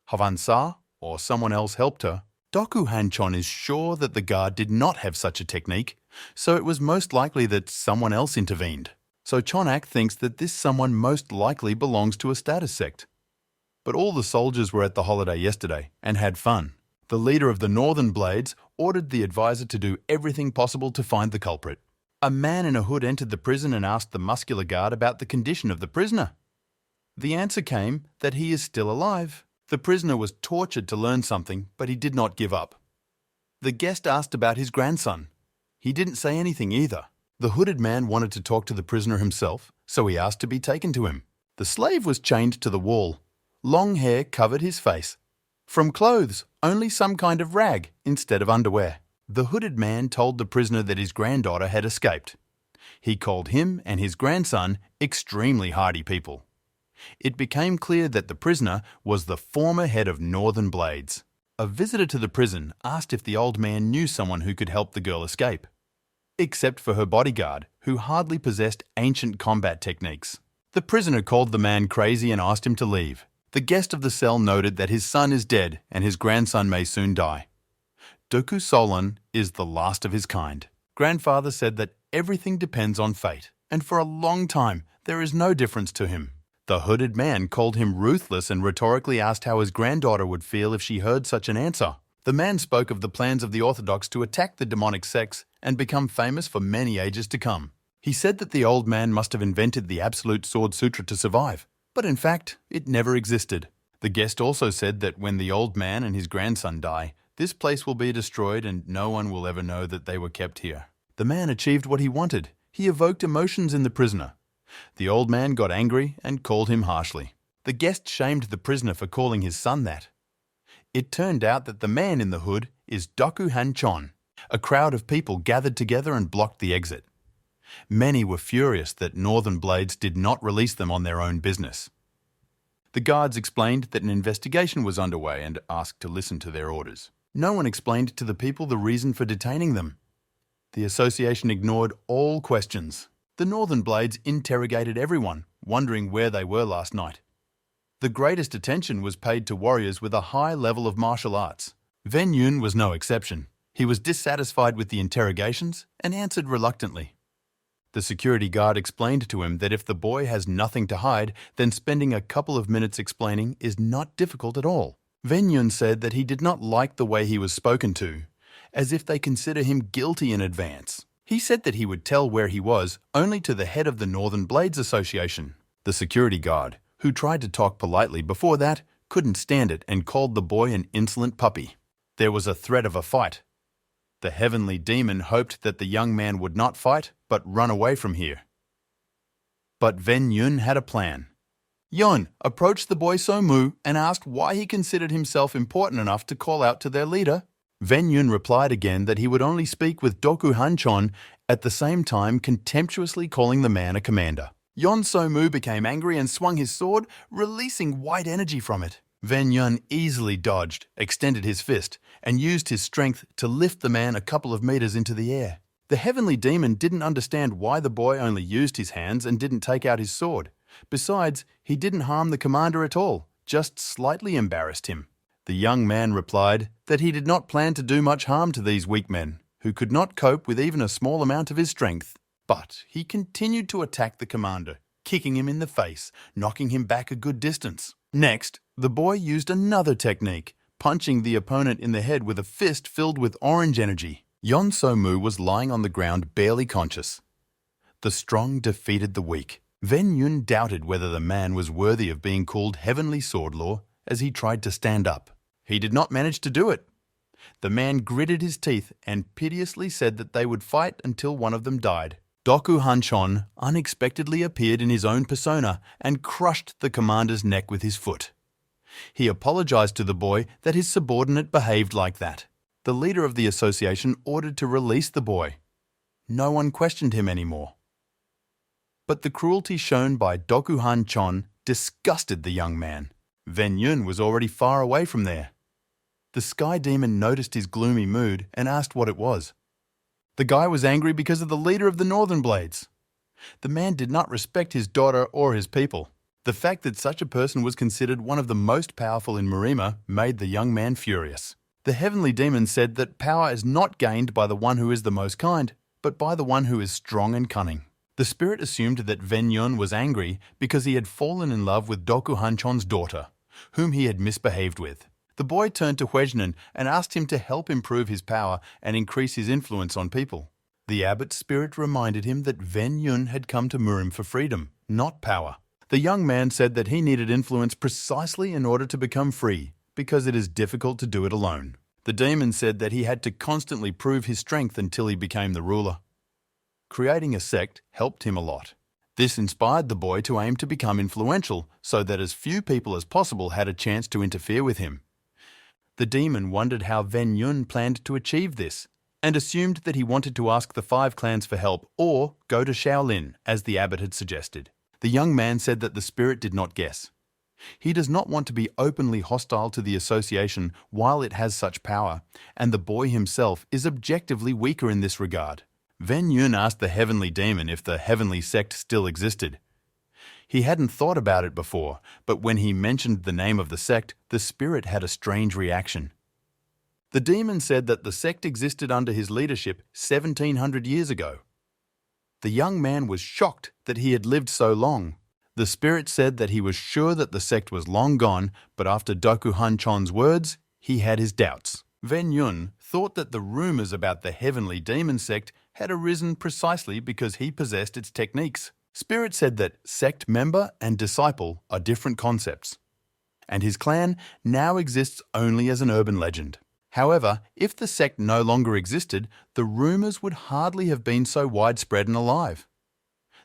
Speaker 1: Hwan Sa or someone else helped her. Doku Han-chon is sure that the guard did not have such a technique, so it was most likely that someone else intervened. So Chonak thinks that this someone most likely belongs to a status sect. But all the soldiers were at the holiday yesterday and had fun. The leader of the Northern Blades ordered the advisor to do everything possible to find the culprit. A man in a hood entered the prison and asked the muscular guard about the condition of the prisoner. The answer came that he is still alive. The prisoner was tortured to learn something, but he did not give up. The guest asked about his grandson. He didn't say anything either. The hooded man wanted to talk to the prisoner himself, so he asked to be taken to him. The slave was chained to the wall. Long hair covered his face. From clothes, only some kind of rag instead of underwear. The hooded man told the prisoner that his granddaughter had escaped. He called him and his grandson extremely hardy people. It became clear that the prisoner was the former head of Northern Blades. A visitor to the prison asked if the old man knew someone who could help the girl escape. Except for her bodyguard, who hardly possessed ancient combat techniques. The prisoner called the man crazy and asked him to leave. The guest of the cell noted that his son is dead and his grandson may soon die. Doku Solan is the last of his kind. Grandfather said that everything depends on fate, and for a long time there is no difference to him. The hooded man called him ruthless and rhetorically asked how his granddaughter would feel if she heard such an answer. The man spoke of the plans of the Orthodox to attack the demonic sects and become famous for many ages to come. He said that the old man must have invented the Absolute Sword Sutra to survive, but in fact, it never existed. The guest also said that when the old man and his grandson die, this place will be destroyed and no one will ever know that they were kept here. The man achieved what he wanted. He evoked emotions in the prisoner. The old man got angry and called him harshly. The guest shamed the prisoner for calling his son that. It turned out that the man in the hood is Doku Han-chon. A crowd of people gathered together and blocked the exit. Many were furious that Northern Blades did not release them on their own business. The guards explained that an investigation was underway and asked to listen to their orders. No one explained to the people the reason for detaining them. The association ignored all questions. The Northern Blades interrogated everyone, wondering where they were last night. The greatest attention was paid to warriors with a high level of martial arts. Ven Yun was no exception. He was dissatisfied with the interrogations and answered reluctantly. The security guard explained to him that if the boy has nothing to hide, then spending a couple of minutes explaining is not difficult at all. Ven Yun said that he did not like the way he was spoken to, as if they consider him guilty in advance. He said that he would tell where he was only to the head of the Northern Blades Association. The security guard, who tried to talk politely before that, couldn't stand it and called the boy an insolent puppy. There was a threat of a fight. The heavenly demon hoped that the young man would not fight, but run away from here. But Ven Yun had a plan. Yun approached the boy So Mu and asked why he considered himself important enough to call out to their leader. Ven Yun replied again that he would only speak with Doku Hanchon, at the same time contemptuously calling the man a commander. Yon So Mu became angry and swung his sword, releasing white energy from it. Ven Yun easily dodged, extended his fist, and used his strength to lift the man a couple of meters into the air. The heavenly demon didn't understand why the boy only used his hands and didn't take out his sword. Besides, he didn't harm the commander at all, just slightly embarrassed him. The young man replied that he did not plan to do much harm to these weak men, who could not cope with even a small amount of his strength. But he continued to attack the commander, kicking him in the face, knocking him back a good distance. Next, the boy used another technique, punching the opponent in the head with a fist filled with orange energy. Yon So Mu was lying on the ground barely conscious. The strong defeated the weak. Ven Yun doubted whether the man was worthy of being called Heavenly Sword Law as he tried to stand up. He did not manage to do it. The man gritted his teeth and piteously said that they would fight until one of them died. Doku Hanchon unexpectedly appeared in his own persona and crushed the commander's neck with his foot. He apologized to the boy that his subordinate behaved like that. The leader of the association ordered to release the boy. No one questioned him anymore. But the cruelty shown by Doku Hanchon disgusted the young man. Ven Yun was already far away from there. The sky demon noticed his gloomy mood and asked what it was. The guy was angry because of the leader of the Northern Blades. The man did not respect his daughter or his people. The fact that such a person was considered one of the most powerful in Marima made the young man furious. The heavenly demon said that power is not gained by the one who is the most kind, but by the one who is strong and cunning. The spirit assumed that Ven Yun was angry because he had fallen in love with Doku Hanchon's daughter, whom he had misbehaved with. The boy turned to Huejnan and asked him to help improve his power and increase his influence on people. The abbot's spirit reminded him that Ven Yun had come to Murim for freedom, not power. The young man said that he needed influence precisely in order to become free, because it is difficult to do it alone. The demon said that he had to constantly prove his strength until he became the ruler. Creating a sect helped him a lot. This inspired the boy to aim to become influential so that as few people as possible had a chance to interfere with him. The demon wondered how Ven Yun planned to achieve this, and assumed that he wanted to ask the 5 clans for help or go to Shaolin, as the abbot had suggested. The young man said that the spirit did not guess. He does not want to be openly hostile to the association while it has such power, and the boy himself is objectively weaker in this regard. Ven Yun asked the heavenly demon if the heavenly sect still existed. He hadn't thought about it before, but when he mentioned the name of the sect, the spirit had a strange reaction. The demon said that the sect existed under his leadership 1700 years ago. The young man was shocked that he had lived so long. The spirit said that he was sure that the sect was long gone, but after Doku Hanchon's words, he had his doubts. Ven Yun thought that the rumors about the heavenly demon sect had arisen precisely because he possessed its techniques. Spirit said that sect member and disciple are different concepts, and his clan now exists only as an urban legend. However, if the sect no longer existed, the rumors would hardly have been so widespread and alive.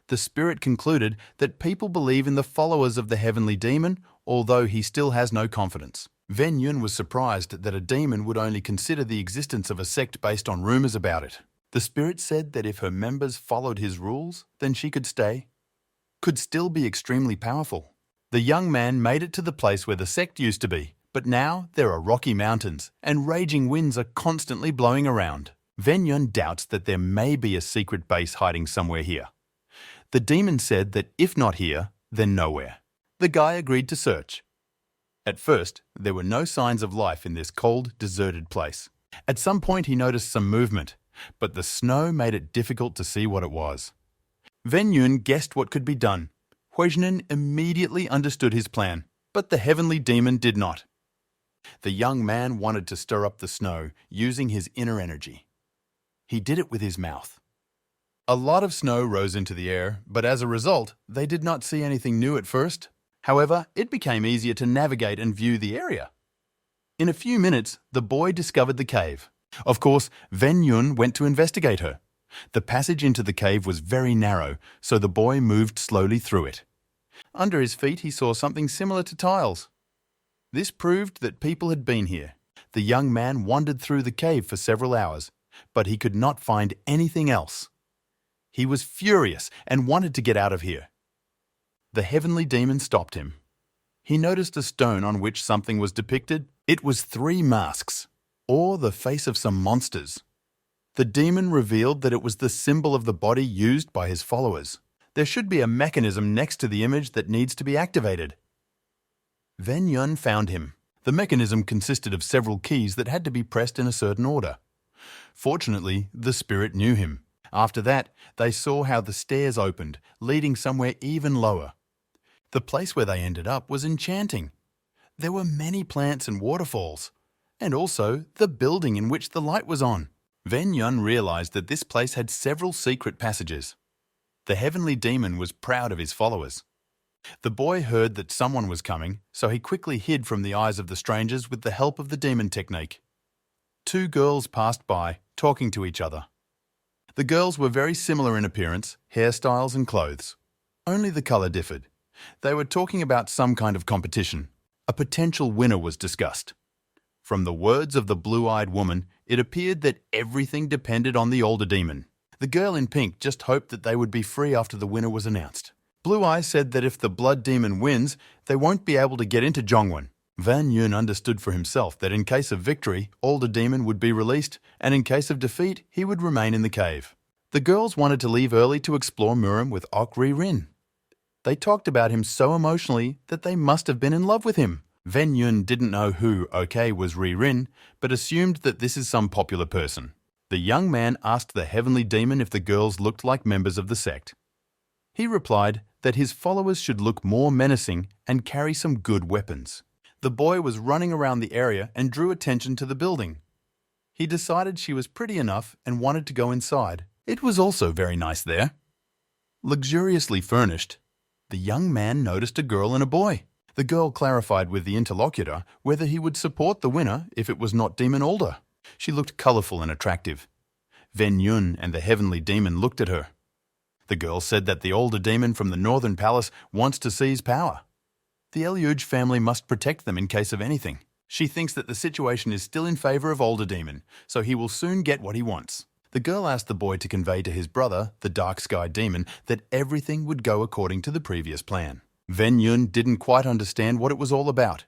Speaker 1: The spirit concluded that people believe in the followers of the heavenly demon, although he still has no confidence. Ven Yun was surprised that a demon would only consider the existence of a sect based on rumors about it. The spirit said that if her members followed his rules, then she could still be extremely powerful. The young man made it to the place where the sect used to be, but now there are rocky mountains, and raging winds are constantly blowing around. Ven Yun doubts that there may be a secret base hiding somewhere here. The demon said that if not here, then nowhere. The guy agreed to search. At first, there were no signs of life in this cold, deserted place. At some point he noticed some movement, but the snow made it difficult to see what it was. Ven Yun guessed what could be done. Huizhen immediately understood his plan, but the heavenly demon did not. The young man wanted to stir up the snow using his inner energy. He did it with his mouth. A lot of snow rose into the air, but as a result, they did not see anything new at first. However, it became easier to navigate and view the area. In a few minutes, the boy discovered the cave. Of course, Ven Yun went to investigate her. The passage into the cave was very narrow, so the boy moved slowly through it. Under his feet, he saw something similar to tiles. This proved that people had been here. The young man wandered through the cave for several hours, but he could not find anything else. He was furious and wanted to get out of here. The heavenly demon stopped him. He noticed a stone on which something was depicted. It was 3 masks, or the face of some monsters. The demon revealed that it was the symbol of the body used by his followers. There should be a mechanism next to the image that needs to be activated. Ven Yun found him. The mechanism consisted of several keys that had to be pressed in a certain order. Fortunately, the spirit knew him. After that, they saw how the stairs opened, leading somewhere even lower. The place where they ended up was enchanting. There were many plants and waterfalls, and also the building in which the light was on. Ven Yun realized that this place had several secret passages. The heavenly demon was proud of his followers. The boy heard that someone was coming, so he quickly hid from the eyes of the strangers with the help of the demon technique. 2 girls passed by, talking to each other. The girls were very similar in appearance, hairstyles and clothes. Only the color differed. They were talking about some kind of competition. A potential winner was discussed. From the words of the blue-eyed woman, it appeared that everything depended on the older demon. The girl in pink just hoped that they would be free after the winner was announced. Blue Eye said that if the blood demon wins, they won't be able to get into Zhongwen. Ven Yun understood for himself that in case of victory, older demon would be released, and in case of defeat, he would remain in the cave. The girls wanted to leave early to explore Murim with Ok Ri Rin. They talked about him so emotionally that they must have been in love with him. Ven Yun didn't know who OK was Ri Rin, but assumed that this is some popular person. The young man asked the heavenly demon if the girls looked like members of the sect. He replied that his followers should look more menacing and carry some good weapons. The boy was running around the area and drew attention to the building. He decided she was pretty enough and wanted to go inside. It was also very nice there. Luxuriously furnished, the young man noticed a girl and a boy. The girl clarified with the interlocutor whether he would support the winner if it was not Demon Alder. She looked colorful and attractive. Ven Yun and the heavenly demon looked at her. The girl said that the older demon from the northern palace wants to seize power. The Elyuj family must protect them in case of anything. She thinks that the situation is still in favor of older demon, so he will soon get what he wants. The girl asked the boy to convey to his brother, the dark sky demon, that everything would go according to the previous plan. Ven Yun didn't quite understand what it was all about,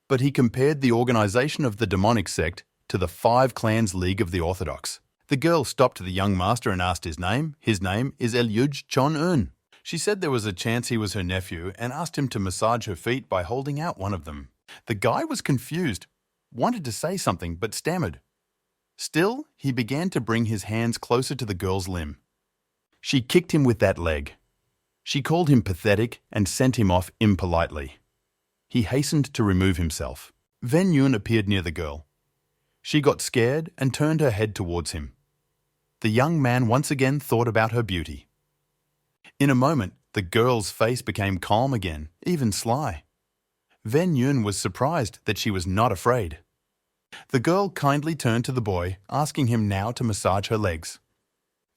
Speaker 1: but he compared the organization of the demonic sect to the 5 Clans League of the Orthodox. The girl stopped the young master and asked his name. His name is Elyuj Chon-eun. She said there was a chance he was her nephew and asked him to massage her feet by holding out one of them. The guy was confused, wanted to say something but stammered. Still, he began to bring his hands closer to the girl's limb. She kicked him with that leg. She called him pathetic and sent him off impolitely. He hastened to remove himself. Ven Yun appeared near the girl. She got scared and turned her head towards him. The young man once again thought about her beauty. In a moment, the girl's face became calm again, even sly. Ven Yun was surprised that she was not afraid. The girl kindly turned to the boy, asking him now to massage her legs.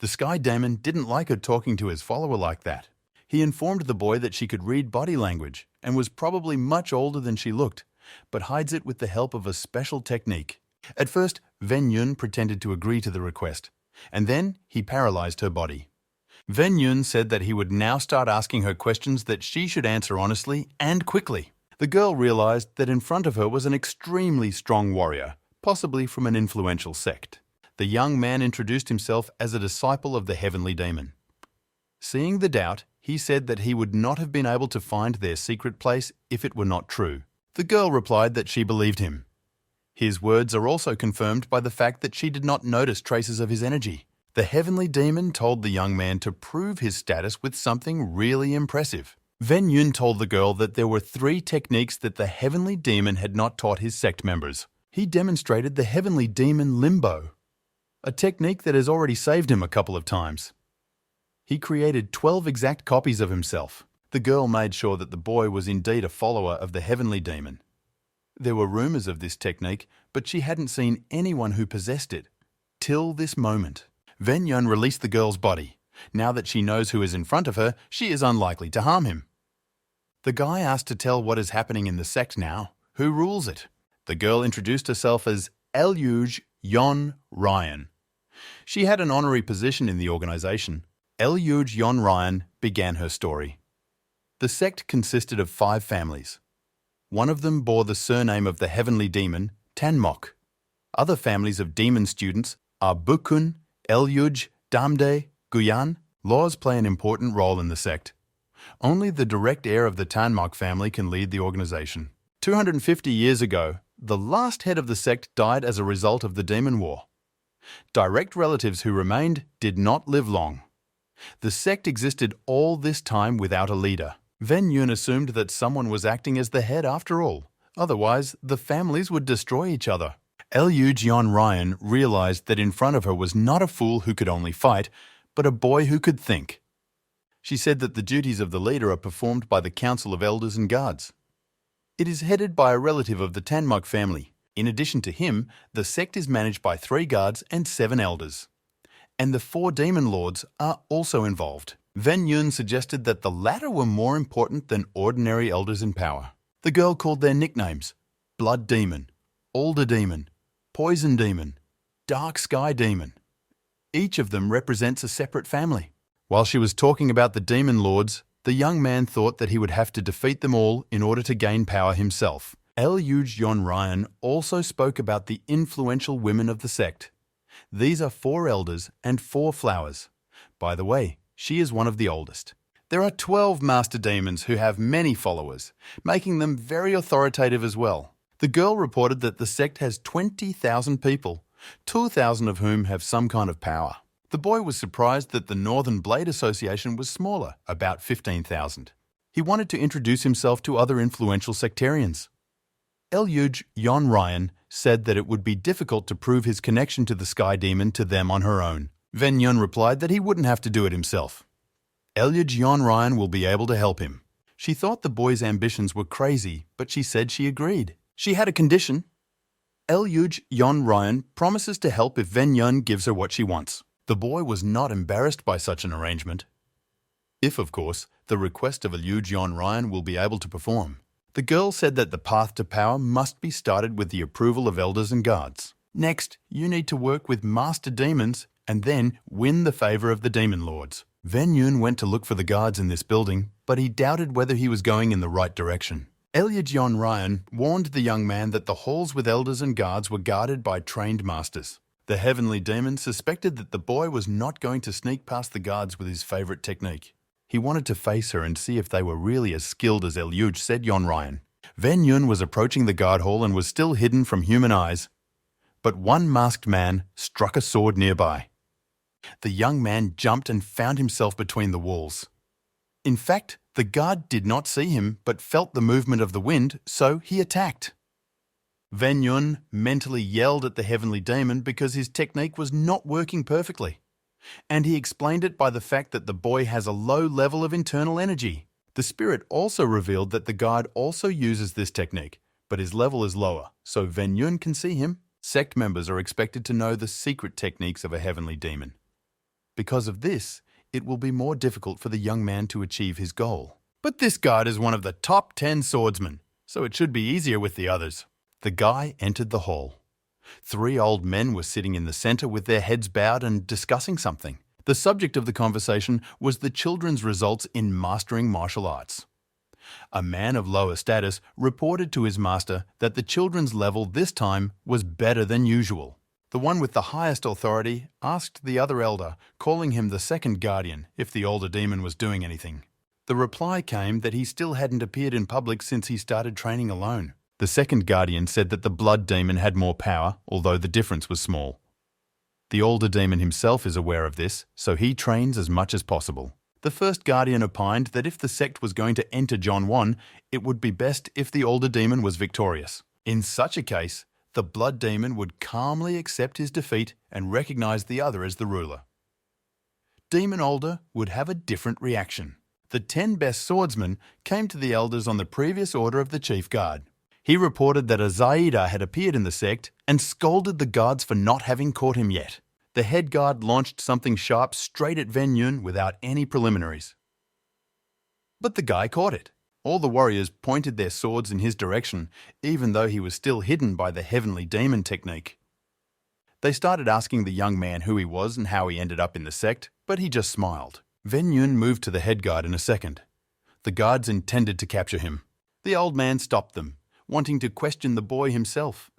Speaker 1: The Sky Demon didn't like her talking to his follower like that. He informed the boy that she could read body language and was probably much older than she looked, but hides it with the help of a special technique. At first, Ven Yun pretended to agree to the request, and then he paralyzed her body. Ven Yun said that he would now start asking her questions that she should answer honestly and quickly. The girl realized that in front of her was an extremely strong warrior, possibly from an influential sect. The young man introduced himself as a disciple of the heavenly demon. Seeing the doubt, he said that he would not have been able to find their secret place if it were not true. The girl replied that she believed him. His words are also confirmed by the fact that she did not notice traces of his energy. The heavenly demon told the young man to prove his status with something really impressive. Ven Yun told the girl that there were 3 techniques that the heavenly demon had not taught his sect members. He demonstrated the heavenly demon limbo, a technique that has already saved him a couple of times. He created 12 exact copies of himself. The girl made sure that the boy was indeed a follower of the heavenly demon. There were rumors of this technique, but she hadn't seen anyone who possessed it, till this moment. Ven Yun released the girl's body. Now that she knows who is in front of her, she is unlikely to harm him. The guy asked to tell what is happening in the sect now, who rules it. The girl introduced herself as Elyuj Yon Ryan. She had an honorary position in the organization. Elyuj Yon Ryan began her story. The sect consisted of 5 families. One of them bore the surname of the heavenly demon, Tanmok. Other families of demon students are Bukun, Elyuj, Damde, Guyan. Laws play an important role in the sect. Only the direct heir of the Tanmok family can lead the organization. 250 years ago, the last head of the sect died as a result of the demon war. Direct relatives who remained did not live long. The sect existed all this time without a leader. Ven Yun assumed that someone was acting as the head after all. Otherwise, the families would destroy each other. Elyuj Yon Ryan realized that in front of her was not a fool who could only fight, but a boy who could think. She said that the duties of the leader are performed by the Council of Elders and Guards. It is headed by a relative of the Tanmok family. In addition to him, the sect is managed by 3 guards and 7 elders. And the 4 demon lords are also involved. Ven Yun suggested that the latter were more important than ordinary elders in power. The girl called their nicknames: Blood Demon, Alder Demon, Poison Demon, Dark Sky Demon. Each of them represents a separate family. While she was talking about the demon lords, the young man thought that he would have to defeat them all in order to gain power himself. Elyuj Yon Ryan also spoke about the influential women of the sect. These are 4 elders and 4 flowers. By the way, she is one of the oldest. There are 12 master demons who have many followers, making them very authoritative as well. The girl reported that the sect has 20,000 people, 2,000 of whom have some kind of power. The boy was surprised that the Northern Blade Association was smaller, about 15,000. He wanted to introduce himself to other influential sectarians. Elyuj Yon Ryan said that it would be difficult to prove his connection to the Sky Demon to them on her own. Ven Yun replied that he wouldn't have to do it himself. Elyuj Yon Ryan will be able to help him. She thought the boy's ambitions were crazy, but she said she agreed. She had a condition. Elyuj Yon Ryan promises to help if Ven Yun gives her what she wants. The boy was not embarrassed by such an arrangement. If, of course, the request of Elyuj Yon Ryan will be able to perform. The girl said that the path to power must be started with the approval of elders and guards. Next, you need to work with master demons and then win the favor of the demon lords. Ven Yun went to look for the guards in this building, but he doubted whether he was going in the right direction. Elyuj Yon Ryan warned the young man that the halls with elders and guards were guarded by trained masters. The heavenly demon suspected that the boy was not going to sneak past the guards with his favorite technique. He wanted to face her and see if they were really as skilled as Elyuj, said Yon Ryan. Ven Yun was approaching the guard hall and was still hidden from human eyes. But one masked man struck a sword nearby. The young man jumped and found himself between the walls. In fact, the guard did not see him but felt the movement of the wind, so he attacked. Ven Yun mentally yelled at the heavenly demon because his technique was not working perfectly. And he explained it by the fact that the boy has a low level of internal energy. The spirit also revealed that the guard also uses this technique, but his level is lower, so Ven Yun can see him. Sect members are expected to know the secret techniques of a heavenly demon. Because of this, it will be more difficult for the young man to achieve his goal. But this guard is one of the top 10 swordsmen, so it should be easier with the others. The guy entered the hall. 3 old men were sitting in the center with their heads bowed and discussing something. The subject of the conversation was the children's results in mastering martial arts. A man of lower status reported to his master that the children's level this time was better than usual. The one with the highest authority asked the other elder, calling him the second guardian, if the older demon was doing anything. The reply came that he still hadn't appeared in public since he started training alone. The second guardian said that the blood demon had more power, although the difference was small. The older demon himself is aware of this, so he trains as much as possible. The first guardian opined that if the sect was going to enter John 1, it would be best if the older demon was victorious. In such a case, the blood demon would calmly accept his defeat and recognize the other as the ruler. Demon Older would have a different reaction. The 10 best swordsmen came to the elders on the previous order of the chief guard. He reported that a Zaida had appeared in the sect and scolded the guards for not having caught him yet. The head guard launched something sharp straight at Ven Yun without any preliminaries. But the guy caught it. All the warriors pointed their swords in his direction, even though he was still hidden by the heavenly demon technique. They started asking the young man who he was and how he ended up in the sect, but he just smiled. Ven Yun moved to the head guard in a second. The guards intended to capture him. The old man stopped them, wanting to question the boy himself.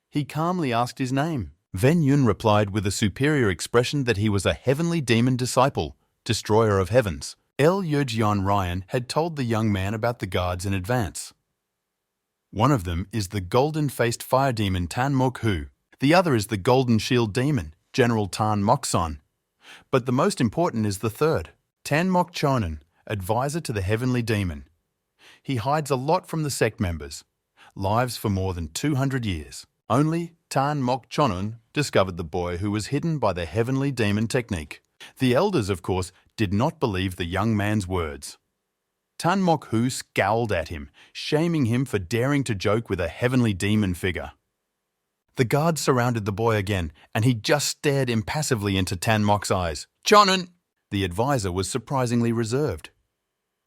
Speaker 1: He calmly asked his name. Ven Yun replied with a superior expression that he was a heavenly demon disciple, destroyer of heavens. El Yurjian Ryan had told the young man about the guards in advance. One of them is the golden-faced fire demon Tan Mok Hu. The other is the golden shield demon, General Tan Mokson. But the most important is the third, Tan Mok Chonen, advisor to the heavenly demon. He hides a lot from the sect members, lives for more than 200 years. Only Tan Mok Chonen discovered the boy who was hidden by the heavenly demon technique. The elders, of course, did not believe the young man's words. Tan Mok Hu scowled at him, shaming him for daring to joke with a heavenly demon figure. The guards surrounded the boy again, and he just stared impassively into Tan Mok's eyes. "Chonen!" The advisor was surprisingly reserved.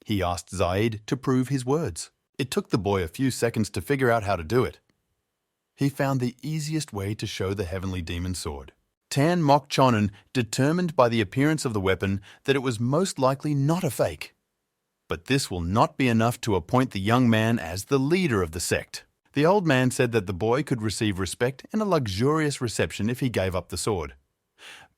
Speaker 1: He asked Zaid to prove his words. It took the boy a few seconds to figure out how to do it. He found the easiest way to show the heavenly demon sword. Tan Mok Chonen determined by the appearance of the weapon that it was most likely not a fake. But this will not be enough to appoint the young man as the leader of the sect. The old man said that the boy could receive respect and a luxurious reception if he gave up the sword.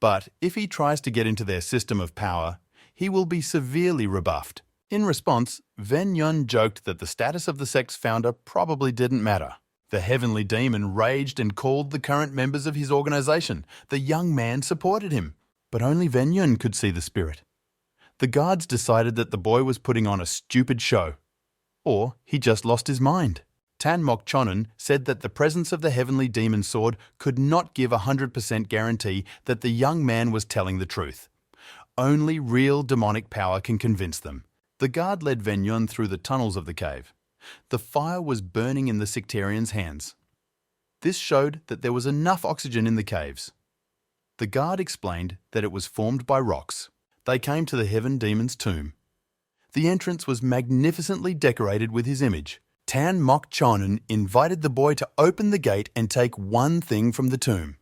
Speaker 1: But if he tries to get into their system of power, he will be severely rebuffed. In response, Ven Yun joked that the status of the sect's founder probably didn't matter. The heavenly demon raged and called the current members of his organization. The young man supported him, but only Ven Yun could see the spirit. The guards decided that the boy was putting on a stupid show. Or he just lost his mind. Tan Mok Chonen said that the presence of the heavenly demon sword could not give a 100% guarantee that the young man was telling the truth. Only real demonic power can convince them. The guard led Ven Yun through the tunnels of the cave. The fire was burning in the sectarian's hands. This showed that there was enough oxygen in the caves. The guard explained that it was formed by rocks. They came to the heaven demon's tomb. The entrance was magnificently decorated with his image. Tan Mok Chonen invited the boy to open the gate and take one thing from the tomb.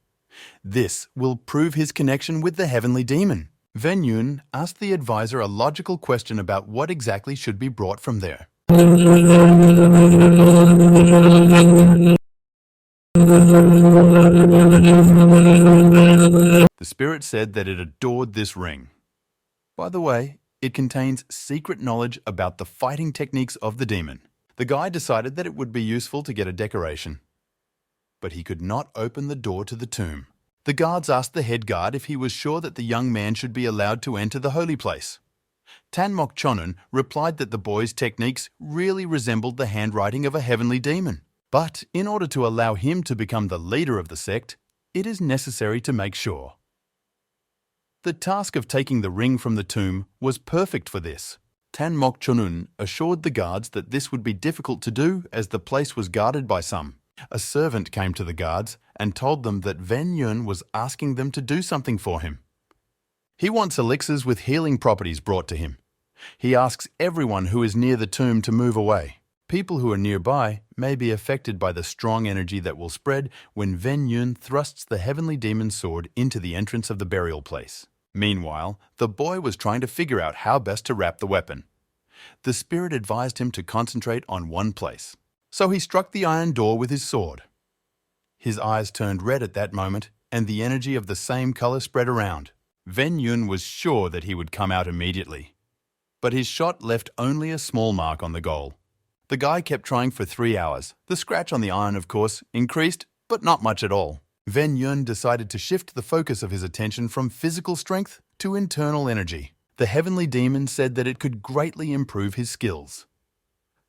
Speaker 1: This will prove his connection with the heavenly demon. Ven Yun asked the advisor a logical question about what exactly should be brought from there. The spirit said that it adored this ring. By the way, it contains secret knowledge about the fighting techniques of the demon. The guy decided that it would be useful to get a decoration. But he could not open the door to the tomb. The guards asked the head guard if he was sure that the young man should be allowed to enter the holy place. Tan Mok Chonen replied that the boy's techniques really resembled the handwriting of a heavenly demon. But in order to allow him to become the leader of the sect, it is necessary to make sure. The task of taking the ring from the tomb was perfect for this. Tan Mok Chonen assured the guards that this would be difficult to do as the place was guarded by some. A servant came to the guards and told them that Ven Yun was asking them to do something for him. He wants elixirs with healing properties brought to him. He asks everyone who is near the tomb to move away. People who are nearby may be affected by the strong energy that will spread when Ven Yun thrusts the heavenly demon's sword into the entrance of the burial place. Meanwhile, the boy was trying to figure out how best to wrap the weapon. The spirit advised him to concentrate on one place. So he struck the iron door with his sword. His eyes turned red at that moment, and the energy of the same color spread around. Ven Yun was sure that he would come out immediately. But his shot left only a small mark on the goal. The guy kept trying for 3 hours. The scratch on the iron, of course, increased, but not much at all. Ven Yun decided to shift the focus of his attention from physical strength to internal energy. The heavenly demon said that it could greatly improve his skills.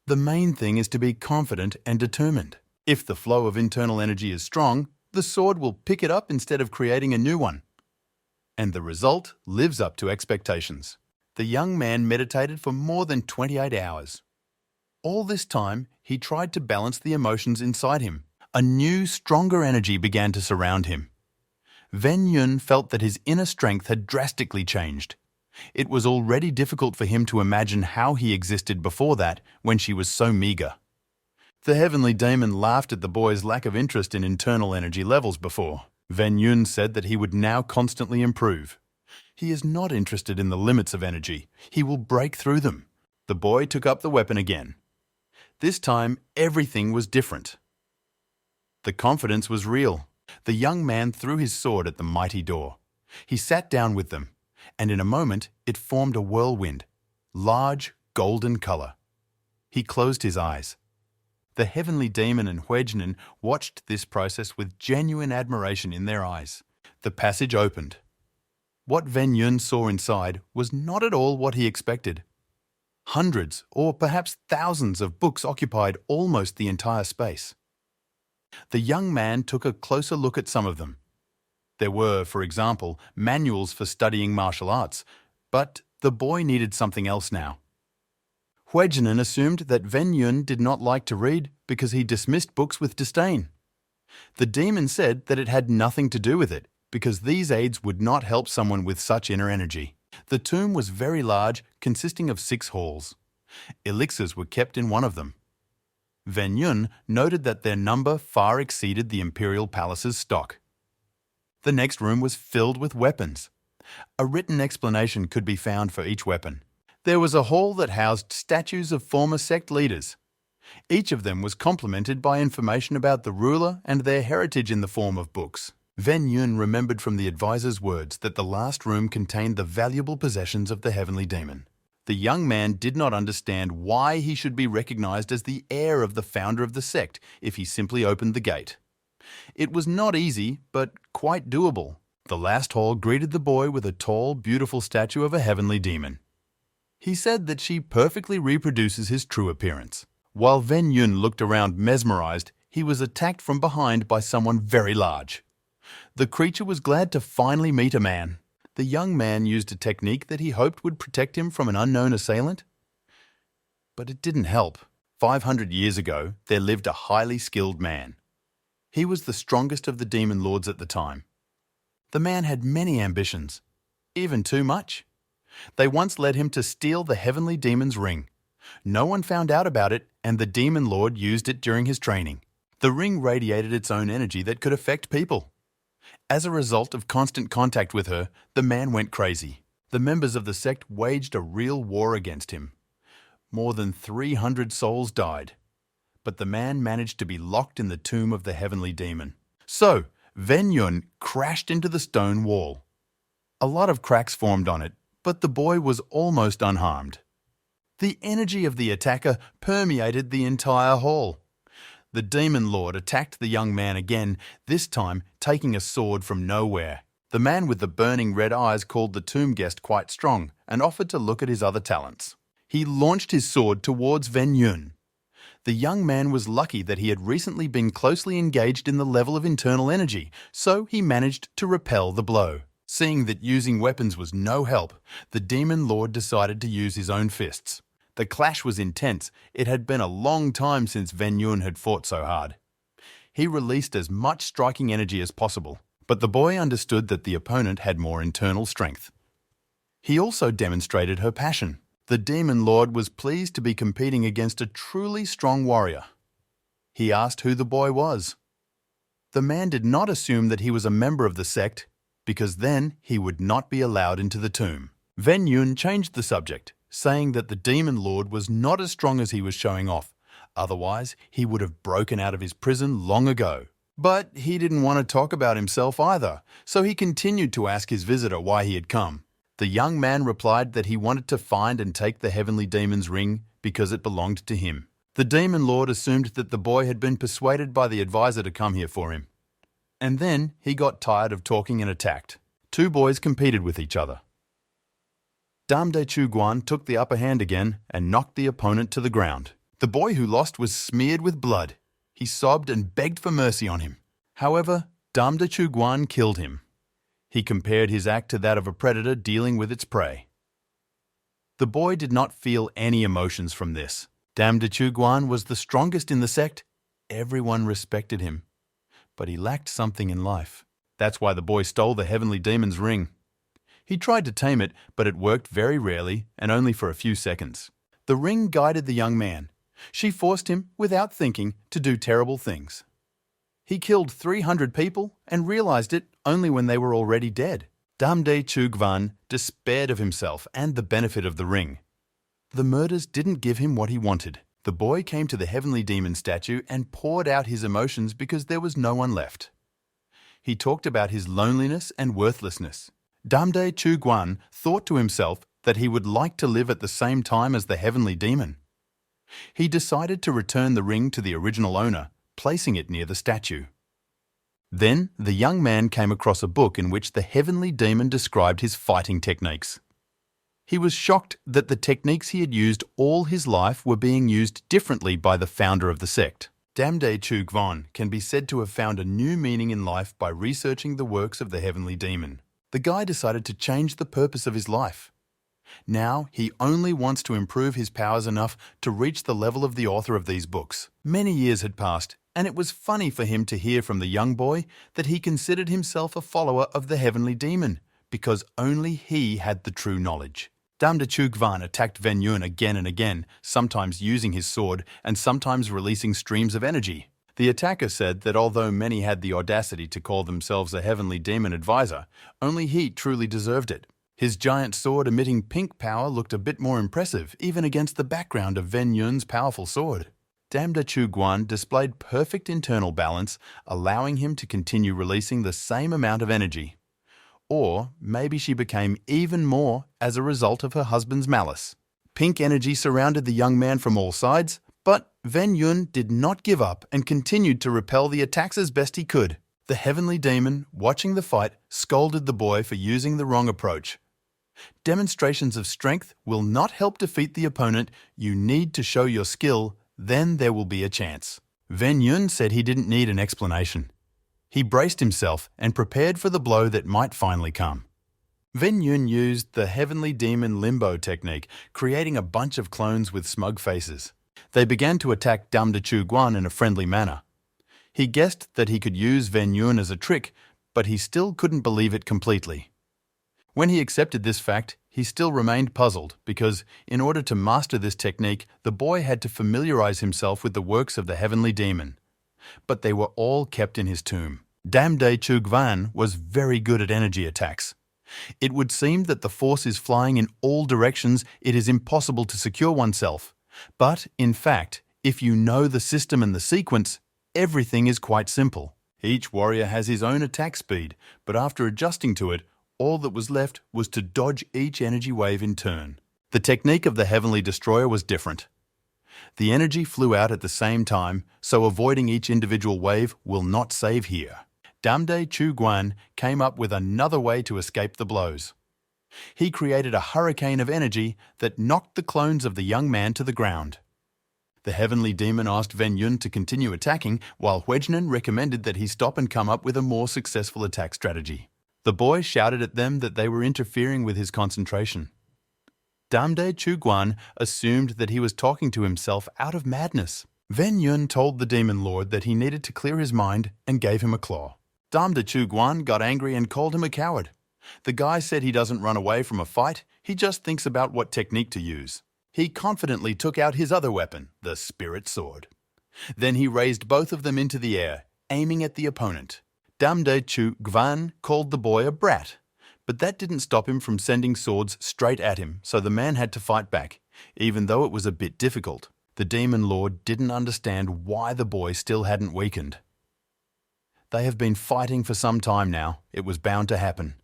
Speaker 1: The main thing is to be confident and determined. If the flow of internal energy is strong, the sword will pick it up instead of creating a new one. And the result lives up to expectations. The young man meditated for more than 28 hours. All this time, he tried to balance the emotions inside him. A new, stronger energy began to surround him. Ven Yun felt that his inner strength had drastically changed. It was already difficult for him to imagine how he existed before that, when she was so meager. The heavenly demon laughed at the boy's lack of interest in internal energy levels before. Ven Yun said that he would now constantly improve. He is not interested in the limits of energy. He will break through them. The boy took up the weapon again. This time, everything was different. The confidence was real. The young man threw his sword at the mighty door. He sat down with them, and in a moment it formed a whirlwind, large, golden color. He closed his eyes. The heavenly demon and Huejnin watched this process with genuine admiration in their eyes. The passage opened. What Ven Yun saw inside was not at all what he expected. Hundreds, or perhaps thousands of books occupied almost the entire space. The young man took a closer look at some of them. There were, for example, manuals for studying martial arts, but the boy needed something else now. Huejnin assumed that Ven Yun did not like to read because he dismissed books with disdain. The demon said that it had nothing to do with it, because these aids would not help someone with such inner energy. The tomb was very large, consisting of 6 halls. Elixirs were kept in one of them. Ven Yun noted that their number far exceeded the imperial palace's stock. The next room was filled with weapons. A written explanation could be found for each weapon. There was a hall that housed statues of former sect leaders. Each of them was complemented by information about the ruler and their heritage in the form of books. Ven Yun remembered from the advisor's words that the last room contained the valuable possessions of the heavenly demon. The young man did not understand why he should be recognized as the heir of the founder of the sect if he simply opened the gate. It was not easy, but quite doable. The last hall greeted the boy with a tall, beautiful statue of a heavenly demon. He said that she perfectly reproduces his true appearance. While Ven Yun looked around mesmerized, he was attacked from behind by someone very large. The creature was glad to finally meet a man. The young man used a technique that he hoped would protect him from an unknown assailant. But it didn't help. 500 years ago, there lived a highly skilled man. He was the strongest of the demon lords at the time. The man had many ambitions, even too much. They once led him to steal the heavenly demon's ring. No one found out about it, and the demon lord used it during his training. The ring radiated its own energy that could affect people. As a result of constant contact with her, the man went crazy. The members of the sect waged a real war against him. More than 300 souls died. But the man managed to be locked in the tomb of the heavenly demon. So, Ven Yun crashed into the stone wall. A lot of cracks formed on it, but the boy was almost unharmed. The energy of the attacker permeated the entire hall. The demon lord attacked the young man again, this time taking a sword from nowhere. The man with the burning red eyes called the tomb guest quite strong and offered to look at his other talents. He launched his sword towards Ven Yun. The young man was lucky that he had recently been closely engaged in the level of internal energy, so he managed to repel the blow. Seeing that using weapons was no help, the demon lord decided to use his own fists. The clash was intense. It had been a long time since Ven Yun had fought so hard. He released as much striking energy as possible, but the boy understood that the opponent had more internal strength. He also demonstrated her passion. The demon lord was pleased to be competing against a truly strong warrior. He asked who the boy was. The man did not assume that he was a member of the sect, because then he would not be allowed into the tomb. Ven Yun changed the subject, saying that the demon lord was not as strong as he was showing off. Otherwise, he would have broken out of his prison long ago. But he didn't want to talk about himself either, so he continued to ask his visitor why he had come. The young man replied that he wanted to find and take the heavenly demon's ring because it belonged to him. The demon lord assumed that the boy had been persuaded by the advisor to come here for him. And then he got tired of talking and attacked. Two boys competed with each other. Damde Chuguan took the upper hand again and knocked the opponent to the ground. The boy who lost was smeared with blood. He sobbed and begged for mercy on him. However, Damde Chuguan killed him. He compared his act to that of a predator dealing with its prey. The boy did not feel any emotions from this. Damde Chuguan was the strongest in the sect. Everyone respected him. But he lacked something in life. That's why the boy stole the heavenly demon's ring. He tried to tame it, but it worked very rarely and only for a few seconds. The ring guided the young man. She forced him, without thinking, to do terrible things. He killed 300 people and realized it only when they were already dead. Damde Chugvan despaired of himself and the benefit of the ring. The murders didn't give him what he wanted. The boy came to the heavenly demon statue and poured out his emotions because there was no one left. He talked about his loneliness and worthlessness. Damde Chuguan thought to himself that he would like to live at the same time as the heavenly demon. He decided to return the ring to the original owner, placing it near the statue. Then the young man came across a book in which the heavenly demon described his fighting techniques. He was shocked that the techniques he had used all his life were being used differently by the founder of the sect. Damde Chugvan can be said to have found a new meaning in life by researching the works of the heavenly demon. The guy decided to change the purpose of his life. Now he only wants to improve his powers enough to reach the level of the author of these books. Many years had passed, and it was funny for him to hear from the young boy that he considered himself a follower of the heavenly demon, because only he had the true knowledge. Damde Chugvan attacked Ven Yun again and again, sometimes using his sword and sometimes releasing streams of energy. The attacker said that although many had the audacity to call themselves a heavenly demon advisor, only he truly deserved it. His giant sword emitting pink power looked a bit more impressive even against the background of Ven Yun's powerful sword. Damde Chugwan displayed perfect internal balance, allowing him to continue releasing the same amount of energy. Or maybe she became even more as a result of her husband's malice. Pink energy surrounded the young man from all sides, but Ven Yun did not give up and continued to repel the attacks as best he could. The heavenly demon, watching the fight, scolded the boy for using the wrong approach. Demonstrations of strength will not help defeat the opponent. You need to show your skill, then there will be a chance. Ven Yun said he didn't need an explanation. He braced himself and prepared for the blow that might finally come. Ven Yun used the heavenly demon limbo technique, creating a bunch of clones with smug faces. They began to attack Damde Chugwan in a friendly manner. He guessed that he could use Ven Yun as a trick, but he still couldn't believe it completely. When he accepted this fact, he still remained puzzled because, in order to master this technique, the boy had to familiarize himself with the works of the heavenly demon. But they were all kept in his tomb. Damde Chugvan was very good at energy attacks. It would seem that the force is flying in all directions. It is impossible to secure oneself. But, in fact, if you know the system and the sequence, everything is quite simple. Each warrior has his own attack speed, but after adjusting to it, all that was left was to dodge each energy wave in turn. The technique of the Heavenly Destroyer was different. The energy flew out at the same time, so avoiding each individual wave will not save here. Damde Chugwan came up with another way to escape the blows. He created a hurricane of energy that knocked the clones of the young man to the ground. The heavenly demon asked Ven Yun to continue attacking, while Huejnan recommended that he stop and come up with a more successful attack strategy. The boy shouted at them that they were interfering with his concentration. Damde Chugwan assumed that he was talking to himself out of madness. Ven Yun told the demon lord that he needed to clear his mind and gave him a claw. Damde Chugwan got angry and called him a coward. The guy said he doesn't run away from a fight, he just thinks about what technique to use. He confidently took out his other weapon, the spirit sword. Then he raised both of them into the air, aiming at the opponent. Damde Chugwan called the boy a brat, but that didn't stop him from sending swords straight at him, so the man had to fight back, even though it was a bit difficult. The demon lord didn't understand why the boy still hadn't weakened. They have been fighting for some time now. It was bound to happen.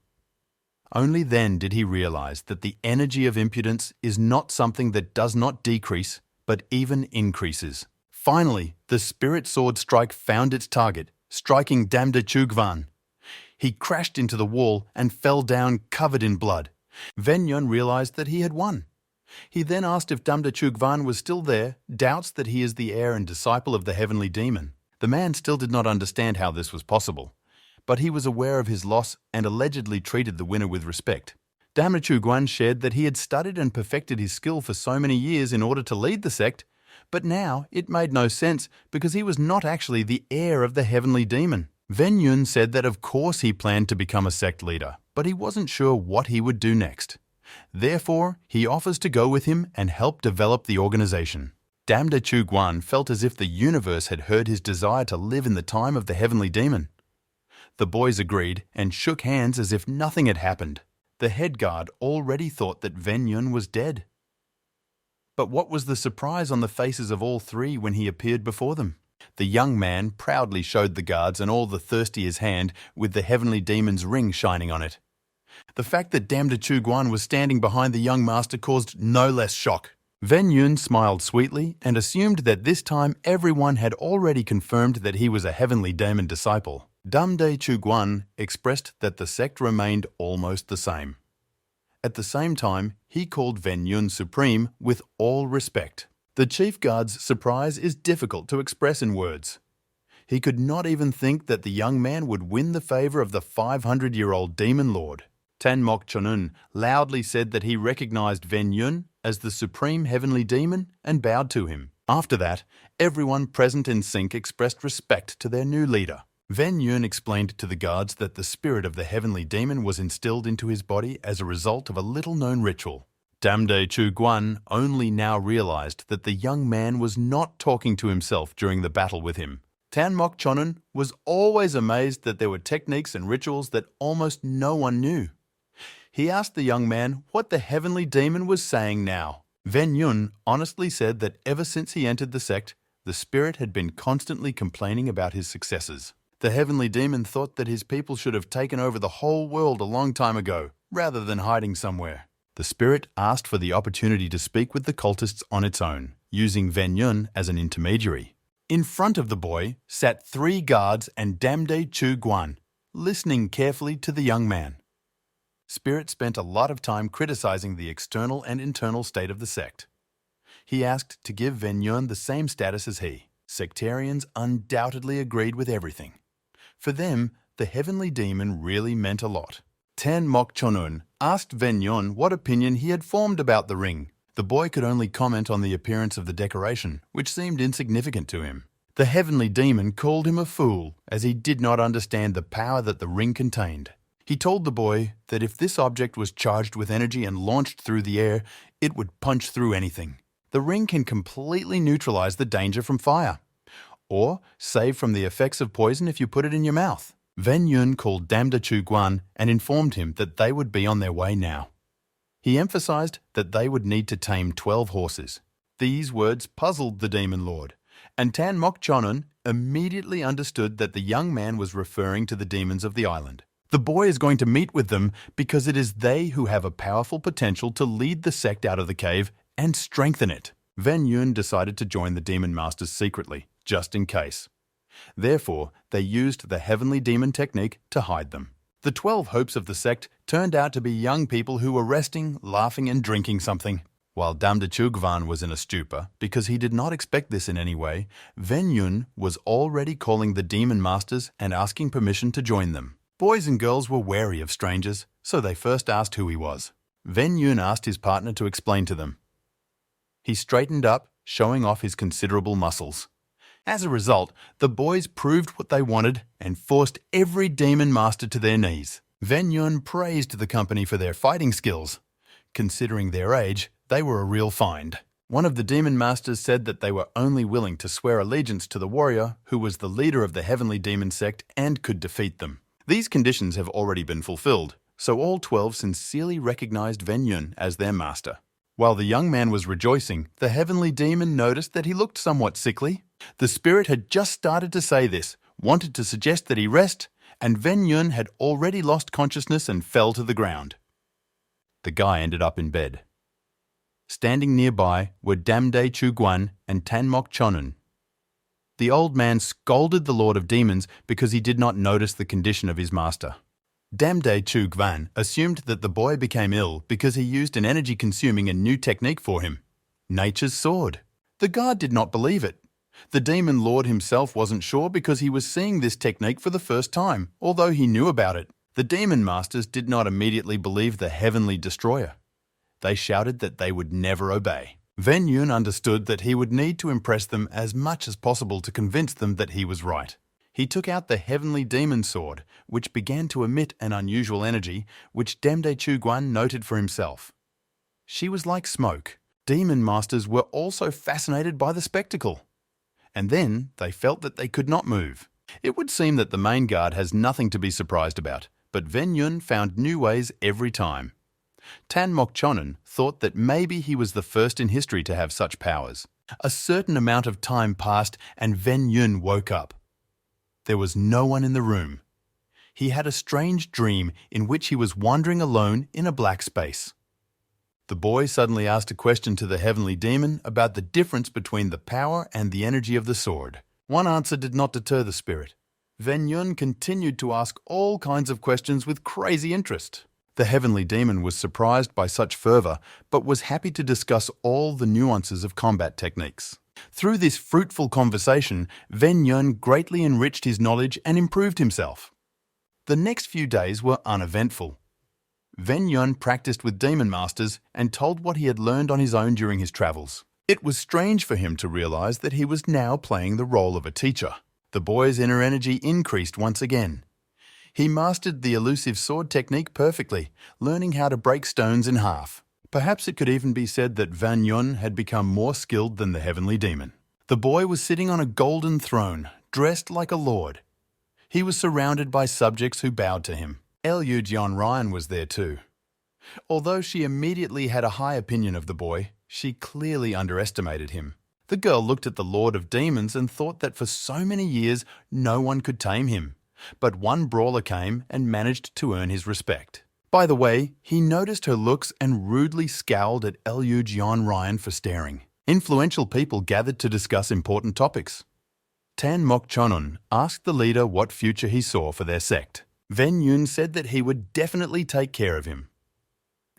Speaker 1: Only then did he realize that the energy of impudence is not something that does not decrease, but even increases. Finally, the spirit sword strike found its target, striking Damda Chugvan. He crashed into the wall and fell down covered in blood. Venyun realized that he had won. He then asked if Damda Chugvan was still there, doubts that he is the heir and disciple of the heavenly demon. The man still did not understand how this was possible, but he was aware of his loss and allegedly treated the winner with respect. Damda Chugwan shared that he had studied and perfected his skill for so many years in order to lead the sect, but now it made no sense because he was not actually the heir of the heavenly demon. Venyun said that of course he planned to become a sect leader, but he wasn't sure what he would do next. Therefore, he offers to go with him and help develop the organization. Damda Chugwan felt as if the universe had heard his desire to live in the time of the heavenly demon. The boys agreed and shook hands as if nothing had happened. The head guard already thought that Venyun was dead. But what was the surprise on the faces of all three when he appeared before them? The young man proudly showed the guards and all the thirsty his hand with the heavenly demon's ring shining on it. The fact that Damda Chugwan was standing behind the young master caused no less shock. Venyun smiled sweetly and assumed that this time everyone had already confirmed that he was a heavenly demon disciple. Damda Chugwan expressed that the sect remained almost the same. At the same time, he called Venyun supreme with all respect. The chief guard's surprise is difficult to express in words. He could not even think that the young man would win the favor of the 500-year-old demon lord. Tanmok Chonun loudly said that he recognized Venyun as the supreme heavenly demon and bowed to him. After that, everyone present in sync expressed respect to their new leader. Venyun explained to the guards that the spirit of the heavenly demon was instilled into his body as a result of a little-known ritual. Damda Chugwan only now realized that the young man was not talking to himself during the battle with him. Tanmok Chonun was always amazed that there were techniques and rituals that almost no one knew. He asked the young man what the heavenly demon was saying now. Venyun honestly said that ever since he entered the sect, the spirit had been constantly complaining about his successes. The heavenly demon thought that his people should have taken over the whole world a long time ago, rather than hiding somewhere. The spirit asked for the opportunity to speak with the cultists on its own, using Venyun as an intermediary. In front of the boy sat 3 guards and Damda Chugwan, listening carefully to the young man. Spirit spent a lot of time criticizing the external and internal state of the sect. He asked to give Venyun the same status as he. Sectarians undoubtedly agreed with everything. For them, the heavenly demon really meant a lot. Tanmok Chonun asked Venyun what opinion he had formed about the ring. The boy could only comment on the appearance of the decoration, which seemed insignificant to him. The heavenly demon called him a fool, as he did not understand the power that the ring contained. He told the boy that if this object was charged with energy and launched through the air, it would punch through anything. The ring can completely neutralize the danger from fire, or save from the effects of poison if you put it in your mouth. Venyun called Damda Chugwan and informed him that they would be on their way now. He emphasized that they would need to tame 12 horses. These words puzzled the demon lord, and Tanmok Chonun immediately understood that the young man was referring to the demons of the island. The boy is going to meet with them because it is they who have a powerful potential to lead the sect out of the cave and strengthen it. Venyun decided to join the demon masters secretly, just in case. Therefore, they used the heavenly demon technique to hide them. The 12 hopes of the sect turned out to be young people who were resting, laughing and drinking something. While Damda Chugvan was in a stupor because he did not expect this in any way, Venyun was already calling the demon masters and asking permission to join them. Boys and girls were wary of strangers, so they first asked who he was. Venyun asked his partner to explain to them. He straightened up, showing off his considerable muscles. As a result, the boys proved what they wanted and forced every demon master to their knees. Venyun praised the company for their fighting skills. Considering their age, they were a real find. One of the demon masters said that they were only willing to swear allegiance to the warrior who was the leader of the heavenly demon sect and could defeat them. These conditions have already been fulfilled, so all 12 sincerely recognized Venyun as their master. While the young man was rejoicing, the heavenly demon noticed that he looked somewhat sickly. The spirit had just started to say this wanted to suggest that he rest, and Ven Yun had already lost consciousness and fell to the ground. The guy ended up in bed. Standing nearby were Damde Chuguan and Tanmok Chonun. The old man scolded the Lord of Demons because he did not notice the condition of his master. Damde Chuguan assumed that the boy became ill because he used an energy-consuming and new technique for him, nature's sword. The guard did not believe it. The demon lord himself wasn't sure because he was seeing this technique for the first time, although he knew about it. The demon masters did not immediately believe the heavenly destroyer. They shouted that they would never obey. Ven Yun understood that he would need to impress them as much as possible to convince them that he was right. He took out the heavenly demon sword, which began to emit an unusual energy, which Damde Chuguan noted for himself. She was like smoke. Demon masters were also fascinated by the spectacle. And then they felt that they could not move. It would seem that the main guard has nothing to be surprised about, but Ven Yun found new ways every time. Tanmok Chonun thought that maybe he was the first in history to have such powers. A certain amount of time passed and Ven Yun woke up. There was no one in the room. He had a strange dream in which he was wandering alone in a black space. The boy suddenly asked a question to the heavenly demon about the difference between the power and the energy of the sword. One answer did not deter the spirit. Ven Yun continued to ask all kinds of questions with crazy interest. The heavenly demon was surprised by such fervor, but was happy to discuss all the nuances of combat techniques. Through this fruitful conversation, Ven Yun greatly enriched his knowledge and improved himself. The next few days were uneventful. Ven Yun practiced with demon masters and told what he had learned on his own during his travels. It was strange for him to realize that he was now playing the role of a teacher. The boy's inner energy increased once again. He mastered the elusive sword technique perfectly, learning how to break stones in half. Perhaps it could even be said that Ven Yun had become more skilled than the heavenly demon. The boy was sitting on a golden throne, dressed like a lord. He was surrounded by subjects who bowed to him. Liu Jianryan was there too. Although she immediately had a high opinion of the boy, she clearly underestimated him. The girl looked at the Lord of Demons and thought that for so many years no one could tame him. But one brawler came and managed to earn his respect. By the way, he noticed her looks and rudely scowled at Liu Jianryan for staring. Influential people gathered to discuss important topics. Tanmok Chonun asked the leader what future he saw for their sect. Ven Yun said that he would definitely take care of him.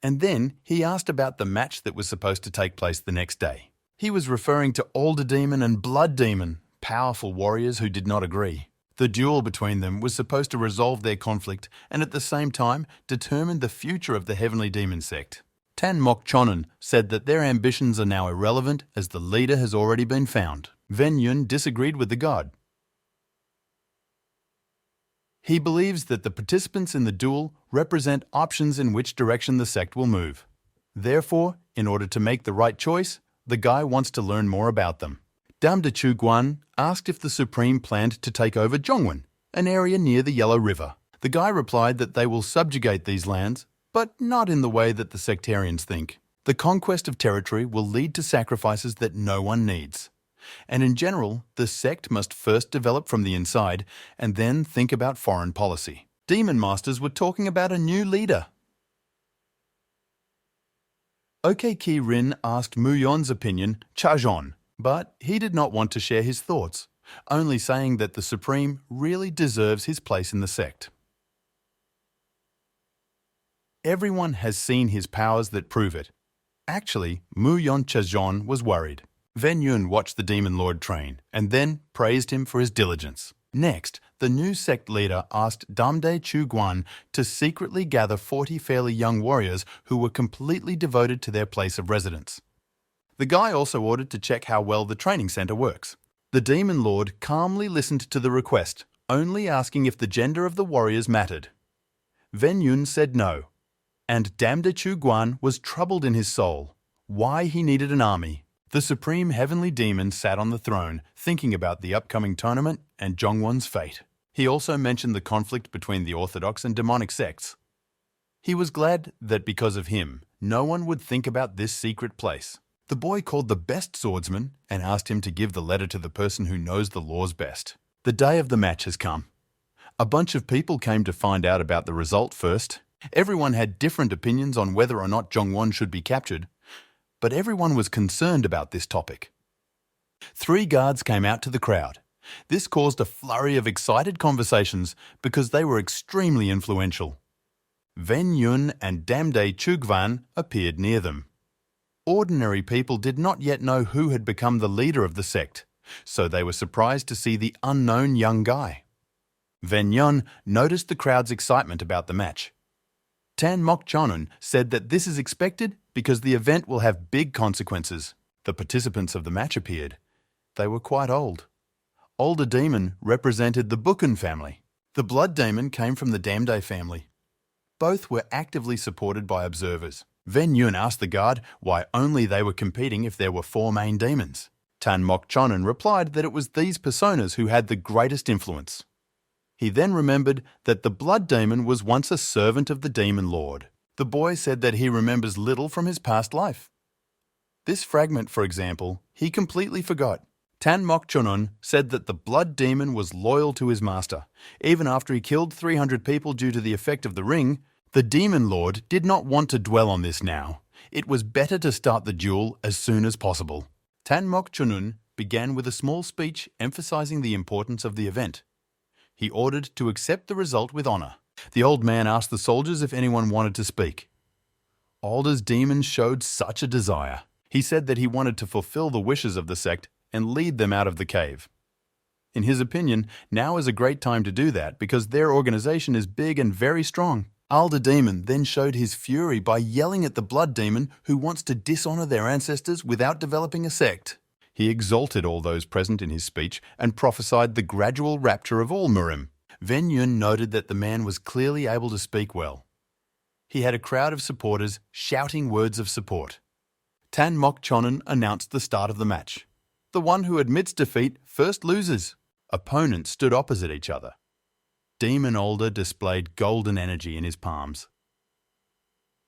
Speaker 1: And then he asked about the match that was supposed to take place the next day. He was referring to Alder Demon and Blood Demon, powerful warriors who did not agree. The duel between them was supposed to resolve their conflict and at the same time determine the future of the Heavenly Demon sect. Tanmok Chonun said that their ambitions are now irrelevant as the leader has already been found. Ven Yun disagreed with the god. He believes that the participants in the duel represent options in which direction the sect will move. Therefore, in order to make the right choice, the guy wants to learn more about them. Damde Chuguan asked if the Supreme planned to take over Zhongwen, an area near the Yellow River. The guy replied that they will subjugate these lands, but not in the way that the sectarians think. The conquest of territory will lead to sacrifices that no one needs. And in general, the sect must first develop from the inside and then think about foreign policy. Demon masters were talking about a new leader. OK Ki Rin asked Mu Yon's opinion, Chajon, but he did not want to share his thoughts, only saying that the Supreme really deserves his place in the sect. Everyone has seen his powers that prove it. Actually, Mu Yon Chajon was worried. Ven Yun watched the Demon Lord train and then praised him for his diligence. Next, the new sect leader asked Damde Chuguan to secretly gather 40 fairly young warriors who were completely devoted to their place of residence. The guy also ordered to check how well the training center works. The Demon Lord calmly listened to the request, only asking if the gender of the warriors mattered. Ven Yun said no, and Damde Chuguan was troubled in his soul. Why he needed an army. The Supreme Heavenly Demon sat on the throne, thinking about the upcoming tournament and Zhongwen's fate. He also mentioned the conflict between the orthodox and demonic sects. He was glad that because of him, no one would think about this secret place. The boy called the best swordsman and asked him to give the letter to the person who knows the laws best. The day of the match has come. A bunch of people came to find out about the result first. Everyone had different opinions on whether or not Jongwon should be captured, but everyone was concerned about this topic. 3 guards came out to the crowd. This caused a flurry of excited conversations because they were extremely influential. Ven Yun and Damdae Chugwan appeared near them. Ordinary people did not yet know who had become the leader of the sect, so they were surprised to see the unknown young guy. Ven Yun noticed the crowd's excitement about the match. Tan Mok Chonun said that this is expected because the event will have big consequences. The participants of the match appeared. They were quite old. Older Demon represented the Bukun family. The Blood Demon came from the Damdae family. Both were actively supported by observers. Ven Yun asked the guard why only they were competing if there were 4 main demons. Tan Mok Chonun replied that it was these personas who had the greatest influence. He then remembered that the Blood Demon was once a servant of the Demon Lord. The boy said that he remembers little from his past life. This fragment, for example, he completely forgot. Tan Mok Chonun said that the Blood Demon was loyal to his master. Even after he killed 300 people due to the effect of the ring, the Demon Lord did not want to dwell on this now. It was better to start the duel as soon as possible. Tan Mok Chonun began with a small speech emphasizing the importance of the event. He ordered to accept the result with honor. The old man asked the soldiers if anyone wanted to speak. Alder's demon showed such a desire. He said that he wanted to fulfill the wishes of the sect and lead them out of the cave. In his opinion, now is a great time to do that because their organization is big and very strong. Alder Demon then showed his fury by yelling at the Blood Demon who wants to dishonor their ancestors without developing a sect. He exalted all those present in his speech and prophesied the gradual rapture of all Murim. Ven Yun noted that the man was clearly able to speak well. He had a crowd of supporters shouting words of support. Tan Mok Chonun announced the start of the match. The one who admits defeat first loses. Opponents stood opposite each other. Demon Alder displayed golden energy in his palms.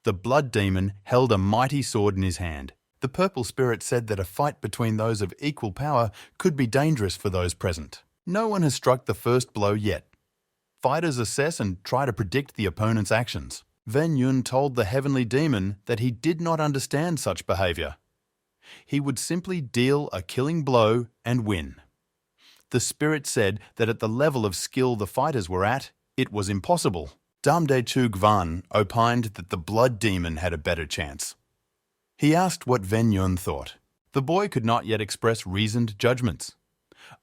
Speaker 1: The Blood Demon held a mighty sword in his hand. The Purple Spirit said that a fight between those of equal power could be dangerous for those present. No one has struck the first blow yet. Fighters assess and try to predict the opponent's actions. Ven Yun told the Heavenly Demon that he did not understand such behavior. He would simply deal a killing blow and win. The spirit said that at the level of skill the fighters were at, it was impossible. Damdae Chugwan opined that the Blood Demon had a better chance. He asked what Ven Yun thought. The boy could not yet express reasoned judgments.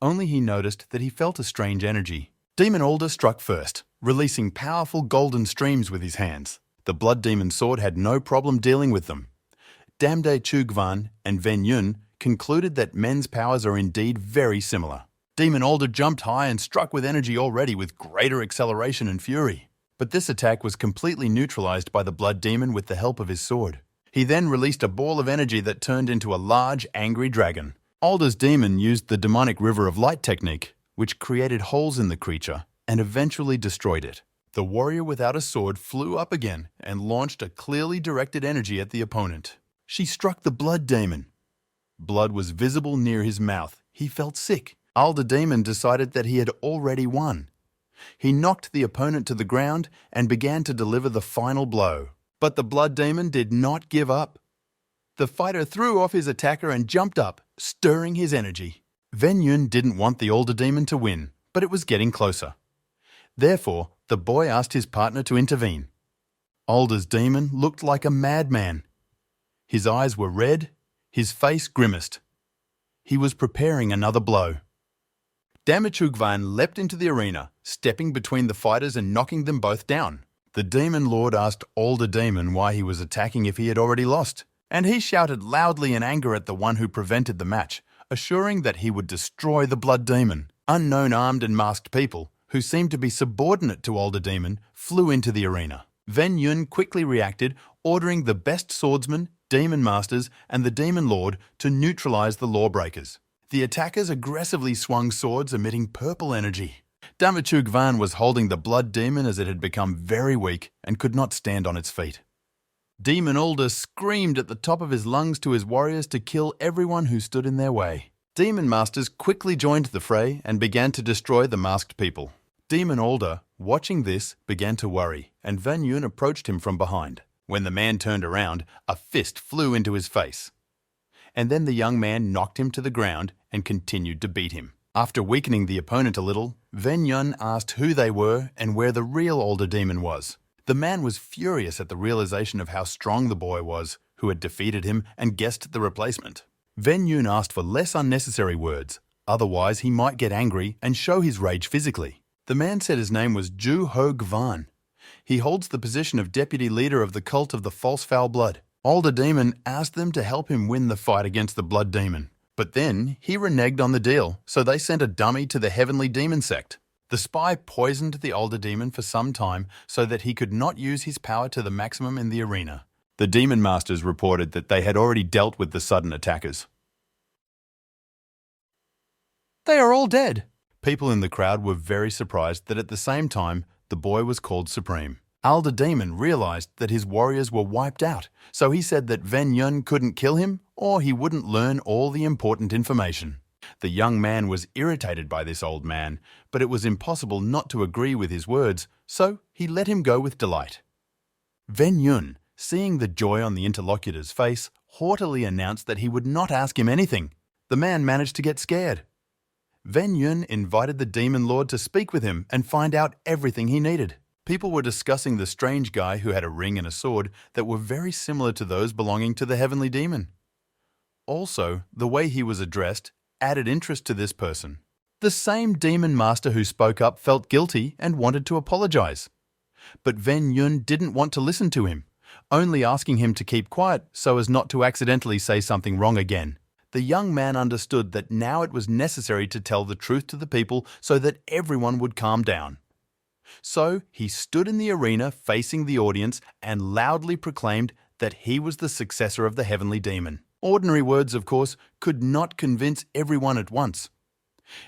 Speaker 1: Only he noticed that he felt a strange energy. Demon Alder struck first, releasing powerful golden streams with his hands. The Blood Demon's sword had no problem dealing with them. Damdae Chugwan and Ven Yun concluded that men's powers are indeed very similar. Demon Alder jumped high and struck with energy already with greater acceleration and fury. But this attack was completely neutralized by the Blood Demon with the help of his sword. He then released a ball of energy that turned into a large, angry dragon. Alder's demon used the demonic river of light technique, which created holes in the creature and eventually destroyed it. The warrior without a sword flew up again and launched a clearly directed energy at the opponent. She struck the Blood Demon. Blood was visible near his mouth. He felt sick. Alder Demon decided that he had already won. He knocked the opponent to the ground and began to deliver the final blow. But the Blood Demon did not give up. The fighter threw off his attacker and jumped up, stirring his energy. Ven Yun didn't want the Alder Demon to win, but it was getting closer. Therefore, the boy asked his partner to intervene. Alder's demon looked like a madman. His eyes were red, his face grimaced. He was preparing another blow. Damachugvan leapt into the arena, stepping between the fighters and knocking them both down. The Demon Lord asked Alder Demon why he was attacking if he had already lost, and he shouted loudly in anger at the one who prevented the match, assuring that he would destroy the Blood Demon. Unknown armed and masked people, who seemed to be subordinate to Alder Demon, flew into the arena. Ven Yun quickly reacted, ordering the best swordsmen, demon masters, and the Demon Lord to neutralize the lawbreakers. The attackers aggressively swung swords emitting purple energy. Damachugvan was holding the Blood Demon as it had become very weak and could not stand on its feet. Demon Alder screamed at the top of his lungs to his warriors to kill everyone who stood in their way. Demon masters quickly joined the fray and began to destroy the masked people. Demon Alder, watching this, began to worry, and Van Yun approached him from behind. When the man turned around, a fist flew into his face. And then the young man knocked him to the ground and continued to beat him. After weakening the opponent a little, Van Yun asked who they were and where the real older demon was. The man was furious at the realization of how strong the boy was, who had defeated him and guessed the replacement. Van Yun asked for less unnecessary words, otherwise he might get angry and show his rage physically. The man said his name was Ju Ho Gvan. He holds the position of deputy leader of the cult of the false foul blood. Older Demon asked them to help him win the fight against the blood demon. But then he reneged on the deal, so they sent a dummy to the heavenly demon sect. The spy poisoned the older demon for some time so that he could not use his power to the maximum in the arena. The demon masters reported that they had already dealt with the sudden attackers. They are all dead. People in the crowd were very surprised that at the same time, the boy was called Supreme. Alder Demon realized that his warriors were wiped out, so he said that Van Yun couldn't kill him or he wouldn't learn all the important information. The young man was irritated by this old man, but it was impossible not to agree with his words, so he let him go with delight. Van Yun, seeing the joy on the interlocutor's face, haughtily announced that he would not ask him anything. The man managed to get scared. Van Yun invited the demon lord to speak with him and find out everything he needed. People were discussing the strange guy who had a ring and a sword that were very similar to those belonging to the heavenly demon. Also, the way he was addressed added interest to this person. The same demon master who spoke up felt guilty and wanted to apologize. But Van Yun didn't want to listen to him, only asking him to keep quiet so as not to accidentally say something wrong again. The young man understood that now it was necessary to tell the truth to the people so that everyone would calm down. So he stood in the arena facing the audience and loudly proclaimed that he was the successor of the heavenly demon. Ordinary words, of course, could not convince everyone at once.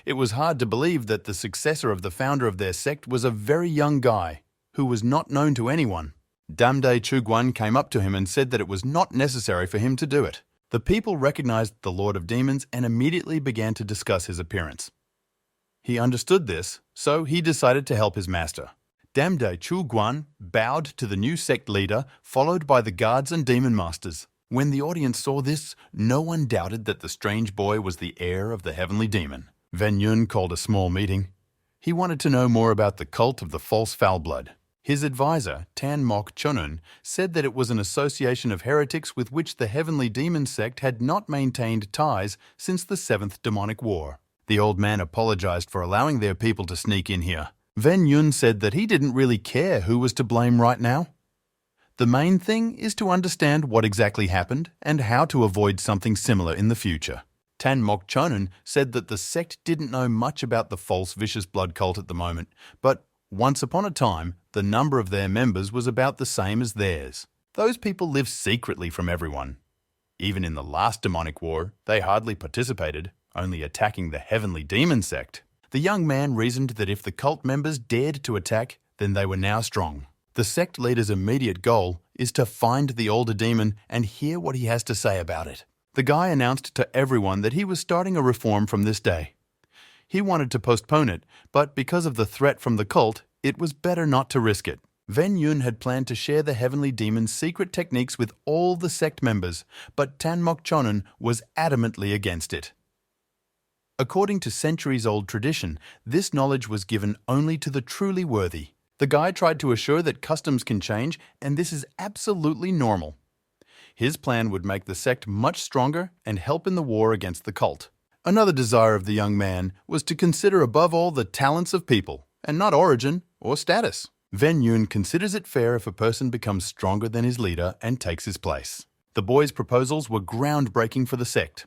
Speaker 1: It was hard to believe that the successor of the founder of their sect was a very young guy who was not known to anyone. Damde Chuguan came up to him and said that it was not necessary for him to do it. The people recognized the Lord of Demons and immediately began to discuss his appearance. He understood this, so he decided to help his master. Damde Chuguan bowed to the new sect leader, followed by the guards and demon masters. When the audience saw this, no one doubted that the strange boy was the heir of the heavenly demon. Van Yun called a small meeting. He wanted to know more about the cult of the false foul blood. His advisor, Tan Mok Chonun, said that it was an association of heretics with which the heavenly demon sect had not maintained ties since the 7th demonic war. The old man apologized for allowing their people to sneak in here. Van Yun said that he didn't really care who was to blame right now. The main thing is to understand what exactly happened and how to avoid something similar in the future. Tan Mok Chonun said that the sect didn't know much about the false vicious blood cult at the moment, but once upon a time, the number of their members was about the same as theirs. Those people lived secretly from everyone. Even in the last demonic war, they hardly participated, only attacking the heavenly demon sect. The young man reasoned that if the cult members dared to attack, then they were now strong. The sect leader's immediate goal is to find the older demon and hear what he has to say about it. The guy announced to everyone that he was starting a reform from this day. He wanted to postpone it, but because of the threat from the cult, it was better not to risk it. Van Yun had planned to share the heavenly demon's secret techniques with all the sect members, but Tan Mok Chonun was adamantly against it. According to centuries-old tradition, this knowledge was given only to the truly worthy. The guy tried to assure that customs can change, and this is absolutely normal. His plan would make the sect much stronger and help in the war against the cult. Another desire of the young man was to consider above all the talents of people, and not origin or status. Van Yun considers it fair if a person becomes stronger than his leader and takes his place. The boy's proposals were groundbreaking for the sect.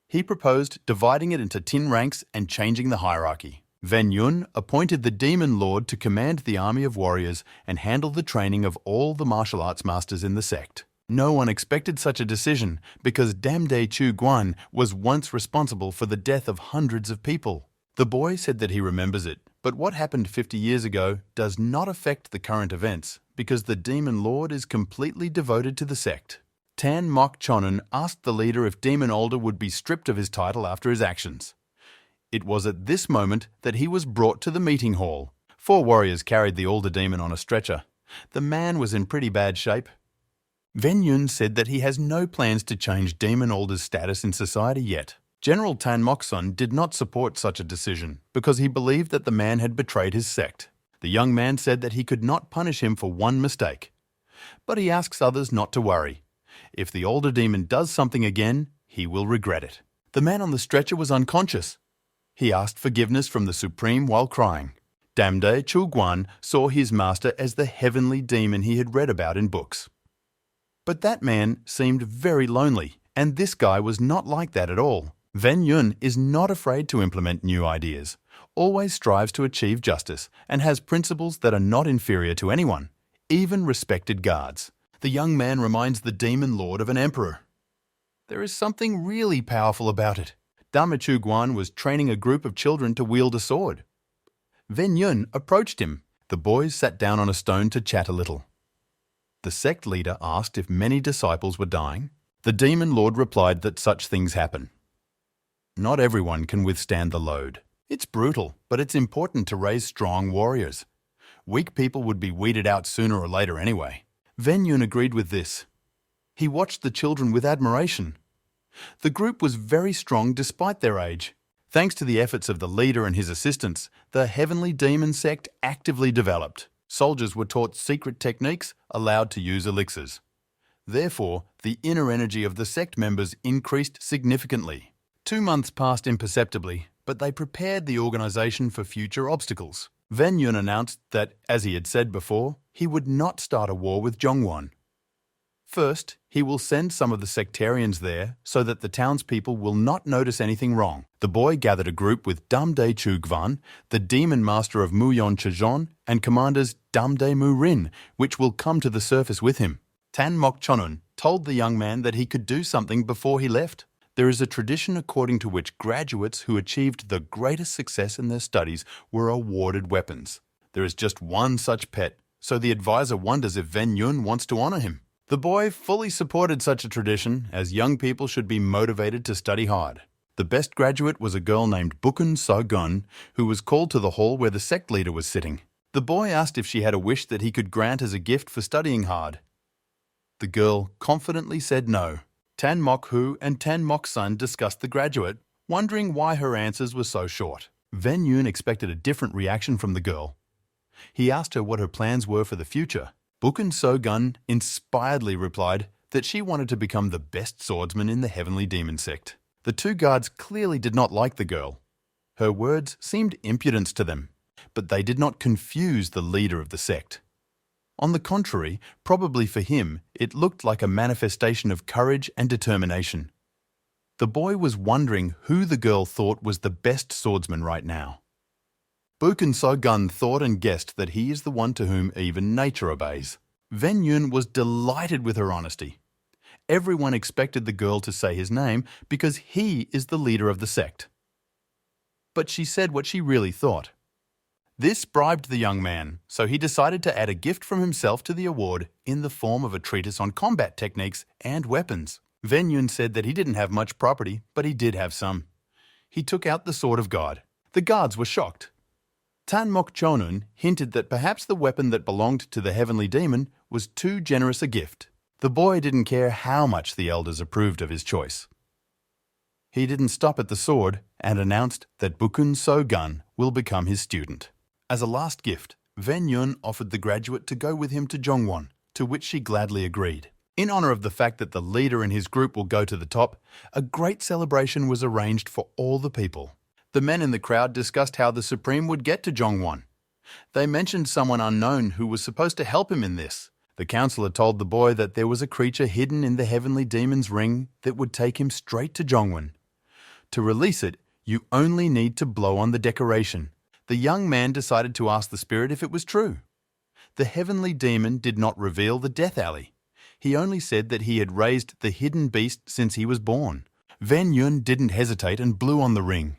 Speaker 1: He proposed dividing it into 10 ranks and changing the hierarchy. Van Yun appointed the demon lord to command the army of warriors and handle the training of all the martial arts masters in the sect. No one expected such a decision because Damde Chuguan was once responsible for the death of hundreds of people. The boy said that he remembers it, but what happened 50 years ago does not affect the current events because the demon lord is completely devoted to the sect. Tan Mok Chonon asked the leader if Demon Older would be stripped of his title after his actions. It was at this moment that he was brought to the meeting hall. 4 warriors carried the older demon on a stretcher. The man was in pretty bad shape. Ven Yun said that he has no plans to change Demon Older's status in society yet. General Tan Moksun did not support such a decision because he believed that the man had betrayed his sect. The young man said that he could not punish him for one mistake. But he asks others not to worry. If the older demon does something again, he will regret it. The man on the stretcher was unconscious. He asked forgiveness from the Supreme while crying. Damde Chuguan saw his master as the heavenly demon he had read about in books. But that man seemed very lonely, and this guy was not like that at all. Ven Yun is not afraid to implement new ideas, always strives to achieve justice, and has principles that are not inferior to anyone, even respected guards. The young man reminds the demon lord of an emperor. There is something really powerful about it. Damachu Guan was training a group of children to wield a sword. Ven Yun approached him. The boys sat down on a stone to chat a little. The sect leader asked if many disciples were dying. The demon lord replied that such things happen. Not everyone can withstand the load. It's brutal, but it's important to raise strong warriors. Weak people would be weeded out sooner or later anyway. Ven Yun agreed with this. He watched the children with admiration. The group was very strong despite their age. Thanks to the efforts of the leader and his assistants, the heavenly demon sect actively developed. Soldiers were taught secret techniques, allowed to use elixirs. Therefore, the inner energy of the sect members increased significantly. 2 months passed imperceptibly, but they prepared the organization for future obstacles. Ven Yun announced that, as he had said before, he would not start a war with Zhongwan. First, he will send some of the sectarians there so that the townspeople will not notice anything wrong. The boy gathered a group with Damde Chugvan, the demon master of Muyon Chajon, and commanders Damde Murin, which will come to the surface with him. Tan Mok Chonun told the young man that he could do something before he left. There is a tradition according to which graduates who achieved the greatest success in their studies were awarded weapons. There is just one such pet, so the advisor wonders if Ven Yun wants to honor him. The boy fully supported such a tradition, as young people should be motivated to study hard. The best graduate was a girl named Bukun So-gun, who was called to the hall where the sect leader was sitting. The boy asked if she had a wish that he could grant as a gift for studying hard. The girl confidently said no. Tan Mok Hu and Tan Mok Sun discussed the graduate, wondering why her answers were so short. Ven Yun expected a different reaction from the girl. He asked her what her plans were for the future. Bukun So-gun inspiredly replied that she wanted to become the best swordsman in the heavenly demon sect. The 2 guards clearly did not like the girl. Her words seemed impudence to them, but they did not confuse the leader of the sect. On the contrary, probably for him, it looked like a manifestation of courage and determination. The boy was wondering who the girl thought was the best swordsman right now. Bukun So-gun thought and guessed that he is the one to whom even nature obeys. Ven Yun was delighted with her honesty. Everyone expected the girl to say his name because he is the leader of the sect. But she said what she really thought. This bribed the young man, so he decided to add a gift from himself to the award in the form of a treatise on combat techniques and weapons. Ven Yun said that he didn't have much property, but he did have some. He took out the Sword of God. The guards were shocked. Tan Mok Chonun hinted that perhaps the weapon that belonged to the heavenly demon was too generous a gift. The boy didn't care how much the elders approved of his choice. He didn't stop at the sword and announced that Bukun So-gun will become his student. As a last gift, Ven Yun offered the graduate to go with him to Zhongwan, to which she gladly agreed. In honor of the fact that the leader and his group will go to the top, a great celebration was arranged for all the people. The men in the crowd discussed how the Supreme would get to Zhongwan. They mentioned someone unknown who was supposed to help him in this. The counselor told the boy that there was a creature hidden in the heavenly demon's ring that would take him straight to Zhongwan. To release it, you only need to blow on the decoration. The young man decided to ask the spirit if it was true. The heavenly demon did not reveal the death alley. He only said that he had raised the hidden beast since he was born. Ven Yun didn't hesitate and blew on the ring.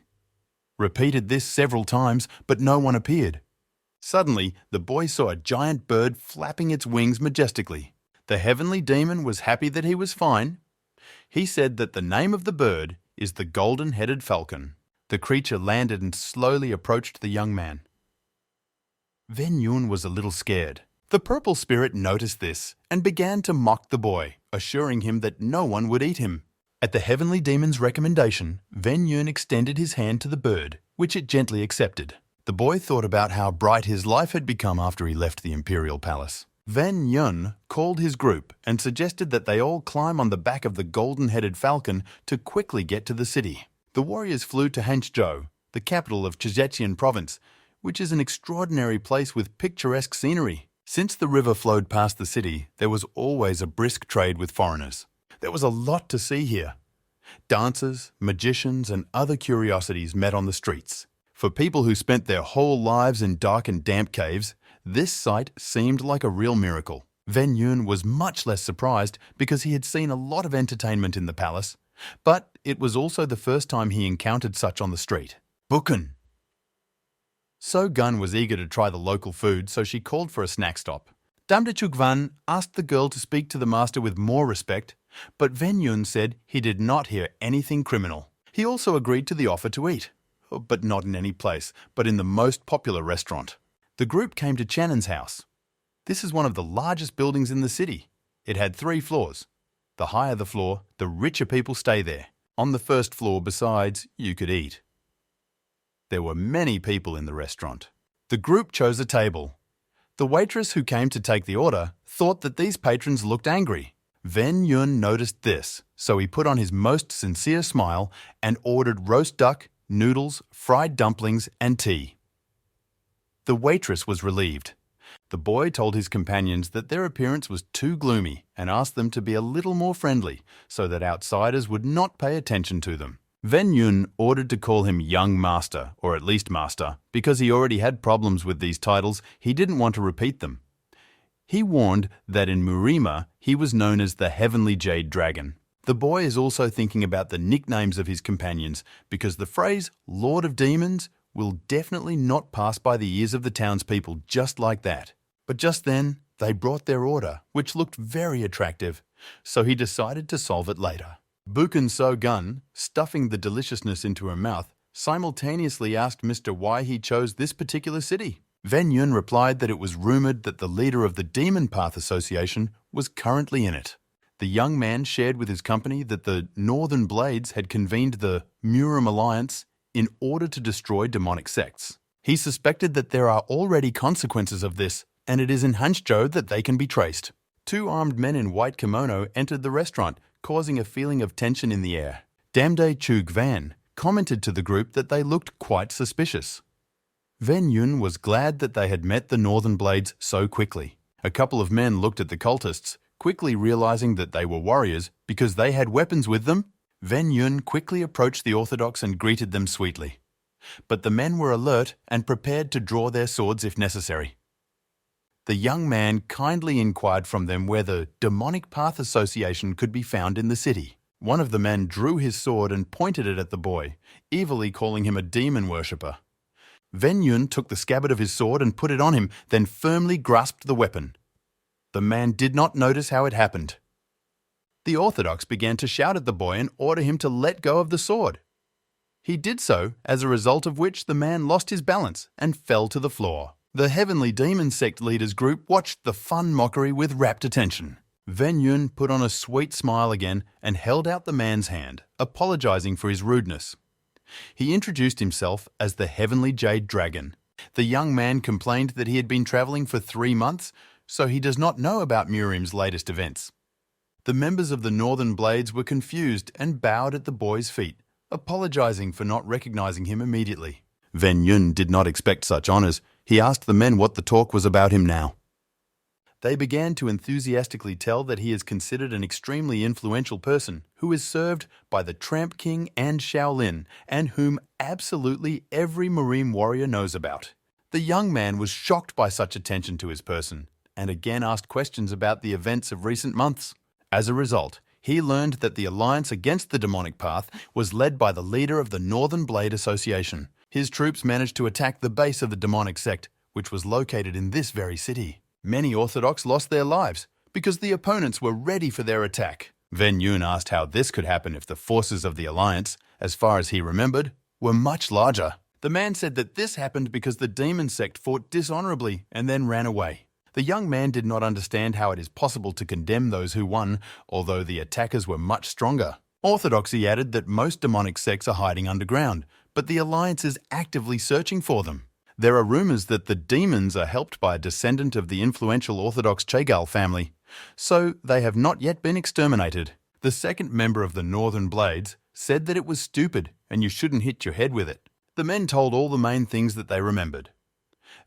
Speaker 1: Repeated this several times, but no one appeared. Suddenly, the boy saw a giant bird flapping its wings majestically. The heavenly demon was happy that he was fine. He said that the name of the bird is the golden-headed falcon. The creature landed and slowly approached the young man. Ven Yun was a little scared. The purple spirit noticed this and began to mock the boy, assuring him that no one would eat him. At the heavenly demon's recommendation, Ven Yun extended his hand to the bird, which it gently accepted. The boy thought about how bright his life had become after he left the imperial palace. Ven Yun called his group and suggested that they all climb on the back of the golden-headed falcon to quickly get to the city. The warriors flew to Hanzhou, the capital of Zhejiang province, which is an extraordinary place with picturesque scenery. Since the river flowed past the city, there was always a brisk trade with foreigners. There was a lot to see here. Dancers, magicians, and other curiosities met on the streets. For people who spent their whole lives in dark and damp caves, this sight seemed like a real miracle. Ven Yun was much less surprised because he had seen a lot of entertainment in the palace, but it was also the first time he encountered such on the street. Buken! So Gun was eager to try the local food, so she called for a snack stop. Damde Chugvan asked the girl to speak to the master with more respect, but Ven Yun said he did not hear anything criminal. He also agreed to the offer to eat, but not in any place, but in the most popular restaurant. The group came to Channon's house. This is one of the largest buildings in the city. It had 3 floors. The higher the floor, the richer people stay there. On the first floor, besides, you could eat. There were many people in the restaurant. The group chose a table. The waitress who came to take the order thought that these patrons looked angry. Ven Yun noticed this, so he put on his most sincere smile and ordered roast duck, noodles, fried dumplings, and tea. The waitress was relieved. The boy told his companions that their appearance was too gloomy and asked them to be a little more friendly so that outsiders would not pay attention to them. Ven Yun ordered to call him Young Master, or at least Master, because he already had problems with these titles. He didn't want to repeat them. He warned that in Murima he was known as the Heavenly Jade Dragon. The boy is also thinking about the nicknames of his companions because the phrase Lord of Demons will definitely not pass by the ears of the townspeople just like that. But just then, they brought their order, which looked very attractive, so he decided to solve it later. Buken So Gun, stuffing the deliciousness into her mouth, simultaneously asked Mr. why he chose this particular city. Ven Yun replied that it was rumored that the leader of the Demon Path Association was currently in it. The young man shared with his company that the Northern Blades had convened the Murim Alliance in order to destroy demonic sects. He suspected that there are already consequences of this, and it is in Hanzhou that they can be traced. 2 armed men in white kimono entered the restaurant, causing a feeling of tension in the air. Damde Chugvan commented to the group that they looked quite suspicious. Ven Yun was glad that they had met the Northern Blades so quickly. A couple of men looked at the cultists, quickly realizing that they were warriors because they had weapons with them. Ven Yun quickly approached the Orthodox and greeted them sweetly. But the men were alert and prepared to draw their swords if necessary. The young man kindly inquired from them where the Demonic Path Association could be found in the city. One of the men drew his sword and pointed it at the boy, evilly calling him a demon worshipper. Ven Yun took the scabbard of his sword and put it on him, then firmly grasped the weapon. The man did not notice how it happened. The Orthodox began to shout at the boy and order him to let go of the sword. He did so, as a result of which the man lost his balance and fell to the floor. The Heavenly Demon Sect leaders group watched the fun mockery with rapt attention. Ven Yun put on a sweet smile again and held out the man's hand, apologizing for his rudeness. He introduced himself as the Heavenly Jade Dragon. The young man complained that he had been traveling for 3 months, so he does not know about Murim's latest events. The members of the Northern Blades were confused and bowed at the boy's feet, apologizing for not recognizing him immediately. Ven Yun did not expect such honors. He asked the men what the talk was about him now. They began to enthusiastically tell that he is considered an extremely influential person who is served by the Tramp King and Shaolin, and whom absolutely every Murim warrior knows about. The young man was shocked by such attention to his person, and again asked questions about the events of recent months. As a result, he learned that the alliance against the demonic path was led by the leader of the Northern Blade Association. His troops managed to attack the base of the demonic sect, which was located in this very city. Many Orthodox lost their lives, because the opponents were ready for their attack. Ven Yun asked how this could happen if the forces of the alliance, as far as he remembered, were much larger. The man said that this happened because the demon sect fought dishonorably and then ran away. The young man did not understand how it is possible to condemn those who won, although the attackers were much stronger. Orthodoxy added that most demonic sects are hiding underground, but the alliance is actively searching for them. There are rumors that the demons are helped by a descendant of the influential Orthodox Chegal family, so they have not yet been exterminated. The second member of the Northern Blades said that it was stupid and you shouldn't hit your head with it. The men told all the main things that they remembered.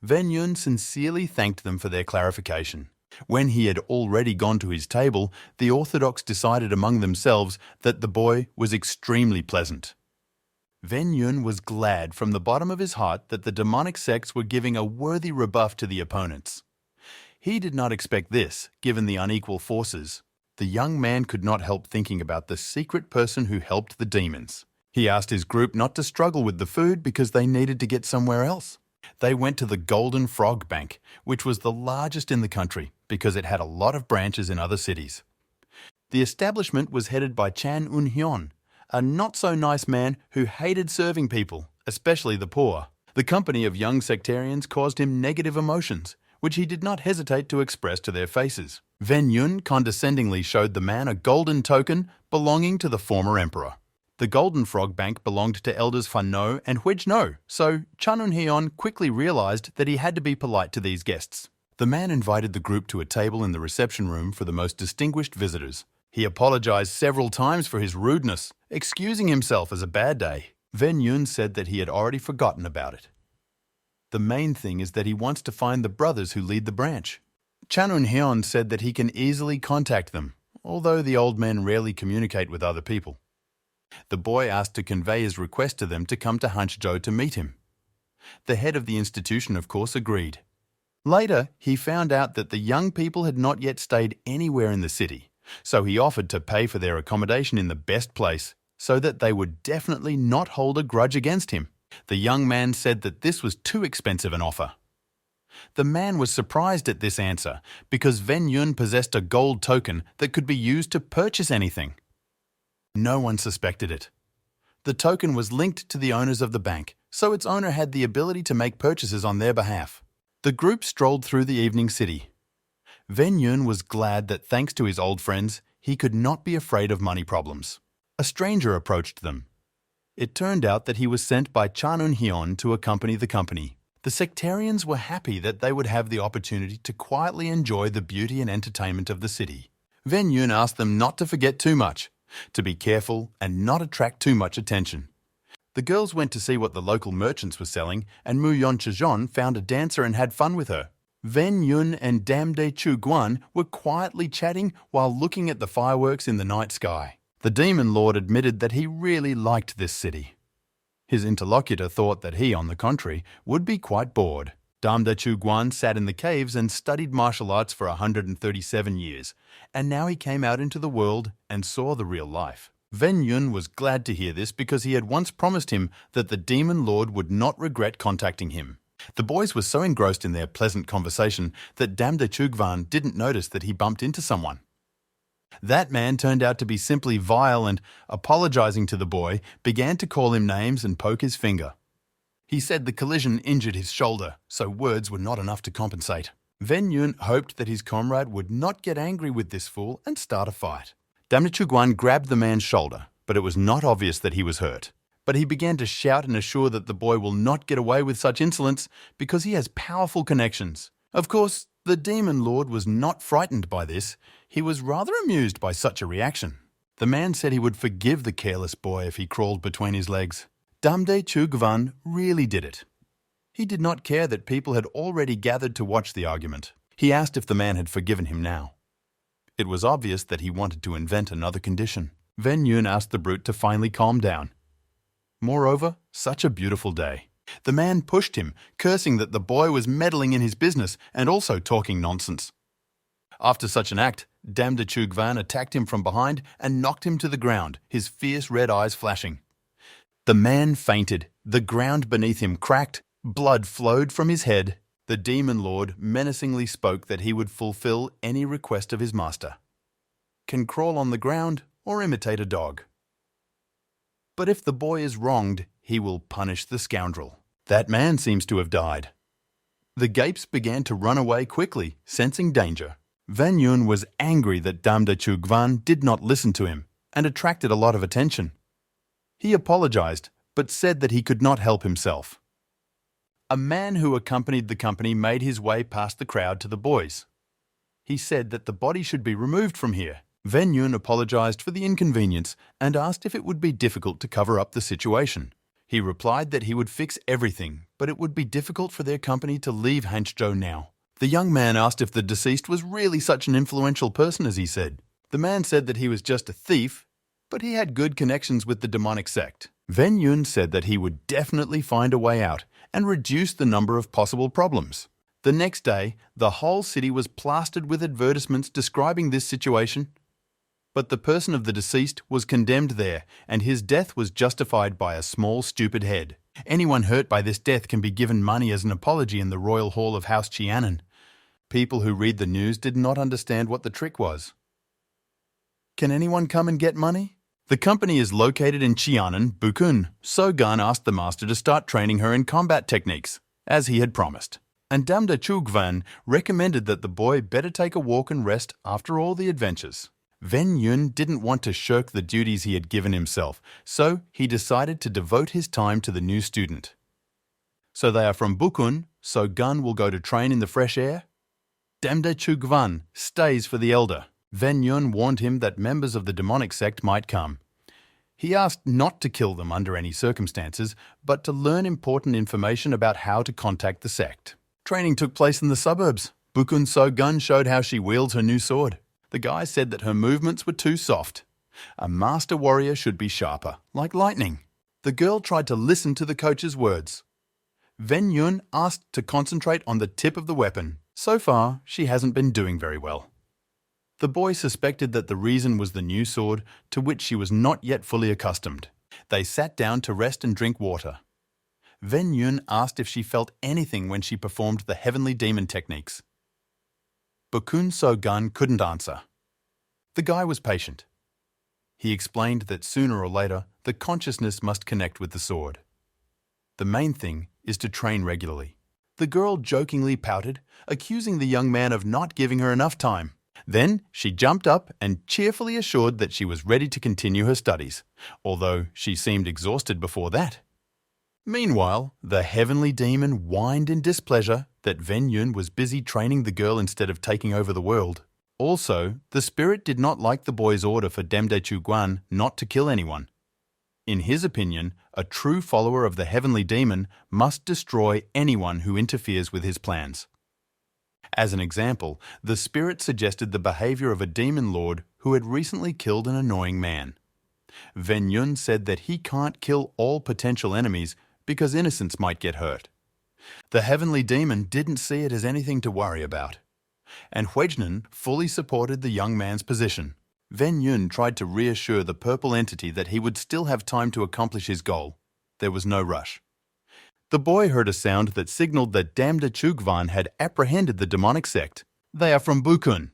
Speaker 1: Ven Yun sincerely thanked them for their clarification. When he had already gone to his table, the Orthodox decided among themselves that the boy was extremely pleasant. Ven Yun was glad from the bottom of his heart that the demonic sects were giving a worthy rebuff to the opponents. He did not expect this, given the unequal forces. The young man could not help thinking about the secret person who helped the demons. He asked his group not to struggle with the food because they needed to get somewhere else. They went to the Golden Frog Bank, which was the largest in the country because it had a lot of branches in other cities. The establishment was headed by Chan Un-hyun, a not-so-nice man who hated serving people, especially the poor. The company of young sectarians caused him negative emotions, which he did not hesitate to express to their faces. Ven Yun condescendingly showed the man a golden token belonging to the former emperor. The Golden Frog Bank belonged to elders Fan No and Huij No, so Chan Un-hyun quickly realized that he had to be polite to these guests. The man invited the group to a table in the reception room for the most distinguished visitors. He apologized several times for his rudeness, excusing himself as a bad day. Ven Yun said that he had already forgotten about it. The main thing is that he wants to find the brothers who lead the branch. Chan Un-hyun said that he can easily contact them, although the old men rarely communicate with other people. The boy asked to convey his request to them to come to Hanzhou to meet him. The head of the institution, of course, agreed. Later, he found out that the young people had not yet stayed anywhere in the city, so he offered to pay for their accommodation in the best place, so that they would definitely not hold a grudge against him. The young man said that this was too expensive an offer. The man was surprised at this answer because Ven Yun possessed a gold token that could be used to purchase anything. No one suspected it. The token was linked to the owners of the bank, so its owner had the ability to make purchases on their behalf. The group strolled through the evening city. Ven Yun was glad that thanks to his old friends, he could not be afraid of money problems. A stranger approached them. It turned out that he was sent by Chan Un-hyun to accompany the company. The sectarians were happy that they would have the opportunity to quietly enjoy the beauty and entertainment of the city. Ven Yun asked them not to forget too much, to be careful and not attract too much attention. The girls went to see what the local merchants were selling, and Mu Yon Chajon found a dancer and had fun with her. Ven Yun and Damde Chu Guan were quietly chatting while looking at the fireworks in the night sky. The demon lord admitted that he really liked this city. His interlocutor thought that he, on the contrary, would be quite bored. Damde Chu Guan sat in the caves and studied martial arts for 137 years, and now he came out into the world and saw the real life. Ven Yun was glad to hear this because he had once promised him that the demon lord would not regret contacting him. The boys were so engrossed in their pleasant conversation that Damde Chu Guan didn't notice that he bumped into someone. That man turned out to be simply vile and, apologizing to the boy, began to call him names and poke his finger. He said the collision injured his shoulder, so words were not enough to compensate. Ven Yun hoped that his comrade would not get angry with this fool and start a fight. Damde Chu Guan grabbed the man's shoulder, but it was not obvious that he was hurt. But he began to shout and assure that the boy will not get away with such insolence because he has powerful connections. Of course, the demon lord was not frightened by this. He was rather amused by such a reaction. The man said he would forgive the careless boy if he crawled between his legs. Damde Chu Guan really did it. He did not care that people had already gathered to watch the argument. He asked if the man had forgiven him now. It was obvious that he wanted to invent another condition. Ven Yun asked the brute to finally calm down. Moreover, such a beautiful day. The man pushed him, cursing that the boy was meddling in his business and also talking nonsense. After such an act, Damde Chu Guan attacked him from behind and knocked him to the ground, his fierce red eyes flashing. The man fainted, the ground beneath him cracked, blood flowed from his head, The demon lord menacingly spoke that he would fulfill any request of his master. Can crawl on the ground or imitate a dog. But if the boy is wronged, he will punish the scoundrel. That man seems to have died. The Gapes began to run away quickly, sensing danger. Van Yun was angry that Damda Chugvan did not listen to him and attracted a lot of attention. He apologized, but said that he could not help himself. A man who accompanied the company made his way past the crowd to the boys. He said that the body should be removed from here. Van Yun apologized for the inconvenience and asked if it would be difficult to cover up the situation. He replied that he would fix everything, but it would be difficult for their company to leave Hanzhou now. The young man asked if the deceased was really such an influential person as he said. The man said that he was just a thief, but he had good connections with the demonic sect. Van Yun said that he would definitely find a way out and reduce the number of possible problems. The next day, the whole city was plastered with advertisements describing this situation. But the person of the deceased was condemned there, and his death was justified by a small, stupid head. Anyone hurt by this death can be given money as an apology in the royal hall of House Qianan. People who read the news did not understand what the trick was. Can anyone come and get money? The company is located in Qianan, Bukun. So Gan asked the master to start training her in combat techniques, as he had promised. And Damda Chugvan recommended that the boy better take a walk and rest after all the adventures. Van Yun didn't want to shirk the duties he had given himself, so he decided to devote his time to the new student. So they are from Bukun, so Gun will go to train in the fresh air. Damda Chugvan stays for the elder. Van Yun warned him that members of the demonic sect might come. He asked not to kill them under any circumstances, but to learn important information about how to contact the sect. Training took place in the suburbs. Bukun So Gun showed how she wields her new sword. The guy said that her movements were too soft. A master warrior should be sharper, like lightning. The girl tried to listen to the coach's words. Van Yun asked to concentrate on the tip of the weapon. So far, she hasn't been doing very well. The boy suspected that the reason was the new sword, to which she was not yet fully accustomed. They sat down to rest and drink water. Van Yun asked if she felt anything when she performed the heavenly demon techniques. Bukun So Gun couldn't answer. The guy was patient. He explained that sooner or later, the consciousness must connect with the sword. The main thing is to train regularly. The girl jokingly pouted, accusing the young man of not giving her enough time. Then she jumped up and cheerfully assured that she was ready to continue her studies, although she seemed exhausted before that. Meanwhile, the heavenly demon whined in displeasure that Van Yun was busy training the girl instead of taking over the world. Also, the spirit did not like the boy's order for Demde Chuguan not to kill anyone. In his opinion, a true follower of the heavenly demon must destroy anyone who interferes with his plans. As an example, the spirit suggested the behavior of a demon lord who had recently killed an annoying man. Van Yun said that he can't kill all potential enemies because innocents might get hurt. The heavenly demon didn't see it as anything to worry about. And Huijnan fully supported the young man's position. Van Yun tried to reassure the purple entity that he would still have time to accomplish his goal. There was no rush. The boy heard a sound that signaled that Damda Chugvan had apprehended the demonic sect. They are from Bukun.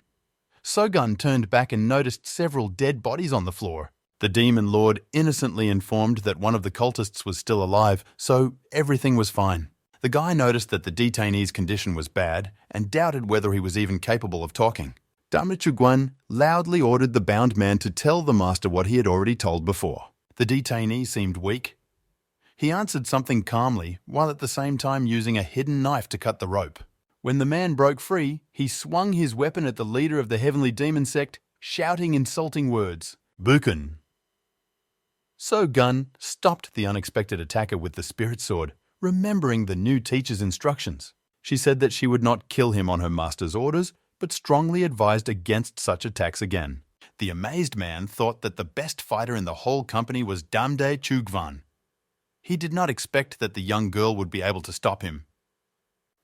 Speaker 1: Sogun turned back and noticed several dead bodies on the floor. The demon lord innocently informed that one of the cultists was still alive, so everything was fine. The guy noticed that the detainee's condition was bad and doubted whether he was even capable of talking. Damda Chugwan loudly ordered the bound man to tell the master what he had already told before. The detainee seemed weak. He answered something calmly, while at the same time using a hidden knife to cut the rope. When the man broke free, he swung his weapon at the leader of the heavenly demon sect, shouting insulting words. Bukun. So Gun stopped the unexpected attacker with the spirit sword, remembering the new teacher's instructions. She said that she would not kill him on her master's orders, but strongly advised against such attacks again. The amazed man thought that the best fighter in the whole company was Damde Chugvan. He did not expect that the young girl would be able to stop him.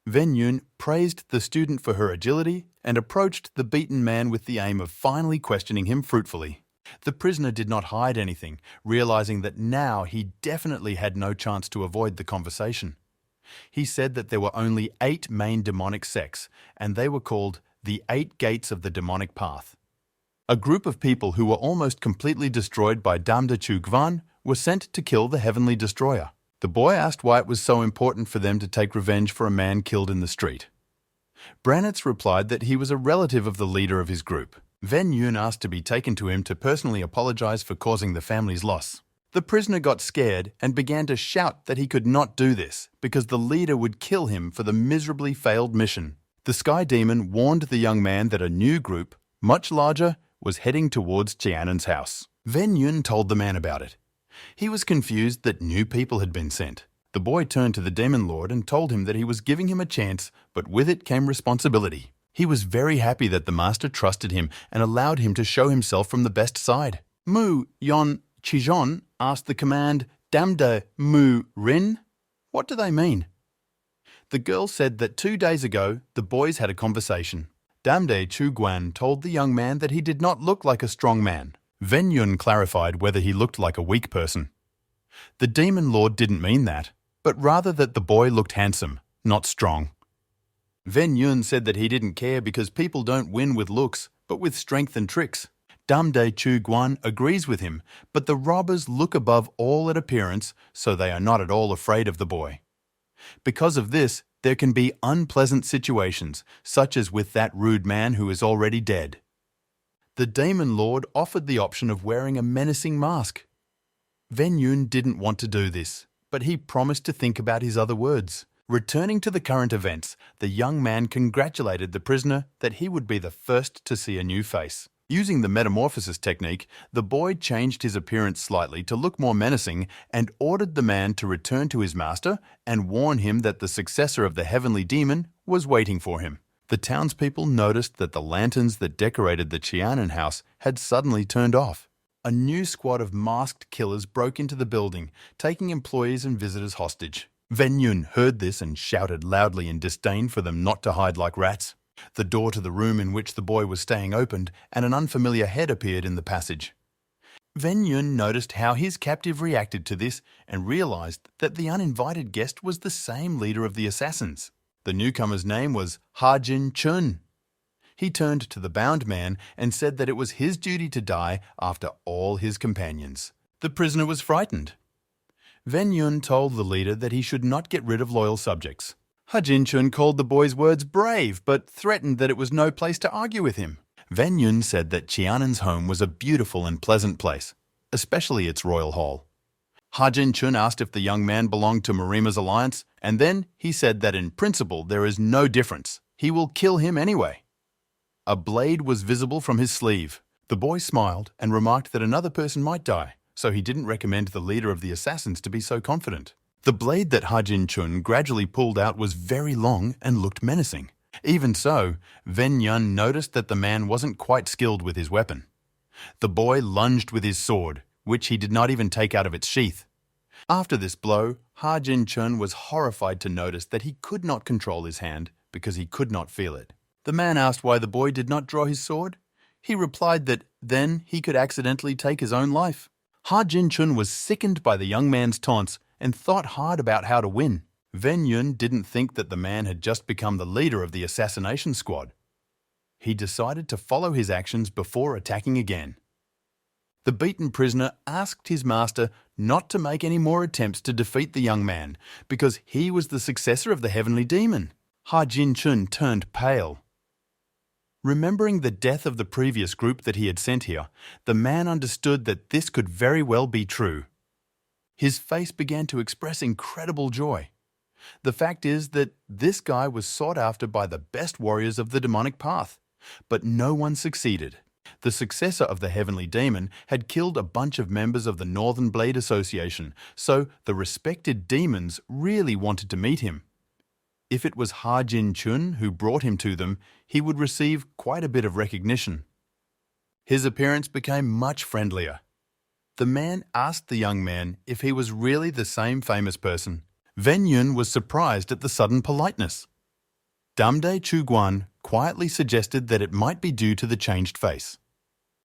Speaker 1: Van Yun praised the student for her agility and approached the beaten man with the aim of finally questioning him fruitfully. The prisoner did not hide anything, realizing that now he definitely had no chance to avoid the conversation. He said that there were only 8 main demonic sects, and they were called the 8 Gates of the Demonic Path. A group of people who were almost completely destroyed by Damda Chugvan were sent to kill the Heavenly Destroyer. The boy asked why it was so important for them to take revenge for a man killed in the street. Branitz replied that he was a relative of the leader of his group. Ven Yun asked to be taken to him to personally apologize for causing the family's loss. The prisoner got scared and began to shout that he could not do this because the leader would kill him for the miserably failed mission. The Sky Demon warned the young man that a new group, much larger, was heading towards Tianan's house. Ven Yun told the man about it. He was confused that new people had been sent. The boy turned to the Demon Lord and told him that he was giving him a chance, but with it came responsibility. He was very happy that the master trusted him and allowed him to show himself from the best side. Mu Yon Chijon asked the command, Damde Mu Rin? What do they mean? The girl said that 2 days ago, the boys had a conversation. Damde Chuguan told the young man that he did not look like a strong man. Ven Yun clarified whether he looked like a weak person. The Demon Lord didn't mean that, but rather that the boy looked handsome, not strong. Ven Yun said that he didn't care because people don't win with looks, but with strength and tricks. Damde Chu Guan agrees with him, but the robbers look above all at appearance, so they are not at all afraid of the boy. Because of this, there can be unpleasant situations, such as with that rude man who is already dead. The Demon Lord offered the option of wearing a menacing mask. Ven Yun didn't want to do this, but he promised to think about his other words. Returning to the current events, the young man congratulated the prisoner that he would be the first to see a new face. Using the metamorphosis technique, the boy changed his appearance slightly to look more menacing and ordered the man to return to his master and warn him that the successor of the heavenly demon was waiting for him. The townspeople noticed that the lanterns that decorated the Qianan house had suddenly turned off. A new squad of masked killers broke into the building, taking employees and visitors hostage. Ven Yun heard this and shouted loudly in disdain for them not to hide like rats. The door to the room in which the boy was staying opened, and an unfamiliar head appeared in the passage. Ven Yun noticed how his captive reacted to this and realized that the uninvited guest was the same leader of the assassins. The newcomer's name was Ha Jin Chun. He turned to the bound man and said that it was his duty to die after all his companions. The prisoner was frightened. Ven Yun told the leader that he should not get rid of loyal subjects. Ha Jin Chun called the boy's words brave, but threatened that it was no place to argue with him. Ven Yun said that Qianan's home was a beautiful and pleasant place, especially its royal hall. Ha Jin Chun asked if the young man belonged to Marima's alliance, and then he said that in principle there is no difference. He will kill him anyway. A blade was visible from his sleeve. The boy smiled and remarked that another person might die, so he didn't recommend the leader of the assassins to be so confident. The blade that Ha Jin Chun gradually pulled out was very long and looked menacing. Even so, Ven Yun noticed that the man wasn't quite skilled with his weapon. The boy lunged with his sword, which he did not even take out of its sheath. After this blow, Ha Jin Chun was horrified to notice that he could not control his hand because he could not feel it. The man asked why the boy did not draw his sword. He replied that then he could accidentally take his own life. Ha Jin Chun was sickened by the young man's taunts and thought hard about how to win. Ven Yun didn't think that the man had just become the leader of the assassination squad. He decided to follow his actions before attacking again. The beaten prisoner asked his master not to make any more attempts to defeat the young man because he was the successor of the heavenly demon. Ha Jin Chun turned pale. Remembering the death of the previous group that he had sent here, the man understood that this could very well be true. His face began to express incredible joy. The fact is that this guy was sought after by the best warriors of the demonic path, but no one succeeded. The successor of the heavenly demon had killed a bunch of members of the Northern Blade Association, so the respected demons really wanted to meet him. If it was Ha Jin Chun who brought him to them, he would receive quite a bit of recognition. His appearance became much friendlier. The man asked the young man if he was really the same famous person. Ven Yun was surprised at the sudden politeness. Damde Chuguan quietly suggested that it might be due to the changed face.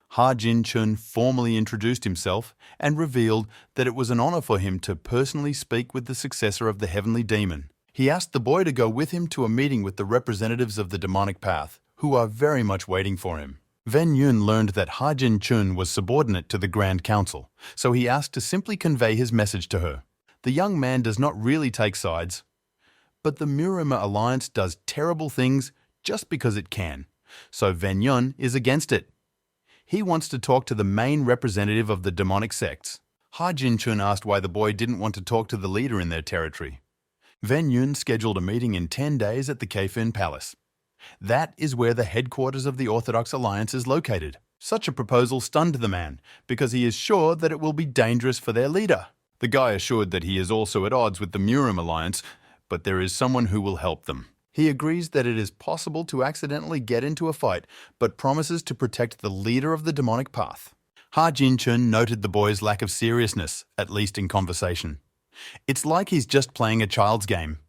Speaker 1: Ha Jin Chun formally introduced himself and revealed that it was an honor for him to personally speak with the successor of the heavenly demon. He asked the boy to go with him to a meeting with the representatives of the demonic path, who are very much waiting for him. Ven Yun learned that Ha Jin Chun was subordinate to the Grand Council, so he asked to simply convey his message to her. The young man does not really take sides, but the Murima Alliance does terrible things just because it can, so Ven Yun is against it. He wants to talk to the main representative of the demonic sects. Ha Jin Chun asked why the boy didn't want to talk to the leader in their territory. Ven Yun scheduled a meeting in 10 days at the Kaifun Palace. That is where the headquarters of the Orthodox Alliance is located. Such a proposal stunned the man, because he is sure that it will be dangerous for their leader. The guy assured that he is also at odds with the Murim Alliance, but there is someone who will help them. He agrees that it is possible to accidentally get into a fight, but promises to protect the leader of the demonic path. Ha Jin Chun noted the boy's lack of seriousness, at least in conversation. It's like he's just playing a child's game.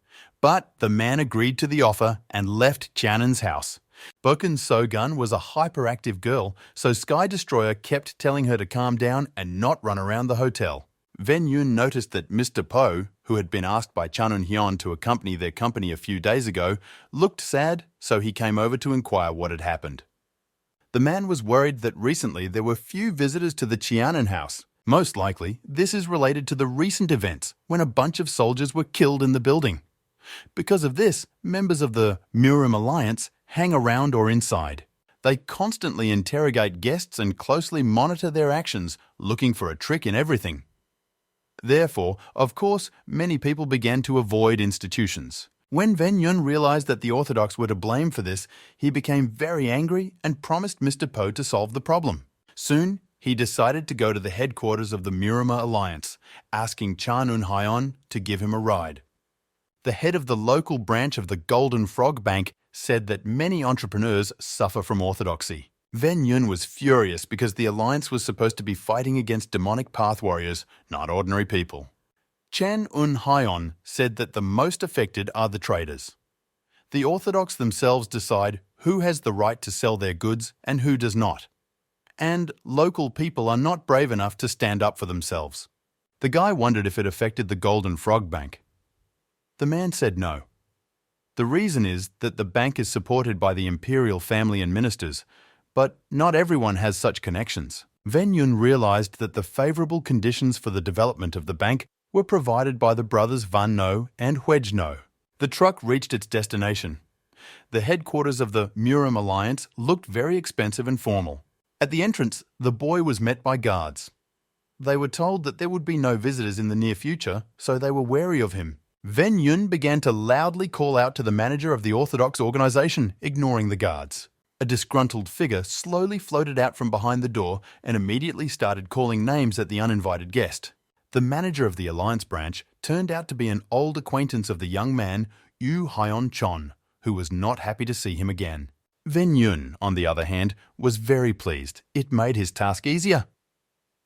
Speaker 1: But the man agreed to the offer and left Tianan's house. Boken So-gun was a hyperactive girl, so Sky Destroyer kept telling her to calm down and not run around the hotel. Ven Yun noticed that Mr. Po, who had been asked by Chanun Hyun to accompany their company a few days ago, looked sad, so he came over to inquire what had happened. The man was worried that recently there were few visitors to the Tianan house. Most likely, this is related to the recent events when a bunch of soldiers were killed in the building. Because of this, members of the Murim Alliance hang around or inside. They constantly interrogate guests and closely monitor their actions, looking for a trick in everything. Therefore, of course, many people began to avoid institutions. When Ven Yun realized that the Orthodox were to blame for this, he became very angry and promised Mr. Po to solve the problem. Soon, he decided to go to the headquarters of the Murima Alliance, asking Chanun Hyun to give him a ride. The head of the local branch of the Golden Frog Bank said that many entrepreneurs suffer from orthodoxy. Ven Yun was furious because the alliance was supposed to be fighting against demonic path warriors, not ordinary people. Chen Un-hyon said that the most affected are the traders. The Orthodox themselves decide who has the right to sell their goods and who does not. And local people are not brave enough to stand up for themselves. The guy wondered if it affected the Golden Frog Bank. The man said no. The reason is that the bank is supported by the imperial family and ministers, but not everyone has such connections. Ven Yun realized that the favorable conditions for the development of the bank were provided by the brothers Van No and Huej No. The truck reached its destination. The headquarters of the Murim Alliance looked very expensive and formal. At the entrance, the boy was met by guards. They were told that there would be no visitors in the near future, so they were wary of him. Ven Yun began to loudly call out to the manager of the Orthodox organization, ignoring the guards. A disgruntled figure slowly floated out from behind the door and immediately started calling names at the uninvited guest. The manager of the Alliance branch turned out to be an old acquaintance of the young man, Yu Hyon Chon, who was not happy to see him again. Ven Yun, on the other hand, was very pleased. It made his task easier.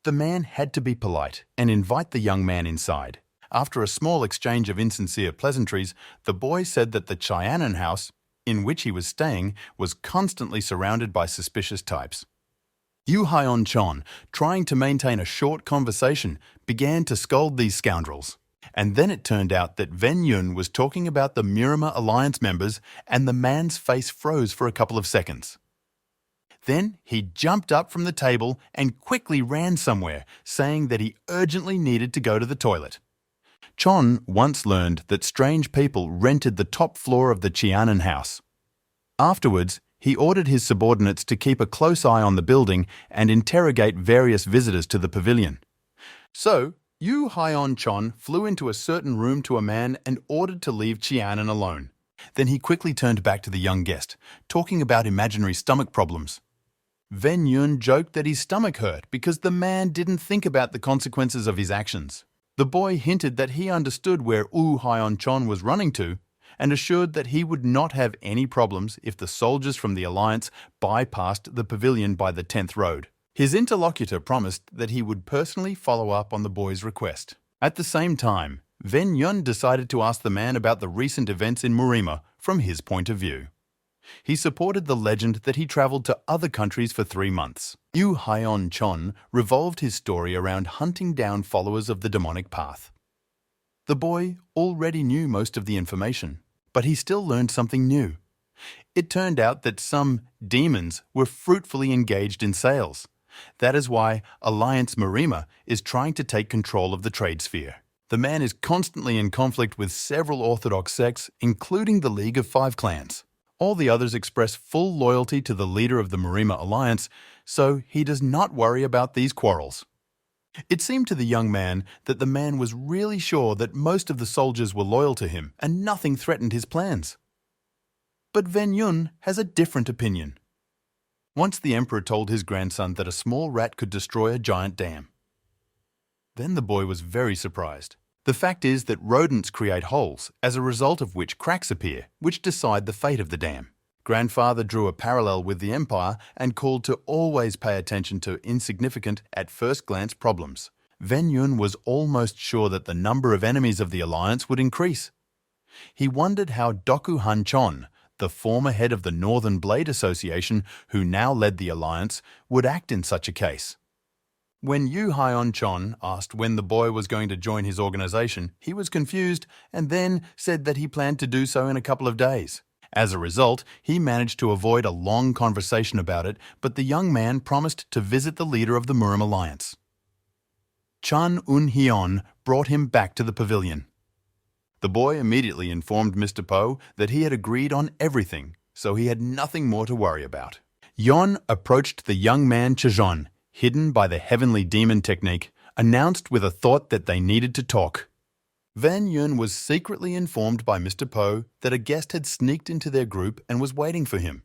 Speaker 1: The man had to be polite and invite the young man inside. After a small exchange of insincere pleasantries, the boy said that the Chyanan house, in which he was staying, was constantly surrounded by suspicious types. Yu Hyon Chon, trying to maintain a short conversation, began to scold these scoundrels. And then it turned out that Ven Yun was talking about the Murima Alliance members, and the man's face froze for a couple of seconds. Then he jumped up from the table and quickly ran somewhere, saying that he urgently needed to go to the toilet. Chon once learned that strange people rented the top floor of the Chyanan house. Afterwards, he ordered his subordinates to keep a close eye on the building and interrogate various visitors to the pavilion. So, Yu Hyon Chon flew into a certain room to a man and ordered to leave Chyanan alone. Then he quickly turned back to the young guest, talking about imaginary stomach problems. Ven Yun joked that his stomach hurt because the man didn't think about the consequences of his actions. The boy hinted that he understood where Yu Hyon Chon was running to, and assured that he would not have any problems if the soldiers from the Alliance bypassed the pavilion by the 10th road. His interlocutor promised that he would personally follow up on the boy's request. At the same time, Ven Yun decided to ask the man about the recent events in Murima from his point of view. He supported the legend that he traveled to other countries for 3 months. Yu Hyon Chon revolved his story around hunting down followers of the demonic path. The boy already knew most of the information, but he still learned something new. It turned out that some demons were fruitfully engaged in sales. That is why Alliance Marima is trying to take control of the trade sphere. The man is constantly in conflict with several orthodox sects, including the League of Five Clans. All the others express full loyalty to the leader of the Marima Alliance, so he does not worry about these quarrels. It seemed to the young man that the man was really sure that most of the soldiers were loyal to him and nothing threatened his plans. But Ven Yun has a different opinion. Once the emperor told his grandson that a small rat could destroy a giant dam. Then the boy was very surprised. The fact is that rodents create holes, as a result of which cracks appear, which decide the fate of the dam. Grandfather drew a parallel with the empire and called to always pay attention to insignificant, at first glance, problems. Ven Yun was almost sure that the number of enemies of the alliance would increase. He wondered how Doku Han Chon, the former head of the Northern Blade Association, who now led the alliance, would act in such a case. When Yu Haion Chon asked when the boy was going to join his organization, he was confused and then said that he planned to do so in a couple of days. As a result, he managed to avoid a long conversation about it, but the young man promised to visit the leader of the Murim Alliance. Chan Un-hyeon brought him back to the pavilion. The boy immediately informed Mr. Po that he had agreed on everything, so he had nothing more to worry about. Yon approached the young man Chajon, hidden by the heavenly demon technique, announced with a thought that they needed to talk. Van Yun was secretly informed by Mr. Po that a guest had sneaked into their group and was waiting for him.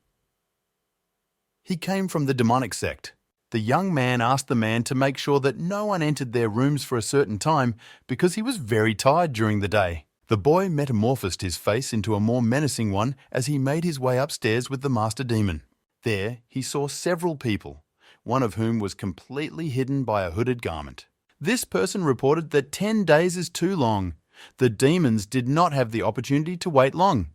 Speaker 1: He came from the demonic sect. The young man asked the man to make sure that no one entered their rooms for a certain time because he was very tired during the day. The boy metamorphosed his face into a more menacing one as he made his way upstairs with the master demon. There he saw several people, one of whom was completely hidden by a hooded garment. This person reported that 10 days is too long. The demons did not have the opportunity to wait long.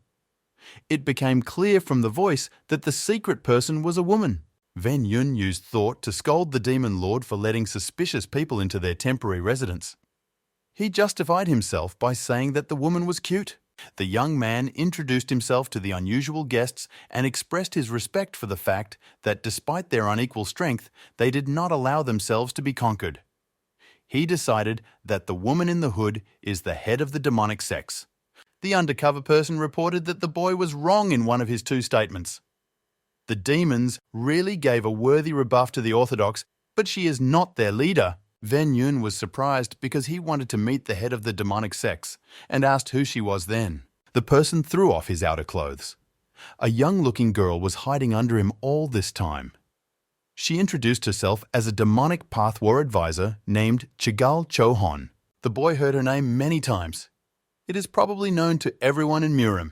Speaker 1: It became clear from the voice that the secret person was a woman. Ven Yun used thought to scold the demon lord for letting suspicious people into their temporary residence. He justified himself by saying that the woman was cute. The young man introduced himself to the unusual guests and expressed his respect for the fact that despite their unequal strength, they did not allow themselves to be conquered. He decided that the woman in the hood is the head of the demonic sects. The undercover person reported that the boy was wrong in one of his 2 statements. The demons really gave a worthy rebuff to the orthodox, but she is not their leader. Ven Yun was surprised because he wanted to meet the head of the demonic sects and asked who she was then. The person threw off his outer clothes. A young-looking girl was hiding under him all this time. She introduced herself as a demonic path war advisor named Chigal Cho-hon. The boy heard her name many times. It is probably known to everyone in Murim.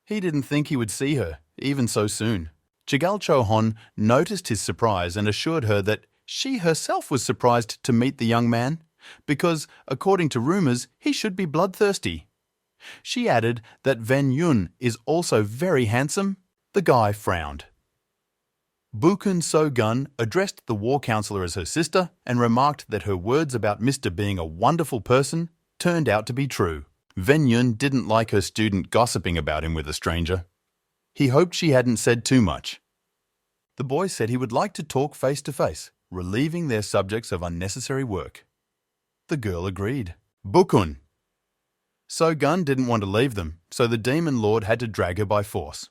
Speaker 1: He didn't think he would see her, even so soon. Chigal Cho-hon noticed his surprise and assured her that she herself was surprised to meet the young man, because, according to rumors, he should be bloodthirsty. She added that Ven Yun is also very handsome. The guy frowned. Bukun So-gun addressed the war counselor as her sister and remarked that her words about Mr. being a wonderful person turned out to be true. Ven Yun didn't like her student gossiping about him with a stranger. He hoped she hadn't said too much. The boy said he would like to talk face to face, relieving their subjects of unnecessary work. The girl agreed. Bukun. So-gun didn't want to leave them, so the demon lord had to drag her by force.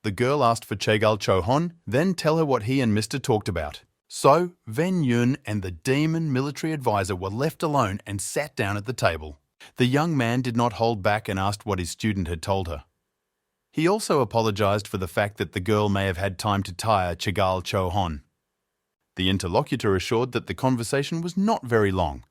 Speaker 1: The girl asked for Chegal Cho-hon, then tell her what he and Mr. talked about. So, Ven Yun and the demon military advisor were left alone and sat down at the table. The young man did not hold back and asked what his student had told her. He also apologized for the fact that the girl may have had time to tire Chegal Cho-hon. The interlocutor assured that the conversation was not very long.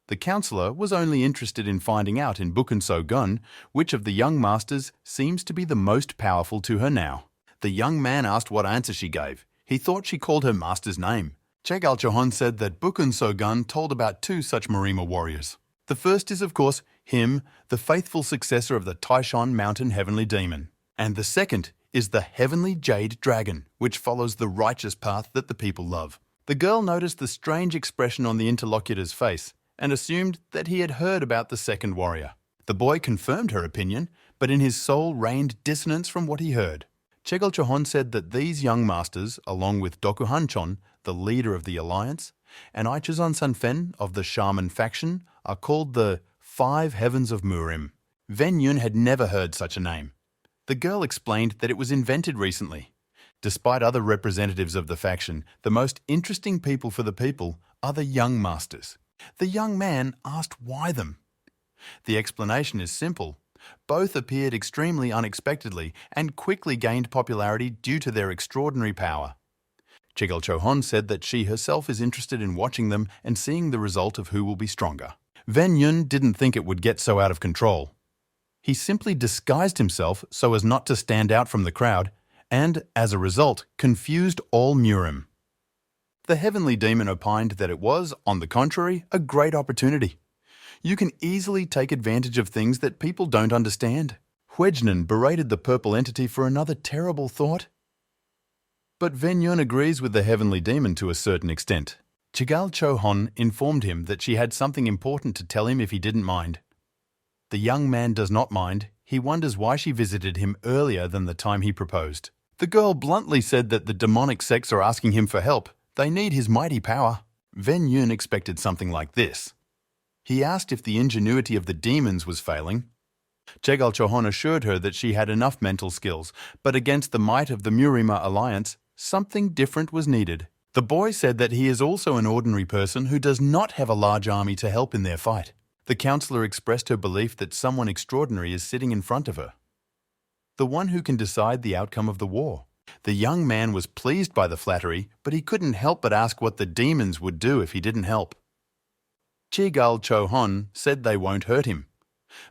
Speaker 1: The counselor was only interested in finding out in Bukun So-gun which of the young masters seems to be the most powerful to her now. The young man asked what answer she gave. He thought she called her master's name. Chegal Cho-hon said that Bukun So-gun told about 2 such Marima warriors. The first is, of course, him, the faithful successor of the Taishon Mountain Heavenly Demon. And the second is the Heavenly Jade Dragon, which follows the righteous path that the people love. The girl noticed the strange expression on the interlocutor's face and assumed that he had heard about the second warrior. The boy confirmed her opinion, but in his soul reigned dissonance from what he heard. Chegalchohon said that these young masters, along with Dokuhanchon, the leader of the alliance, and Aichizan Sanfen of the shaman faction, are called the Five Heavens of Murim. Ven Yun had never heard such a name. The girl explained that it was invented recently. Despite other representatives of the faction, the most interesting people for the people are the young masters. The young man asked why them. The explanation is simple. Both appeared extremely unexpectedly and quickly gained popularity due to their extraordinary power. Chegalchohon said that she herself is interested in watching them and seeing the result of who will be stronger. Ven Yun didn't think it would get so out of control. He simply disguised himself so as not to stand out from the crowd and, as a result, confused all Murim. The heavenly demon opined that it was, on the contrary, a great opportunity. You can easily take advantage of things that people don't understand. Huejnan berated the purple entity for another terrible thought. But Ven Yun agrees with the heavenly demon to a certain extent. Chegalchohon informed him that she had something important to tell him if he didn't mind. The young man does not mind. He wonders why she visited him earlier than the time he proposed. The girl bluntly said that the demonic sects are asking him for help. They need his mighty power. Ven Yun expected something like this. He asked if the ingenuity of the demons was failing. Chegalchohon assured her that she had enough mental skills, but against the might of the Murima alliance, something different was needed. The boy said that he is also an ordinary person who does not have a large army to help in their fight. The counselor expressed her belief that someone extraordinary is sitting in front of her, the one who can decide the outcome of the war. The young man was pleased by the flattery, but he couldn't help but ask what the demons would do if he didn't help. Chegalchohon said they won't hurt him,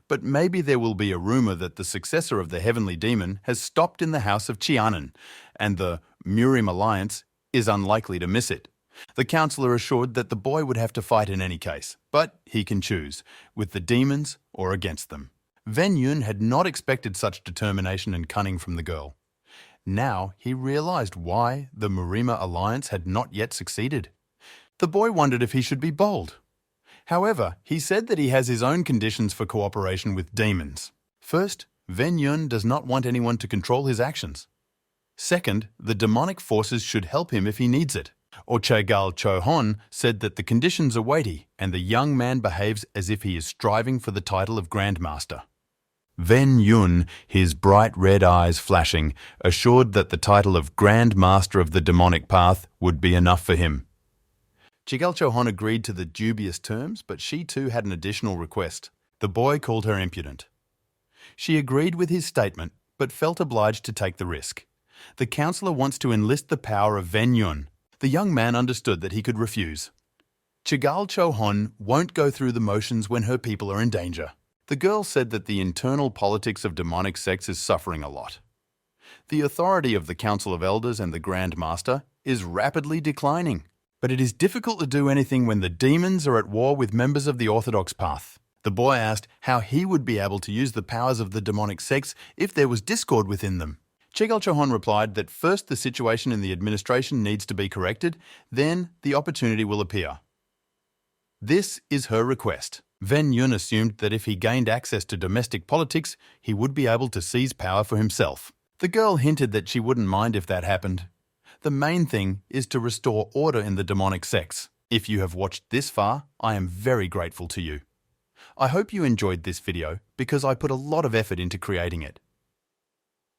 Speaker 1: but maybe there will be a rumor that the successor of the heavenly demon has stopped in the house of Chianan, and the Murim alliance is unlikely to miss it. The counselor assured that the boy would have to fight in any case, but he can choose, with the demons or against them. Ven Yun had not expected such determination and cunning from the girl. Now he realized why the Murima alliance had not yet succeeded. The boy wondered if he should be bold. However, he said that he has his own conditions for cooperation with demons. First, Ven Yun does not want anyone to control his actions. Second, the demonic forces should help him if he needs it. Or Chegalchohon said that the conditions are weighty and the young man behaves as if he is striving for the title of Grandmaster. Ven Yun, his bright red eyes flashing, assured that the title of Grand Master of the Demonic Path would be enough for him. Chegalchohon agreed to the dubious terms, but she too had an additional request. The boy called her impudent. She agreed with his statement, but felt obliged to take the risk. The counselor wants to enlist the power of Ven Yun. The young man understood that he could refuse. Chegalchohon won't go through the motions when her people are in danger. The girl said that the internal politics of demonic sects is suffering a lot. The authority of the Council of Elders and the Grand Master is rapidly declining, but it is difficult to do anything when the demons are at war with members of the Orthodox path. The boy asked how he would be able to use the powers of the demonic sects if there was discord within them. Chegalchohon replied that first the situation in the administration needs to be corrected, then the opportunity will appear. This is her request. Ven Yun assumed that if he gained access to domestic politics, he would be able to seize power for himself. The girl hinted that she wouldn't mind if that happened. The main thing is to restore order in the demonic sects. If you have watched this far, I am very grateful to you. I hope you enjoyed this video because I put a lot of effort into creating it.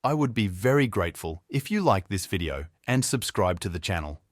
Speaker 1: I would be very grateful if you like this video and subscribe to the channel.